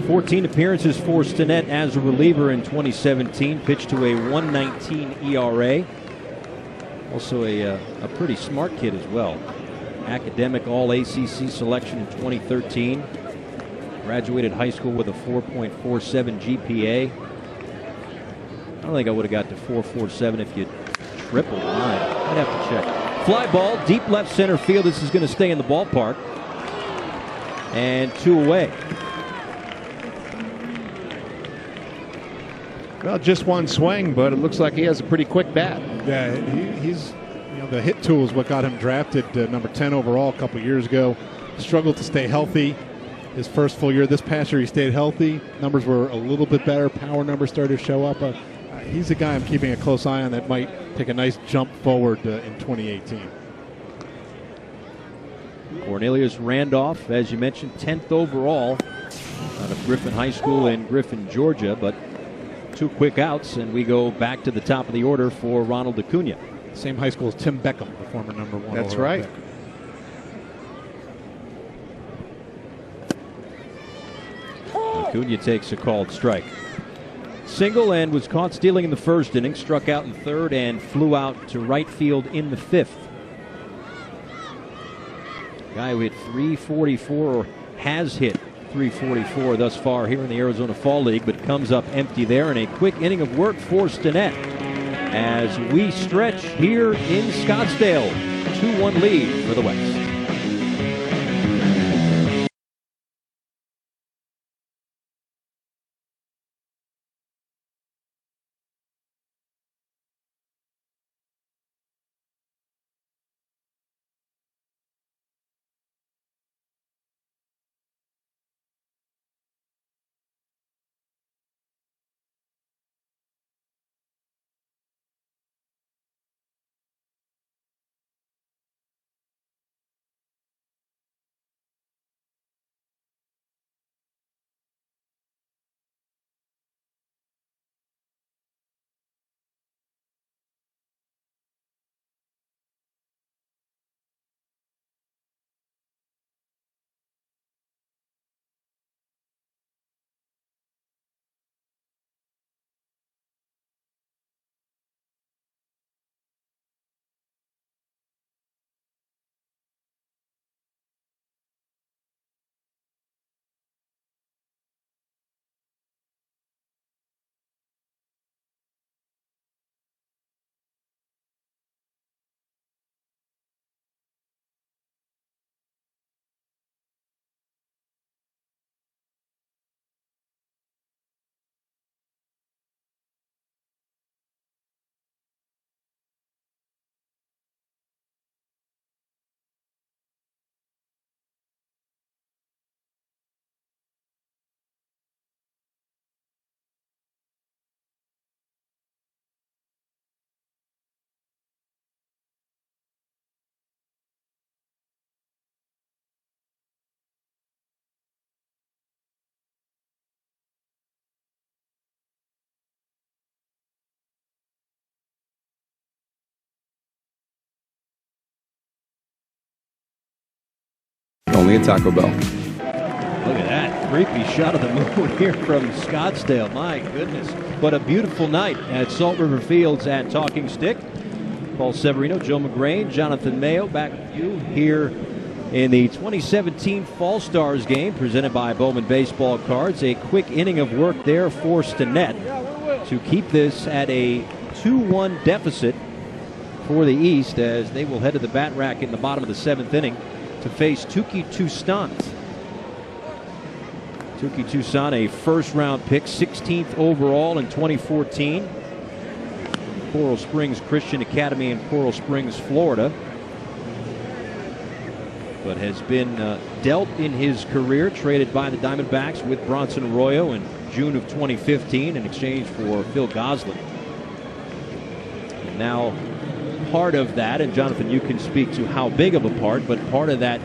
14 appearances for Stinnett as a reliever in 2017. Pitched to a 1.19 ERA. Also a pretty smart kid as well. Academic All-ACC selection in 2013. Graduated high school with a 4.47 GPA. I don't think I would have got to 4.47 if you tripled mine. I'd have to check. Fly ball, deep left center field. This is going to stay in the ballpark. And 2 away. Well, just one swing, but it looks like he has a pretty quick bat. Yeah, he's the hit tool is what got him drafted number 10 overall a couple years ago. Struggled to stay healthy his first full year. This past year he stayed healthy. Numbers were a little bit better. Power numbers started to show up. He's a guy I'm keeping a close eye on that might take a nice jump forward in 2018. Cornelius Randolph, as you mentioned, 10th overall out of Griffin High School in Griffin, Georgia, but 2 quick outs, and we go back to the top of the order for Ronald Acuna. Same high school as Tim Beckham, the former number 1. That's right. Acuna takes a called strike. Single and was caught stealing in the 1st inning, struck out in the 3rd, and flew out to right field in the 5th. Guy who hit .344 or has hit .344 thus far here in the Arizona Fall League, but comes up empty there, and a quick inning of work for Stinnett as we stretch here in Scottsdale. 2-1 lead for the West. Only at Taco Bell. Look at that creepy shot of the moon here from Scottsdale. My goodness. But a beautiful night at Salt River Fields at Talking Stick. Paul Severino, Joe McGrain, Jonathan Mayo back with you here in the 2017 Fall Stars game presented by Bowman Baseball Cards. A quick inning of work there for Stinnett to keep this at a 2-1 deficit for the East as they will head to the bat rack in the bottom of the 7th inning to face Touki Toussaint. Touki Toussaint, a first-round pick, 16th overall in 2014. Coral Springs Christian Academy in Coral Springs, Florida. But has been dealt in his career, traded by the Diamondbacks with Bronson Arroyo in June of 2015 in exchange for Phil Goslin. And now part of that, and Jonathan, you can speak to how big of a part, but part of that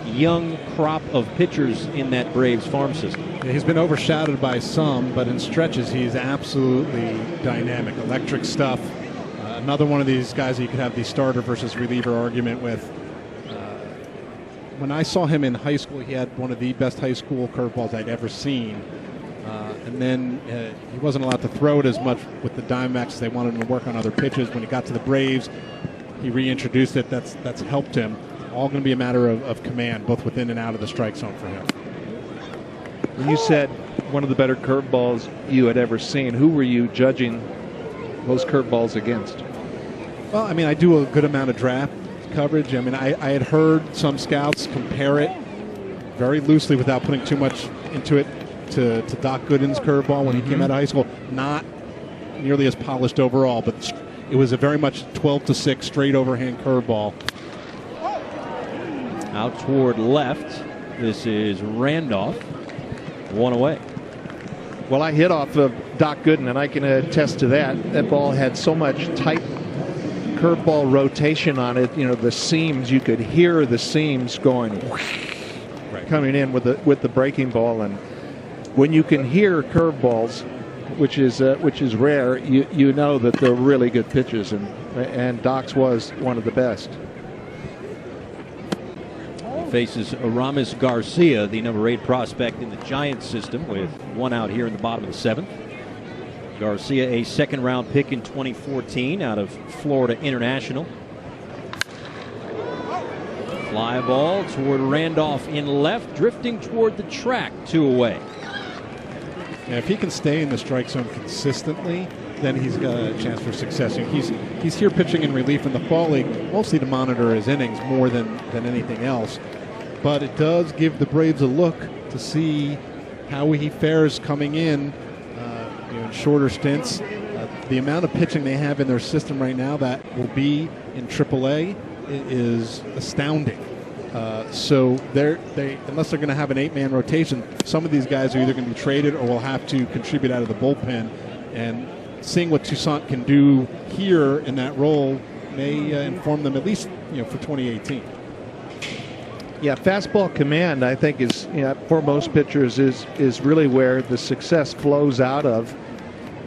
young crop of pitchers in that Braves farm system. Yeah, he's been overshadowed by some, but in stretches he's absolutely dynamic, electric stuff. Another one of these guys that you could have the starter versus reliever argument with. When I saw him in high school, he had one of the best high school curveballs I'd ever seen. And then he wasn't allowed to throw it as much with the Diamondbacks. They wanted him to work on other pitches. When he got to the Braves, he reintroduced it. That's helped him. All going to be a matter of command, both within and out of the strike zone for him. When you said one of the better curveballs you had ever seen, who were you judging those curveballs against? Well, I mean, I do a good amount of draft coverage. I mean, I had heard some scouts compare it very loosely without putting too much into it to Doc Gooden's curveball when he came out of high school. Not nearly as polished overall, but it was a very much 12-6 straight overhand curveball. Out toward left. This is Randolph. One away. Well, I hit off of Doc Gooden, and I can attest to that. That ball had so much tight curveball rotation on it. You know, the seams, you could hear the seams going coming in with the breaking ball. And when you can hear curveballs, which is rare, you know that they're really good pitches, and Doc's was one of the best. Faces Aramis Garcia, the number 8 prospect in the Giants system, with one out here in the bottom of the 7th. Garcia, a second-round pick in 2014 out of Florida International. Fly ball toward Randolph in left, drifting toward the track, 2 away. Yeah, if he can stay in the strike zone consistently, then he's got a chance for success. He's here pitching in relief in the fall league, mostly to monitor his innings more than anything else. But it does give the Braves a look to see how he fares coming in, in shorter stints. The amount of pitching they have in their system right now that will be in AAA is astounding. So they unless they're going to have an 8-man rotation, some of these guys are either going to be traded or will have to contribute out of the bullpen. And seeing what Toussaint can do here in that role may inform them at least for 2018. Yeah, fastball command, I think, is for most pitchers is really where the success flows out of.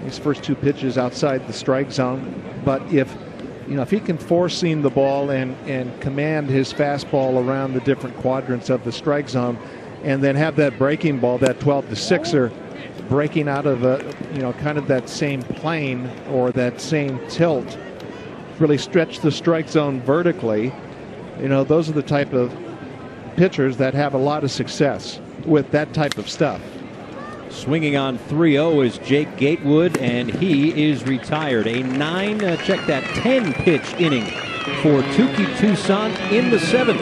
His first 2 pitches outside the strike zone, but if he can four-seam the ball and command his fastball around the different quadrants of the strike zone, and then have that breaking ball, that 12-6er, breaking out of kind of that same plane or that same tilt, really stretch the strike zone vertically. Those are the type of pitchers that have a lot of success with that type of stuff. Swinging on 3-0 is Jake Gatewood, and he is retired. A 10-pitch inning for Touki Toussaint in the 7th.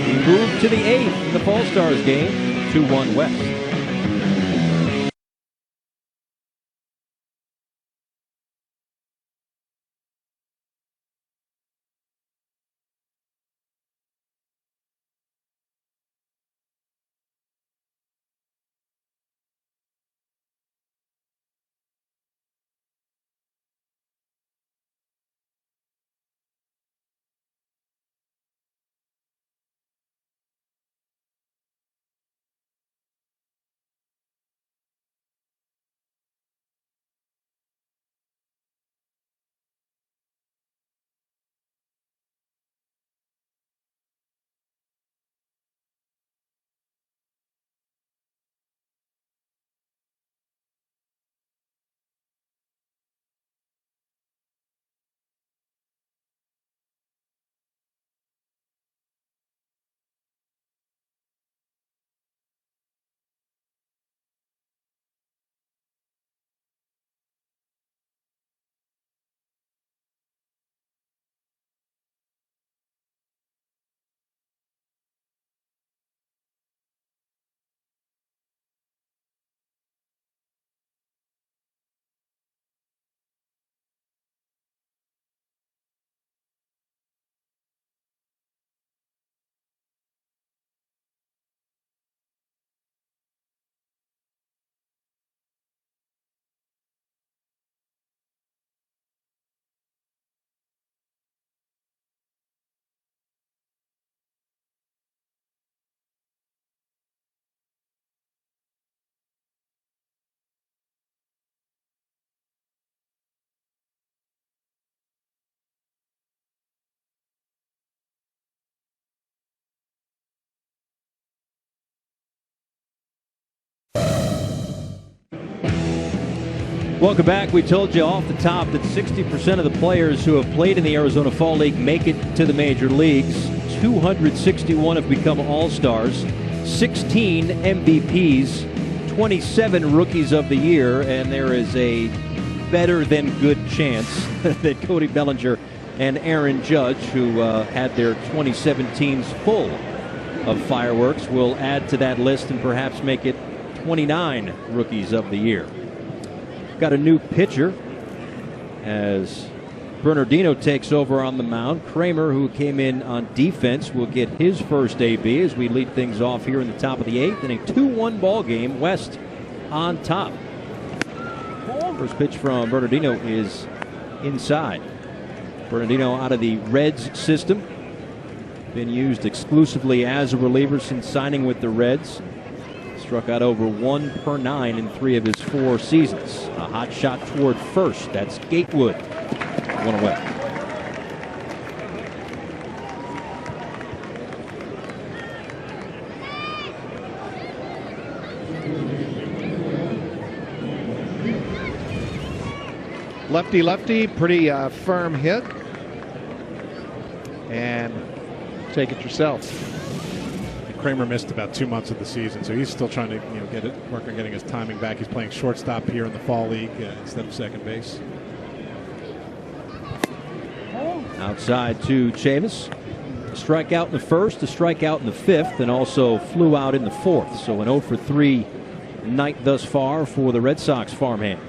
He moved to the 8th in the Fall Stars game, 2-1 West. Welcome back. We told you off the top that 60% of the players who have played in the Arizona Fall League make it to the major leagues. 261 have become All-Stars, 16 MVPs, 27 Rookies of the Year, and there is a better than good chance that Cody Bellinger and Aaron Judge, who had their 2017s full of fireworks, will add to that list and perhaps make it 29 Rookies of the Year. Got a new pitcher as Bernardino takes over on the mound. Kramer, who came in on defense, will get his first AB as we lead things off here in the top of the 8th in a 2-1 ball game. West on top. First pitch from Bernardino is inside. Bernardino out of the Reds system. Been used exclusively as a reliever since signing with the Reds. Struck out over 1 per 9 in 3 of his 4 seasons. A hot shot toward first. That's Gatewood. 1 away. Lefty, pretty firm hit. And take it yourself. Kramer missed about 2 months of the season, so he's still trying to work on getting his timing back. He's playing shortstop here in the Fall League instead of second base. Outside to Chavis. A strikeout in the first, a strikeout in the 5th, and also flew out in the 4th. So an 0 for 3 night thus far for the Red Sox farmhand.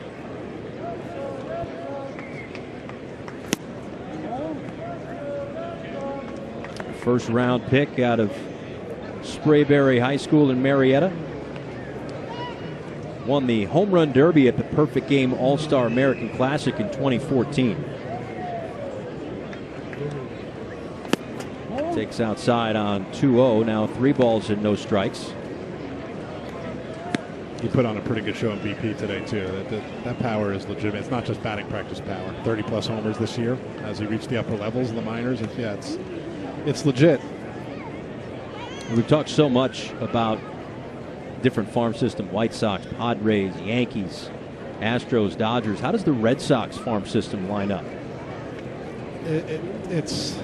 First round pick out of Sprayberry High School in Marietta. Won the Home Run Derby at the Perfect Game All-Star American Classic in 2014. Takes outside on 2-0. Now 3 balls and no strikes. He put on a pretty good show in BP today, too. That power is legitimate. It's not just batting practice power. 30-plus homers this year as he reached the upper levels of the minors. It's legit. We've talked so much about different farm system, White Sox, Padres, Yankees, Astros, Dodgers. How does the Red Sox farm system line up? It's,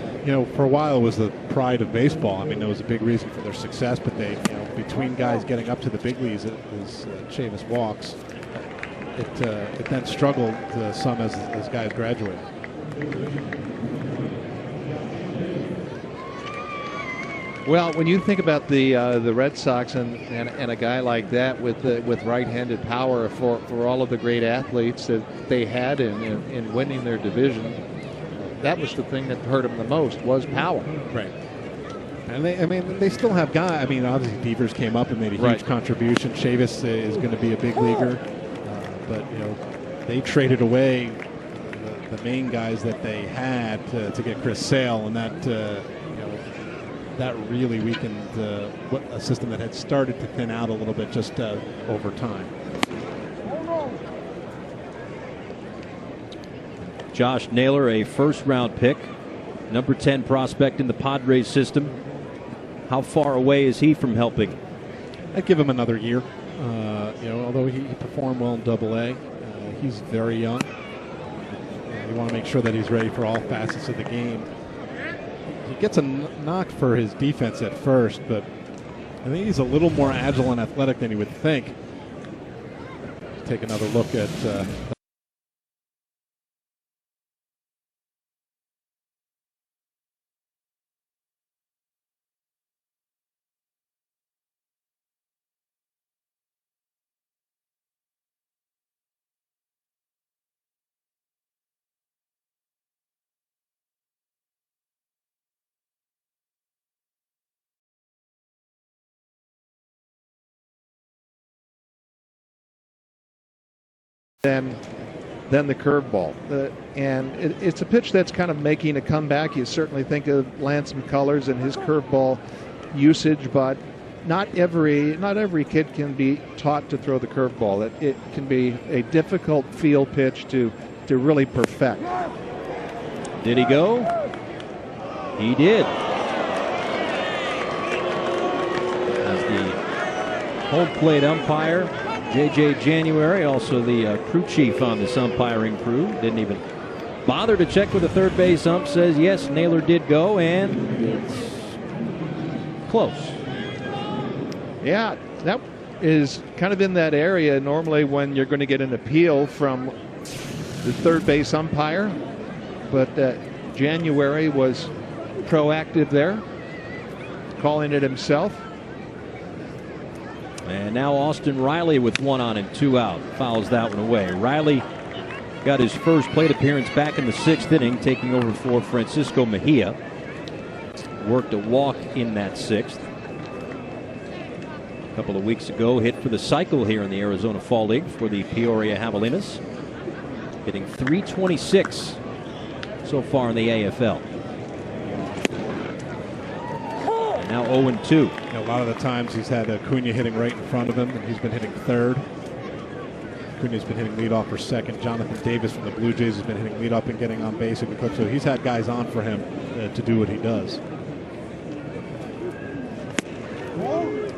for a while it was the pride of baseball. I mean, it was a big reason for their success, but they, between guys getting up to the big leagues as Chavis walks, it then struggled some as guys graduated. Well, when you think about the Red Sox and a guy like that with right-handed power for all of the great athletes that they had in winning their division, that was the thing that hurt them the most was power. Right. And they still have guys. I mean, obviously Devers came up and made a huge contribution. Chavis is going to be a big leaguer, but they traded away the main guys that they had to get Chris Sale, and that really weakened a system that had started to thin out a little bit just over time. Josh Naylor, a first-round pick, number 10 prospect in the Padres system. How far away is he from helping? I'd give him another year. Although he performed well in Double-A, he's very young. You want to make sure that he's ready for all facets of the game. He gets a knock for his defense at first, but I think he's a little more agile and athletic than you would think. Take another look at than the curveball. And it's a pitch that's kind of making a comeback. You certainly think of Lance McCullers and his curveball usage, but not every kid can be taught to throw the curveball. It can be a difficult field pitch to really perfect. Did he go? He did. As the home plate umpire J.J. January, also the crew chief on this umpiring crew, didn't even bother to check with the third base ump, says yes, Naylor did go, and it's close. Yeah, that is kind of in that area normally when you're going to get an appeal from the third base umpire, but January was proactive there, calling it himself. And now Austin Riley with 1 on and 2 out. Fouls that one away. Riley got his first plate appearance back in the 6th inning, taking over for Francisco Mejia. Worked a walk in that 6th. A couple of weeks ago, hit for the cycle here in the Arizona Fall League for the Peoria Javelinas. Hitting .326 so far in the AFL. And now 0-2. A lot of the times he's had Acuna hitting right in front of him, and he's been hitting third. Acuna's been hitting leadoff for second. Jonathan Davis from the Blue Jays has been hitting leadoff and getting on base. So he's had guys on for him to do what he does.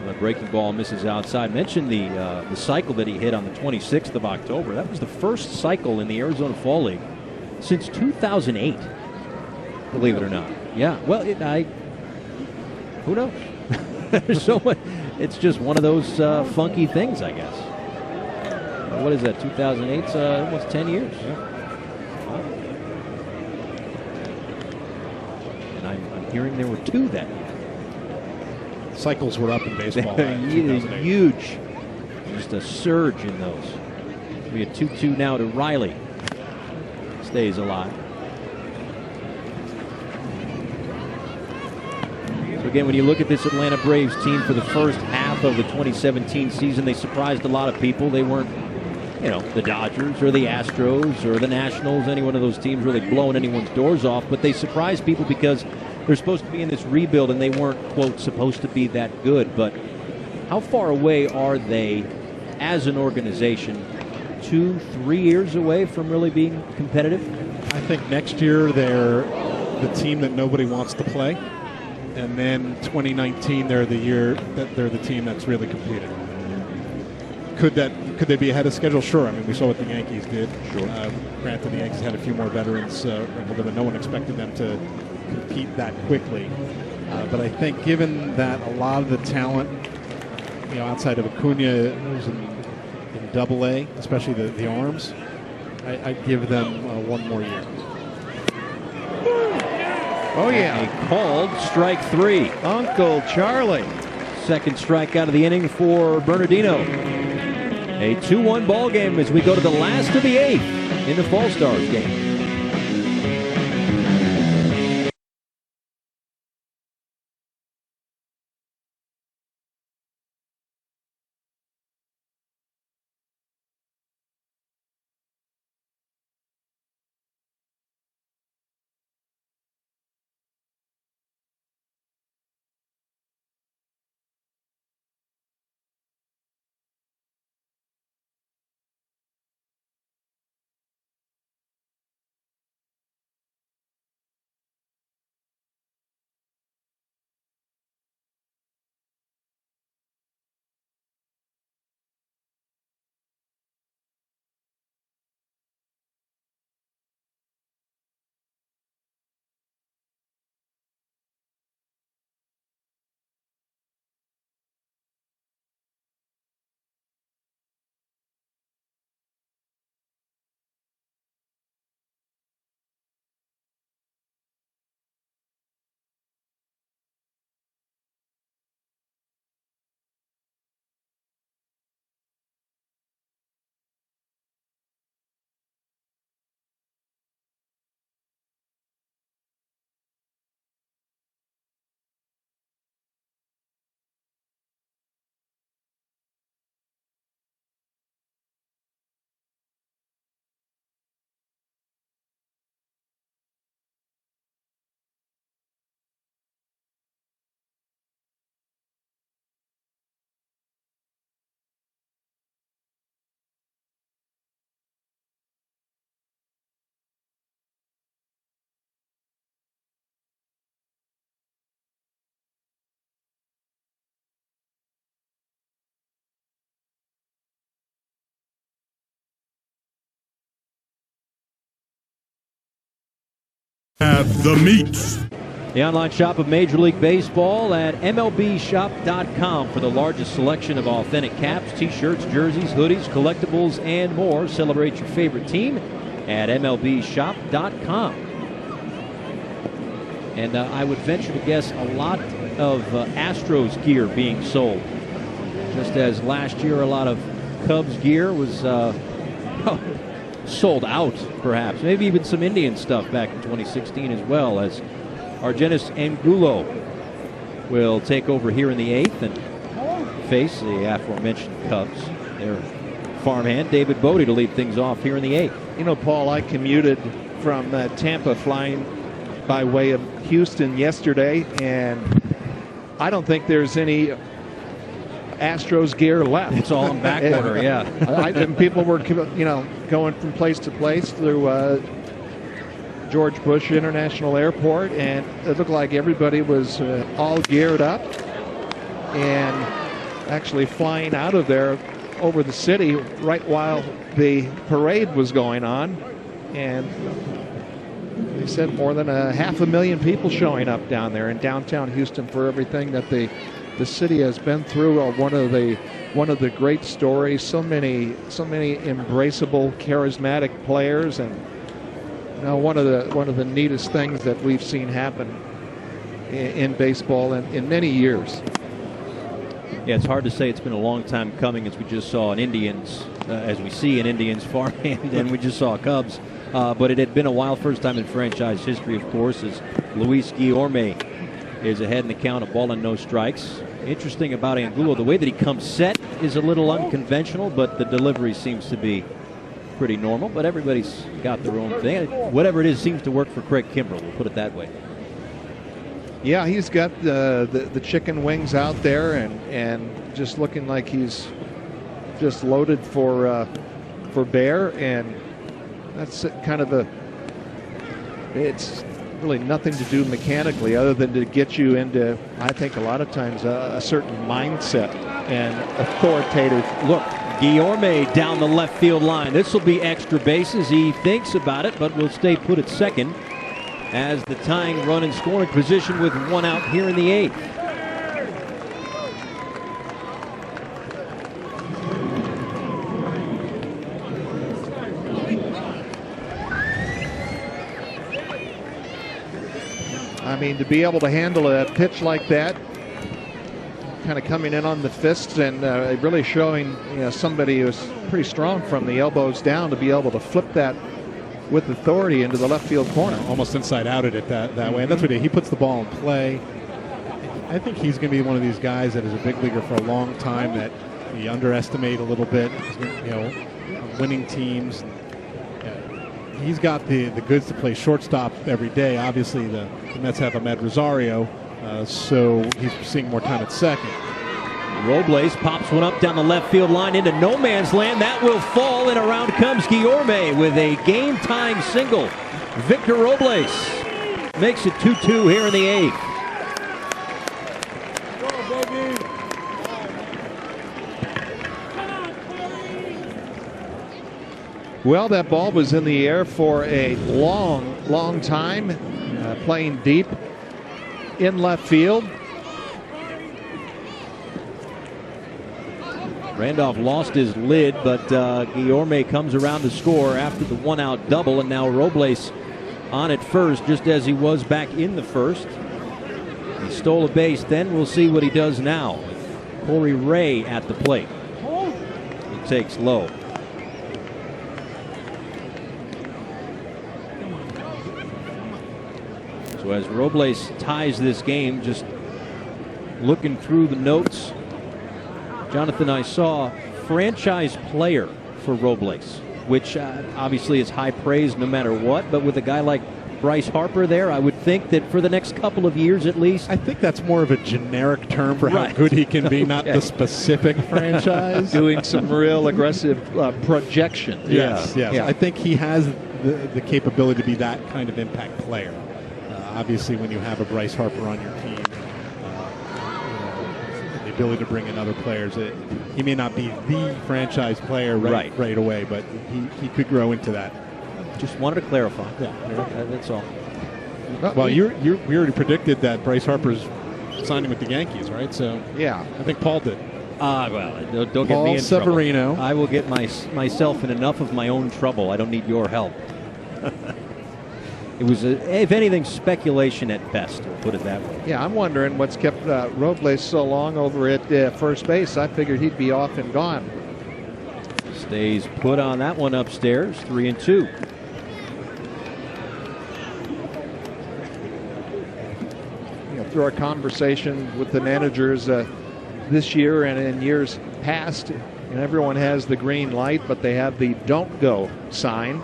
The breaking ball misses outside. Mentioned the cycle that he hit on the 26th of October. That was the first cycle in the Arizona Fall League since 2008. Believe it or not. Yeah. Well, who knows? There's so much. It's just one of those funky things, I guess. What is that? 2008's almost 10 years. Yeah. And I'm hearing there were 2 that year. Cycles were up in baseball. Huge. Just a surge in those. We have 2-2 now to Riley. Stays alive. So again, when you look at this Atlanta Braves team for the first half of the 2017 season, they surprised a lot of people. They weren't, the Dodgers or the Astros or the Nationals, any one of those teams really blowing anyone's doors off, but they surprised people because they're supposed to be in this rebuild and they weren't, quote, supposed to be that good. But how far away are they as an organization? 2-3 years away from really being competitive? I think next year they're the team that nobody wants to play. And then 2019, they're the year that they're the team that's really competing. Could they be ahead of schedule? Sure. I mean, we saw what the Yankees did. Sure. Granted, the Yankees had a few more veterans, but no one expected them to compete that quickly. But I think given that a lot of the talent, outside of Acuna, who's in Double-A, especially the arms, I'd give them 1 more year. Oh, yeah. A called strike 3. Uncle Charlie. Second strikeout of the inning for Bernardino. A 2-1 ball game as we go to the last of the 8th in the Fall Stars game. At the meets. The online shop of Major League Baseball at MLBshop.com for the largest selection of authentic caps, t-shirts, jerseys, hoodies, collectibles, and more. Celebrate your favorite team at MLBshop.com. And I would venture to guess a lot of Astros gear being sold. Just as last year a lot of Cubs gear was sold out, perhaps. Maybe even some Indian stuff back in 2016 as well, as Argenis Angulo will take over here in the 8th and face the aforementioned Cubs. Their farmhand, David Bodie, to lead things off here in the 8th. You know, Paul, I commuted from Tampa flying by way of Houston yesterday, and I don't think there's any Astros gear left. It's all in back order, yeah. And people were, going from place to place through George Bush International Airport, and it looked like everybody was all geared up and actually flying out of there over the city right while the parade was going on. And they said more than 500,000 people showing up down there in downtown Houston for everything that the city has been through. One of the great stories. So many embraceable, charismatic players, and one of the neatest things that we've seen happen in baseball in many years. Yeah, it's hard to say it's been a long time coming, as we just saw in Indians, as we see in Indians farmhand, and we just saw Cubs. But it had been a while, first time in franchise history, of course, as Luis Guillorme is ahead in the count of ball and no strikes. Interesting about Angulo, the way that he comes set is a little unconventional, but the delivery seems to be pretty normal. But everybody's got their own thing. Whatever it is seems to work for Craig Kimbrell, we'll put it that way. Yeah, he's got the chicken wings out there, and just looking like he's just loaded for bear, and that's kind of it's really nothing to do mechanically other than to get you into, I think, a lot of times a certain mindset and authoritative look. Guillorme down the left field line. This will be extra bases. He thinks about it, but will stay put at second as the tying run in scoring position with one out here in the 8th. I mean, to be able to handle a pitch like that, kind of coming in on the fists and really showing somebody who's pretty strong from the elbows down, to be able to flip that with authority into the left field corner. Almost inside out at it that way. And that's what he puts the ball in play. I think he's going to be one of these guys that is a big leaguer for a long time that we underestimate a little bit, winning teams. He's got the goods to play shortstop every day. Obviously, the Mets have Ahmed Rosario, so he's seeing more time at second. Robles pops one up down the left field line into no man's land. That will fall, and around comes Guillorme with a game-tying single. Victor Robles makes it 2-2 here in the 8th. Well, that ball was in the air for a long time, playing deep in left field. Randolph lost his lid, but Guillorme comes around to score after the one-out double, and now Robles on at first, just as he was back in the first. He stole a base then. We'll see what he does now. Corey Ray at the plate. He takes low. So as Robles ties this game, just looking through the notes, Jonathan, I saw franchise player for Robles, which obviously is high praise no matter what, but with a guy like Bryce Harper there, I would think that for the next couple of years at least. I think that's more of a generic term for how good he can be, not the specific franchise. Doing some real aggressive projection. Yes. Yeah. I think he has the capability to be that kind of impact player. Obviously, when you have a Bryce Harper on your team, the ability to bring in other players, he may not be the franchise player right away, but he could grow into that. Just wanted to clarify. Yeah, that's all. Well, we already predicted that Bryce Harper's signing with the Yankees, right? So yeah, I think Paul did. Well, don't get Paul me in Severino. trouble. I will get myself in enough of my own trouble. I don't need your help. It was, if anything, speculation at best. We'll put it that way. Yeah, I'm wondering what's kept Robles so long over at first base. I figured he'd be off and gone. Stays put on that one upstairs, 3-2. Through our conversation with the managers this year and in years past, everyone has the green light, but they have the don't go sign.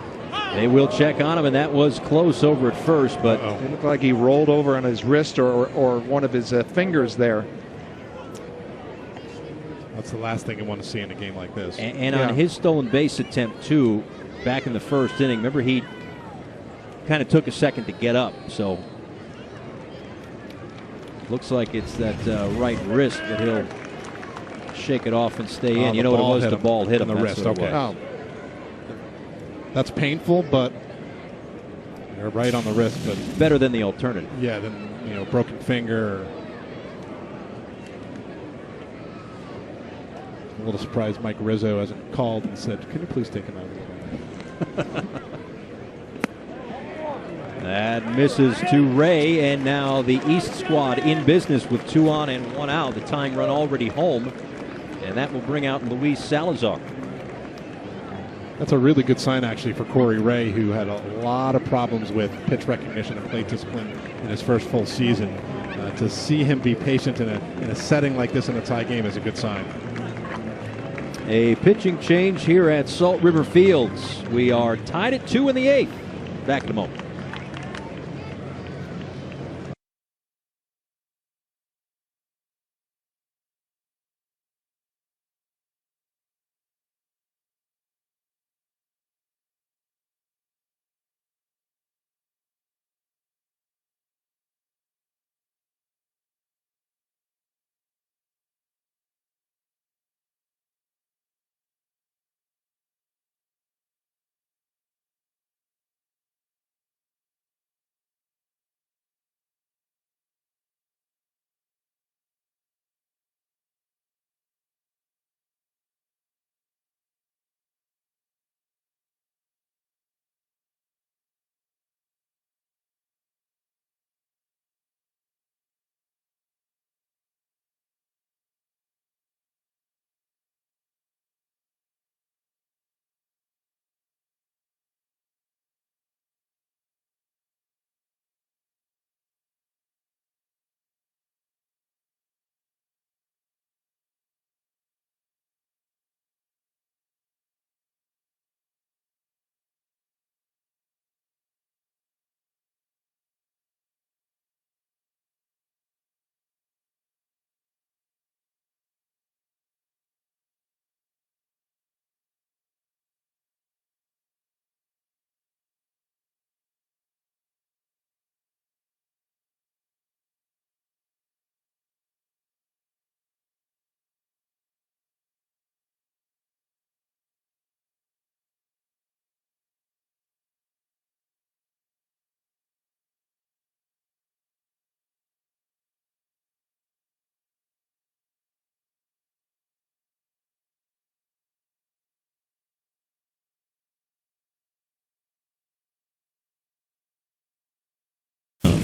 They will check on him, and that was close over at first, but it looked like he rolled over on his wrist or one of his fingers there. That's the last thing you want to see in a game like this. And on his stolen base attempt, too, back in the first inning, remember he kind of took a second to get up, so looks like it's that right wrist that he'll shake it off and stay in. You know what it was? The ball hit him on the wrist. Okay. Oh. That's painful, but you're right on the wrist. But better than the alternative. Yeah, than broken finger. I'm a little surprised Mike Rizzo hasn't called and said, "Can you please take him out?" That misses to Ray, and now the East squad in business with 2 on and 1 out. The tying run already home, and that will bring out Luis Salazar. That's a really good sign, actually, for Corey Ray, who had a lot of problems with pitch recognition and plate discipline in his first full season. To see him be patient in a setting like this in a tie game is a good sign. A pitching change here at Salt River Fields. We are tied at 2 in the 8th. Back in a moment.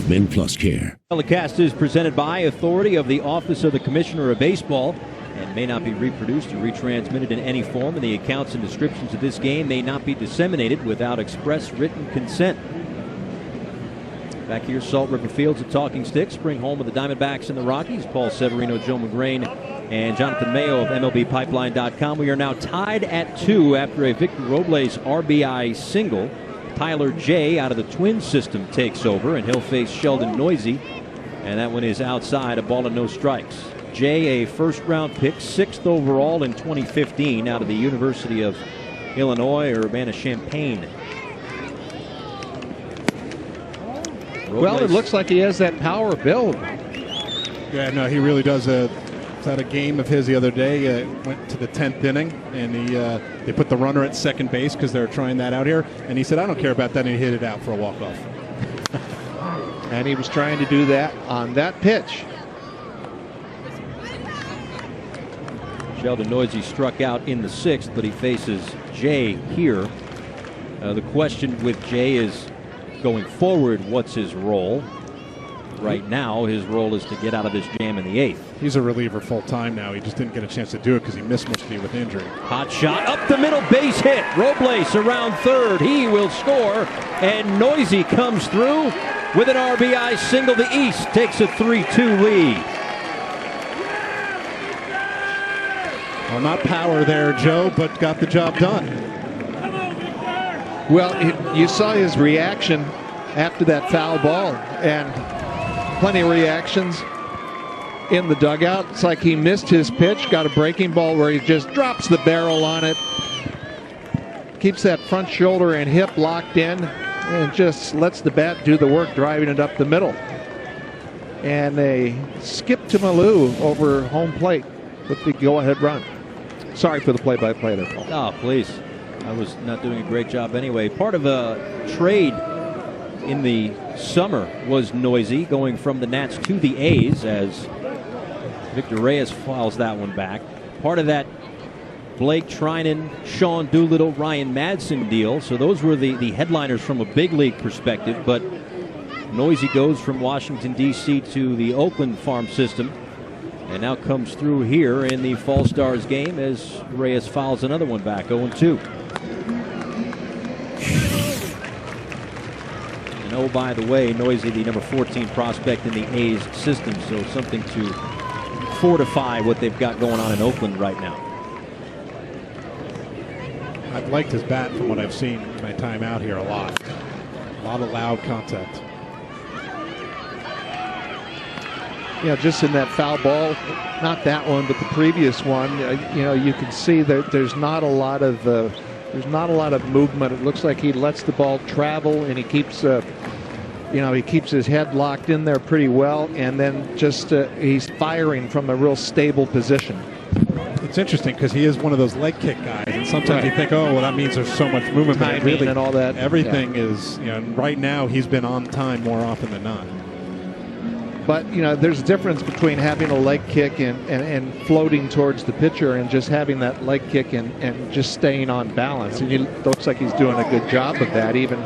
Men Plus Care. Telecast is presented by authority of the Office of the Commissioner of Baseball and may not be reproduced or retransmitted in any form, and the accounts and descriptions of this game may not be disseminated without express written consent. Back here, Salt River Fields at Talking Sticks, spring home of the Diamondbacks and the Rockies. Paul Severino, Joe McGrain, and Jonathan Mayo of MLBpipeline.com. We are now tied at 2 after a Victor Robles RBI single. Tyler J out of the Twins system takes over, and he'll face Sheldon Noisy, and that one is outside, a ball and no strikes. J, a first-round pick, 6th overall in 2015 out of the University of Illinois, Urbana-Champaign. Well, it looks like he has that power build. Yeah, no, he really does. Had a game of his the other day. Went to the 10th inning, and they put the runner at second base because they're trying that out here. And he said, "I don't care about that," and he hit it out for a walk-off. And he was trying to do that on that pitch. Sheldon Neuse struck out in the 6th, but he faces Jay here. The question with Jay is, going forward, what's his role? Right now, his role is to get out of this jam in the 8th. He's a reliever full time now. He just didn't get a chance to do it because he missed Muskie with injury. Hot shot up the middle, base hit. Robles around third. He will score, and Neuse comes through with an RBI single. The East takes a 3-2 lead. Well, not power there, Joe, but got the job done. Well, you saw his reaction after that foul ball, and plenty of reactions in the dugout. It's like he missed his pitch, got a breaking ball where he just drops the barrel on it, keeps that front shoulder and hip locked in, and just lets the bat do the work, driving it up the middle. And a skip to Malou over home plate with the go-ahead run. Sorry for the play-by-play there, Paul. Oh, please. I was not doing a great job anyway. Part of a trade in the summer was Neuse going from the Nats to the A's as Victor Reyes files that one back. Part of that Blake Trinan, Sean Doolittle, Ryan Madsen deal. So those were the headliners from a big league perspective. But Neuse goes from Washington, D.C. to the Oakland farm system, and now comes through here in the Fall Stars game as Reyes fouls another one back, 0-2. And oh, by the way, Neuse, the number 14 prospect in the A's system, so something to fortify what they've got going on in Oakland right now. I've liked his bat from what I've seen in my time out here a lot. A lot of loud contact. Yeah, just in that foul ball, not that one, but the previous one. You know, you can see that there's not a lot of movement. It looks like he lets the ball travel, and he keeps he keeps his head locked in there pretty well, and then just he's firing from a real stable position. It's interesting because he is one of those leg kick guys, and sometimes you think, oh, well, that means there's so much movement. Timing really, and all that. Everything is, right now he's been on time more often than not. But, there's a difference between having a leg kick and floating towards the pitcher and just having that leg kick and just staying on balance. And it looks like he's doing a good job of that. Even,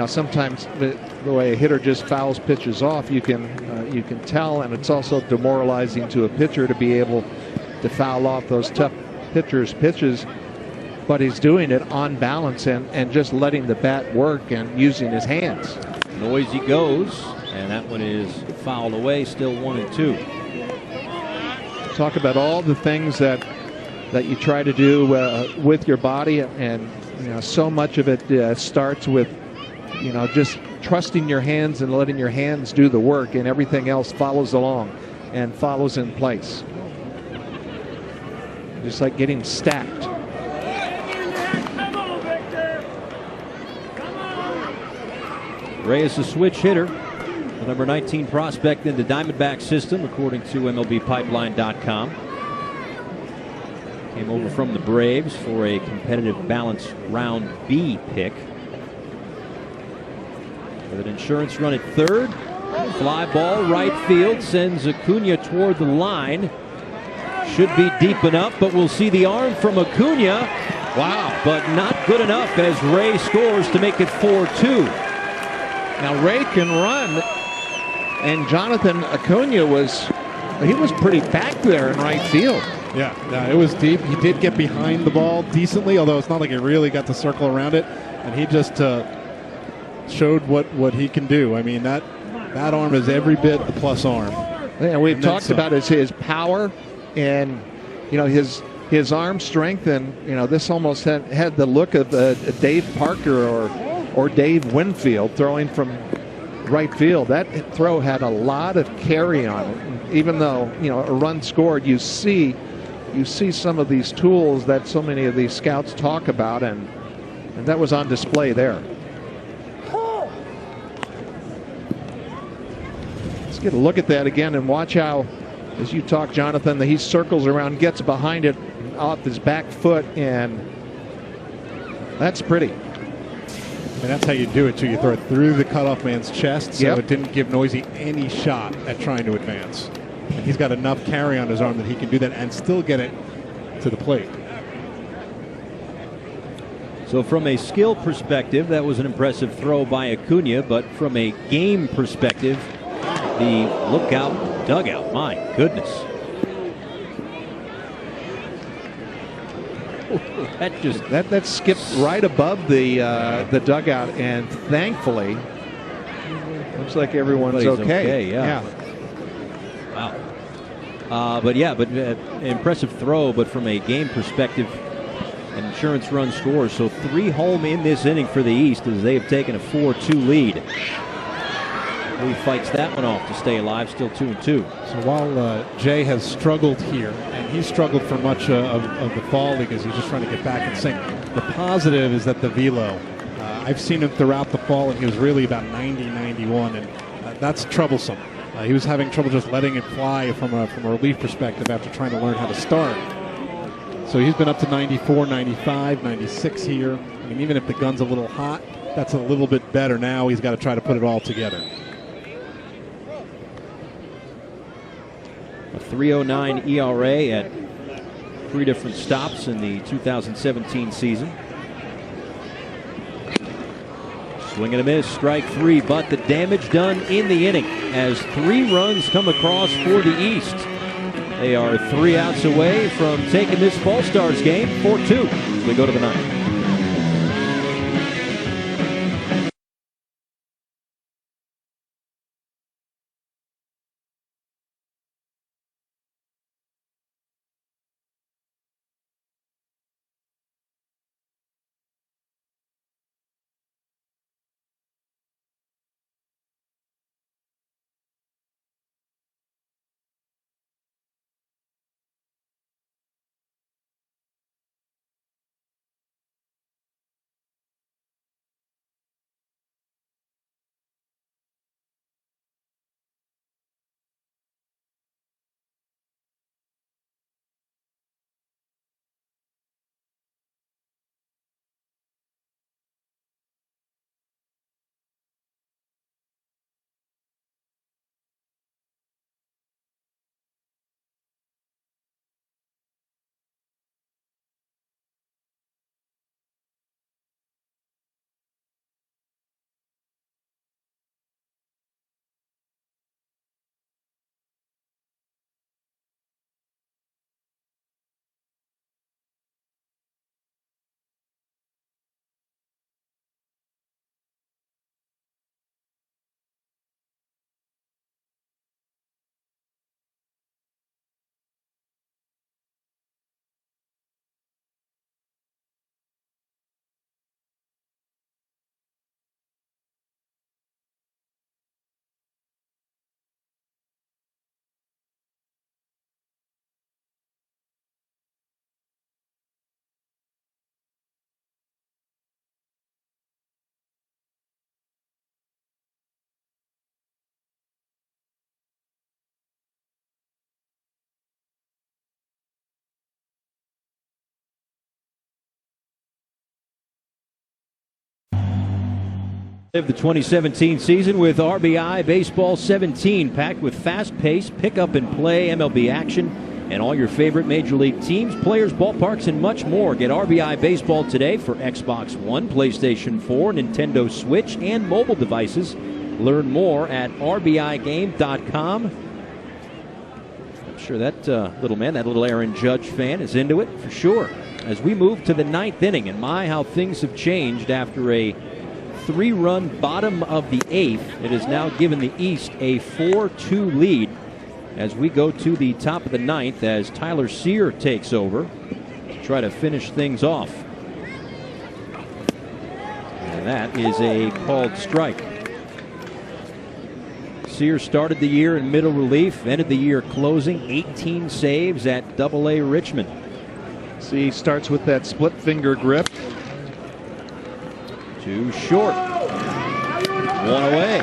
sometimes the way a hitter just fouls pitches off, you can tell, and it's also demoralizing to a pitcher to be able to foul off those tough pitchers' pitches. But he's doing it on balance and just letting the bat work and using his hands. Neuse goes. And that one is fouled away, still 1-2. Talk about all the things that you try to do with your body, and so much of it starts with just trusting your hands and letting your hands do the work, and everything else follows along and follows in place. Just like getting stacked. Reyes, a switch hitter. The number 19 prospect in the Diamondback system, according to MLBpipeline.com. Came over from the Braves for a competitive balance round B pick. With an insurance run at third. Fly ball right field sends Acuna toward the line. Should be deep enough, but we'll see the arm from Acuna. Wow, but not good enough as Ray scores to make it 4-2. Now Ray can run. And Jonathan Acuna was pretty back there in right field. Yeah, it was deep. He did get behind the ball decently, although it's not like he really got to circle around it. And he just showed what he can do. I mean, that arm is every bit a plus arm. Yeah, we've talked about his power and his arm strength, and this almost had the look of Dave Parker or Dave Winfield throwing from right field. That throw had a lot of carry on it. Even though a run scored, you see some of these tools that so many of these scouts talk about, and that was on display there. Let's get a look at that again and watch how, as you talk, Jonathan, that he circles around, gets behind it off his back foot, and that's pretty. And that's how you do it, too. You throw it through the cutoff man's chest, so Yep. it didn't give Noisy any shot at trying to advance. And he's got enough carry on his arm that he can do that and still get it to the plate. So from a skill perspective, that was an impressive throw by Acuna, but from a game perspective, the lookout dugout, my goodness. That skipped right above the dugout, and thankfully, looks like everyone's okay. Yeah. Wow. But impressive throw. But from a game perspective, an insurance run scores. So 3 home in this inning for the East as they have taken a 4-2 lead. He fights that one off to stay alive, still 2-2. So while Jay has struggled here, and he's struggled for much of the fall league as he's just trying to get back in sync, the positive is that the velo, I've seen him throughout the fall, and he was really about 90, 91, and that's troublesome. He was having trouble just letting it fly from a relief perspective after trying to learn how to start. So he's been up to 94, 95, 96 here. I mean, even if the gun's a little hot, that's a little bit better. Now he's got to try to put it all together. A 3.09 ERA at 3 different stops in the 2017 season. Swing and a miss, strike 3, but the damage done in the inning as 3 runs come across for the East. They are 3 outs away from taking this Fall Stars game 4-2 as we go to the 9th. Of the 2017 season with RBI Baseball 17, packed with fast-paced pick-up-and-play MLB action and all your favorite Major League teams, players, ballparks, and much more. Get RBI Baseball today for Xbox One, PlayStation 4, Nintendo Switch, and mobile devices. Learn more at rbigame.com. I'm sure that little man, that little Aaron Judge fan, is into it for sure. As we move to the 9th inning, and my, how things have changed after a 3-run bottom of the 8th. It has now given the East a 4-2 lead as we go to the top of the 9th as Tyler Sear takes over to try to finish things off. And that is a called strike. Sear started the year in middle relief, ended the year closing, 18 saves at Double-A Richmond. See, he starts with that split finger grip. Too short. 1 away.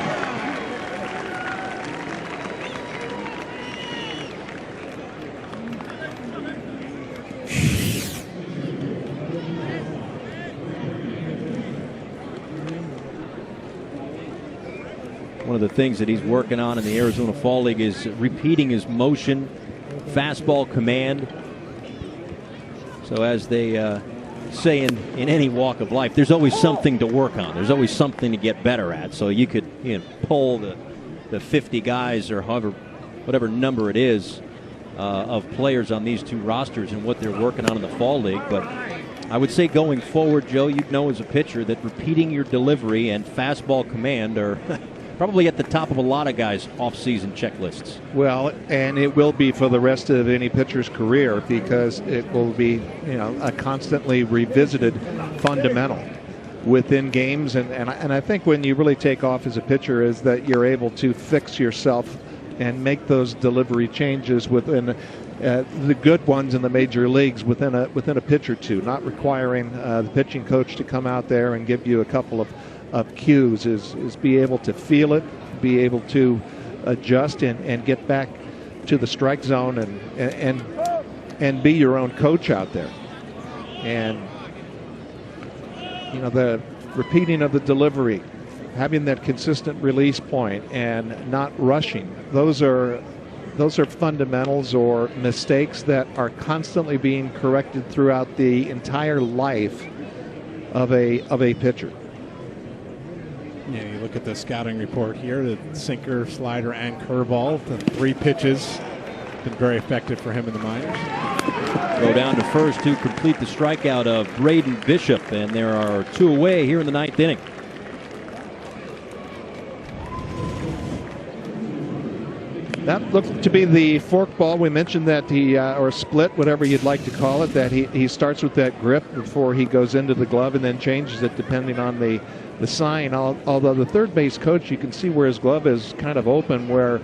One of the things that he's working on in the Arizona Fall League is repeating his motion, fastball command. So as they say in any walk of life, there's always something to work on. There's always something to get better at. So you could pull the 50 guys or whatever number it is of players on these two rosters and what they're working on in the Fall League. But I would say going forward, Joe, you'd know as a pitcher that repeating your delivery and fastball command are probably at the top of a lot of guys' off-season checklists. Well, and it will be for the rest of any pitcher's career, because it will be, a constantly revisited fundamental within games. And I think when you really take off as a pitcher is that you're able to fix yourself and make those delivery changes within the good ones in the major leagues within a pitch or two, not requiring the pitching coach to come out there and give you a couple of cues. Is be able to feel it, be able to adjust and get back to the strike zone and be your own coach out there. And the repeating of the delivery, having that consistent release point and not rushing, those are fundamentals or mistakes that are constantly being corrected throughout the entire life of a pitcher. Yeah, you look at the scouting report here, the sinker, slider, and curveball, the 3 pitches, been very effective for him in the minors. Go down to first to complete the strikeout of Braden Bishop, and there are 2 away here in the 9th inning. That looked to be the forkball. We mentioned that or split, whatever you'd like to call it, that he starts with that grip before he goes into the glove and then changes it depending on the sign. Although the third base coach, you can see where his glove is kind of open, where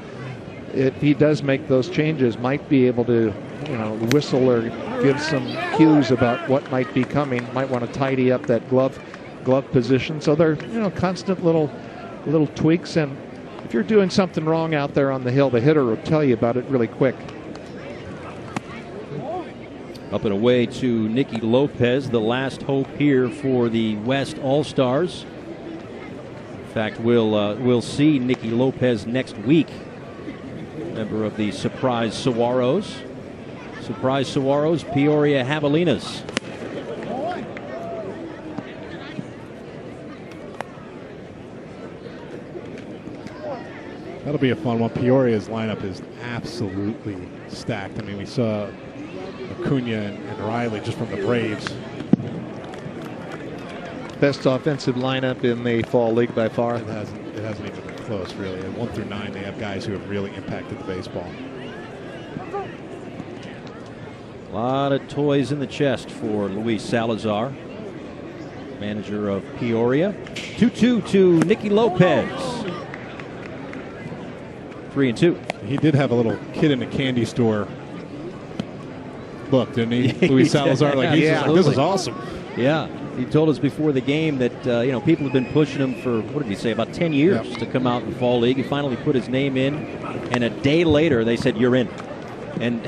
if he does make those changes, might be able to whistle or give some cues about what might be coming. Might want to tidy up that glove position. So they're constant little tweaks, and if you're doing something wrong out there on the hill, the hitter will tell you about it really quick. Up and away to Nicky Lopez, the last hope here for the West All-Stars. In fact, we'll see Nicky Lopez next week. Member of the Surprise Saguaros. Surprise Saguaros, Peoria Javelinas. That'll be a fun one. Peoria's lineup is absolutely stacked. I mean, we saw Acuna and Riley just from the Braves. Best offensive lineup in the Fall League by far. It hasn't even been close, really. At 1 through 9, they have guys who have really impacted the baseball. A lot of toys in the chest for Luis Salazar, manager of Peoria. 2-2 to Nicky Lopez. 3-2. He did have a little kid in a candy store look, didn't he? Luis Salazar, like, this is awesome. Yeah, he told us before the game that people have been pushing him for, what did he say, about 10 years to come out in the Fall League. He finally put his name in, and a day later they said, you're in. And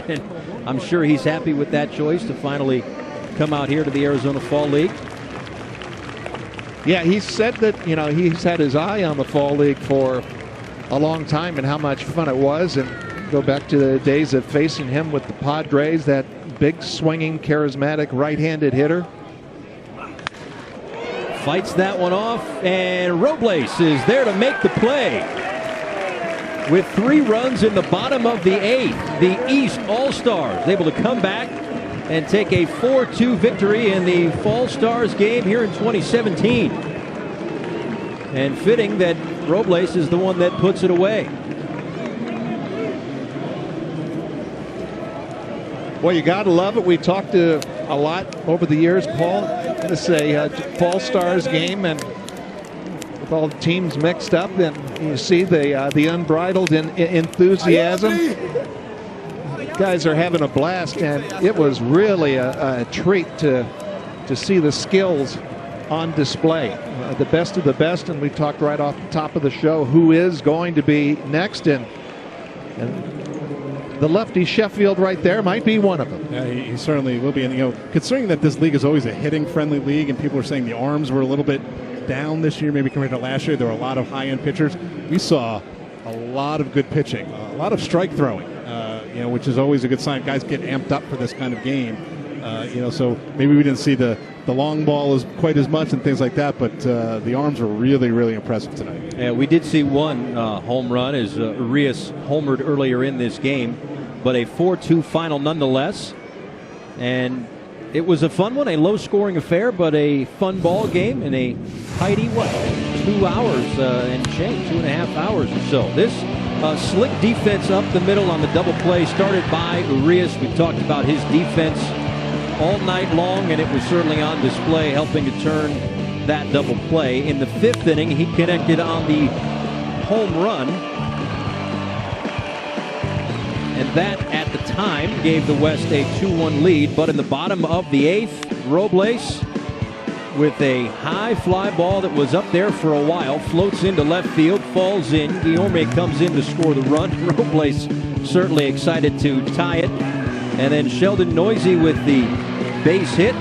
I'm sure he's happy with that choice to finally come out here to the Arizona Fall League. Yeah, he said that he's had his eye on the Fall League for a long time and how much fun it was, and go back to the days of facing him with the Padres, that big swinging charismatic right-handed hitter. Fights that one off, and Robles is there to make the play. With 3 runs in the bottom of the 8th, the East All-Stars able to come back and take a 4-2 victory in the Fall Stars game here in 2017. And fitting that Robles is the one that puts it away. Well, you got to love it. We talked a lot over the years, Paul. This is a Fall Stars game, and with all the teams mixed up, and you see the unbridled enthusiasm. Guys are having a blast, and it was really a treat to see the skills on display. The best of the best, and we talked right off the top of the show who is going to be next, and the lefty Sheffield right there might be one of them. Yeah, he certainly will be. And considering that this league is always a hitting-friendly league, and people are saying the arms were a little bit down this year, maybe compared to last year. There were a lot of high-end pitchers. We saw a lot of good pitching, a lot of strike throwing, which is always a good sign. Guys get amped up for this kind of game. So maybe we didn't see the long ball as quite as much and things like that, but the arms were really, really impressive tonight. Yeah, we did see one home run as Urias homered earlier in this game, but a 4-2 final nonetheless. And it was a fun one, a low-scoring affair, but a fun ball game in a tidy, 2 hours and change, 2.5 hours or so. This slick defense up the middle on the double play started by Urias. We talked about his defense all night long, and it was certainly on display, helping to turn that double play. In the 5th inning, he connected on the home run, and that at the time gave the West a 2-1 lead. But in the bottom of the 8th, Robles with a high fly ball that was up there for a while, floats into left field, falls in. Guillorme comes in to score the run. Robles certainly excited to tie it. And then Sheldon Noisy with the base hit.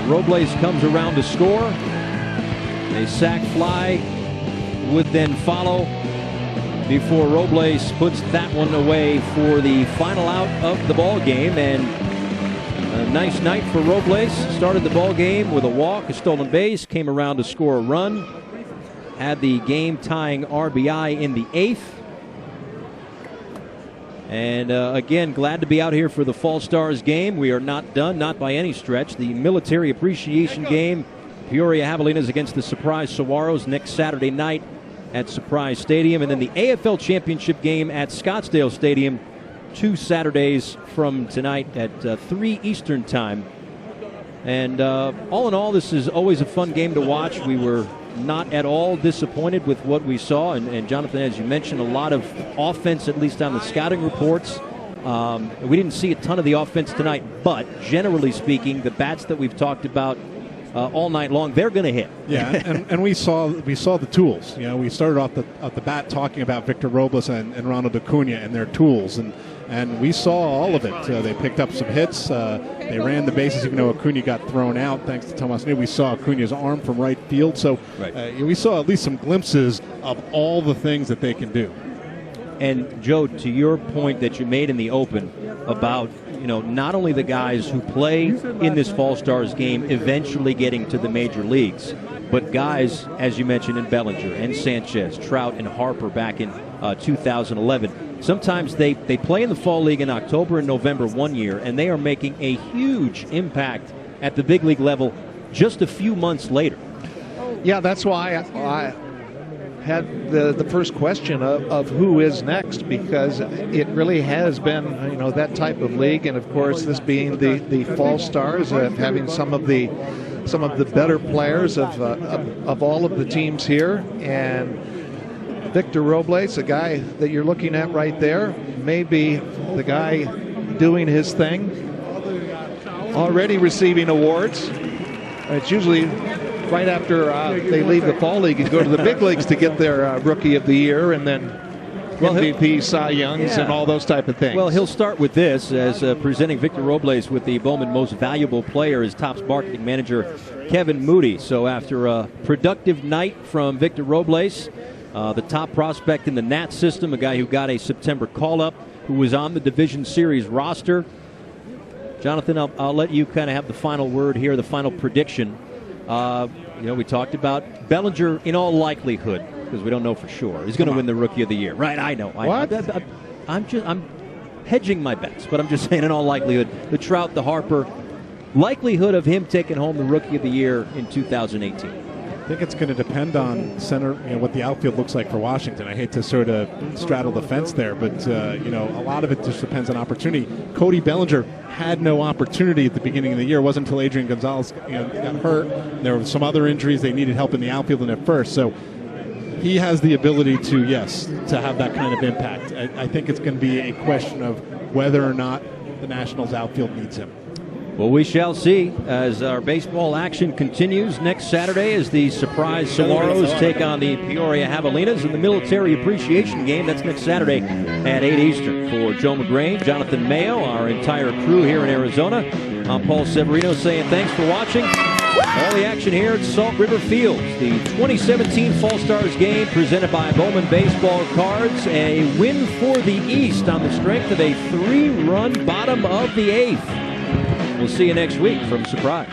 Robles comes around to score. A sac fly would then follow before Robles puts that one away for the final out of the ball game. And a nice night for Robles. Started the ball game with a walk, a stolen base, came around to score a run. Had the game-tying RBI in the 8th. And again, glad to be out here for the Fall Stars game. We are not done, not by any stretch. The military appreciation game, Peoria Javelinas against the Surprise Saguaros next Saturday night at Surprise Stadium. And then the AFL Championship game at Scottsdale Stadium 2 Saturdays from tonight at 3 Eastern Time. And all in all, this is always a fun game to watch. We were not at all disappointed with what we saw. And Jonathan, as you mentioned, a lot of offense, at least on the scouting reports. We didn't see a ton of the offense tonight, but generally speaking, the bats that we've talked about all night long, they're going to hit. Yeah, and we saw the tools. We started off the bat talking about Victor Robles and Ronald Acuna and their tools, and we saw all of it. They picked up some hits. They ran the bases, even though Acuna got thrown out thanks to Tomas Nido. We saw Acuna's arm from right field, so we saw at least some glimpses of all the things that they can do. And Joe, to your point that you made in the open about not only the guys who play in this Fall Stars game eventually getting to the major leagues, but guys, as you mentioned, in Bellinger and Sanchez, Trout and Harper back in 2011. Sometimes they play in the Fall League in October and November one year, and they are making a huge impact at the big league level just a few months later. Yeah, that's why I had the first question of who is next, because it really has been that type of league, and of course this being the Fall Stars, having some of the better players of all of the teams here. And Victor Robles, a guy that you're looking at right there, may be the guy doing his thing, already receiving awards. It's usually right after they leave the Fall League and go to the big leagues to get their Rookie of the Year and then MVP, Cy Youngs, and all those type of things. Well, he'll start with this as presenting Victor Robles with the Bowman Most Valuable Player as Topps marketing manager Kevin Moody. So after a productive night from Victor Robles, the top prospect in the Nat system, a guy who got a September call-up, who was on the Division Series roster. Jonathan, I'll let you kind of have the final word here, the final prediction. We talked about Bellinger in all likelihood, because we don't know for sure, is going to win the Rookie of the Year. Right, I know. What? I'm hedging my bets, but I'm just saying in all likelihood, the Trout, the Harper, likelihood of him taking home the Rookie of the Year in 2018. I think it's going to depend on center, what the outfield looks like for Washington. I hate to sort of straddle the fence there, but a lot of it just depends on opportunity. Cody Bellinger had no opportunity at the beginning of the year. It wasn't until Adrian Gonzalez got hurt. There were some other injuries. They needed help in the outfield and at first. So he has the ability to have that kind of impact. I think it's going to be a question of whether or not the Nationals outfield needs him. Well, we shall see as our baseball action continues next Saturday as the Surprise Saguaros take on the Peoria Javelinas in the Military Appreciation Game. That's next Saturday at 8 Eastern. For Joe McGrain, Jonathan Mayo, our entire crew here in Arizona, I'm Paul Severino saying thanks for watching. All the action here at Salt River Fields. The 2017 Fall Stars game presented by Bowman Baseball Cards. A win for the East on the strength of a 3-run bottom of the 8th. We'll see you next week from Surprise.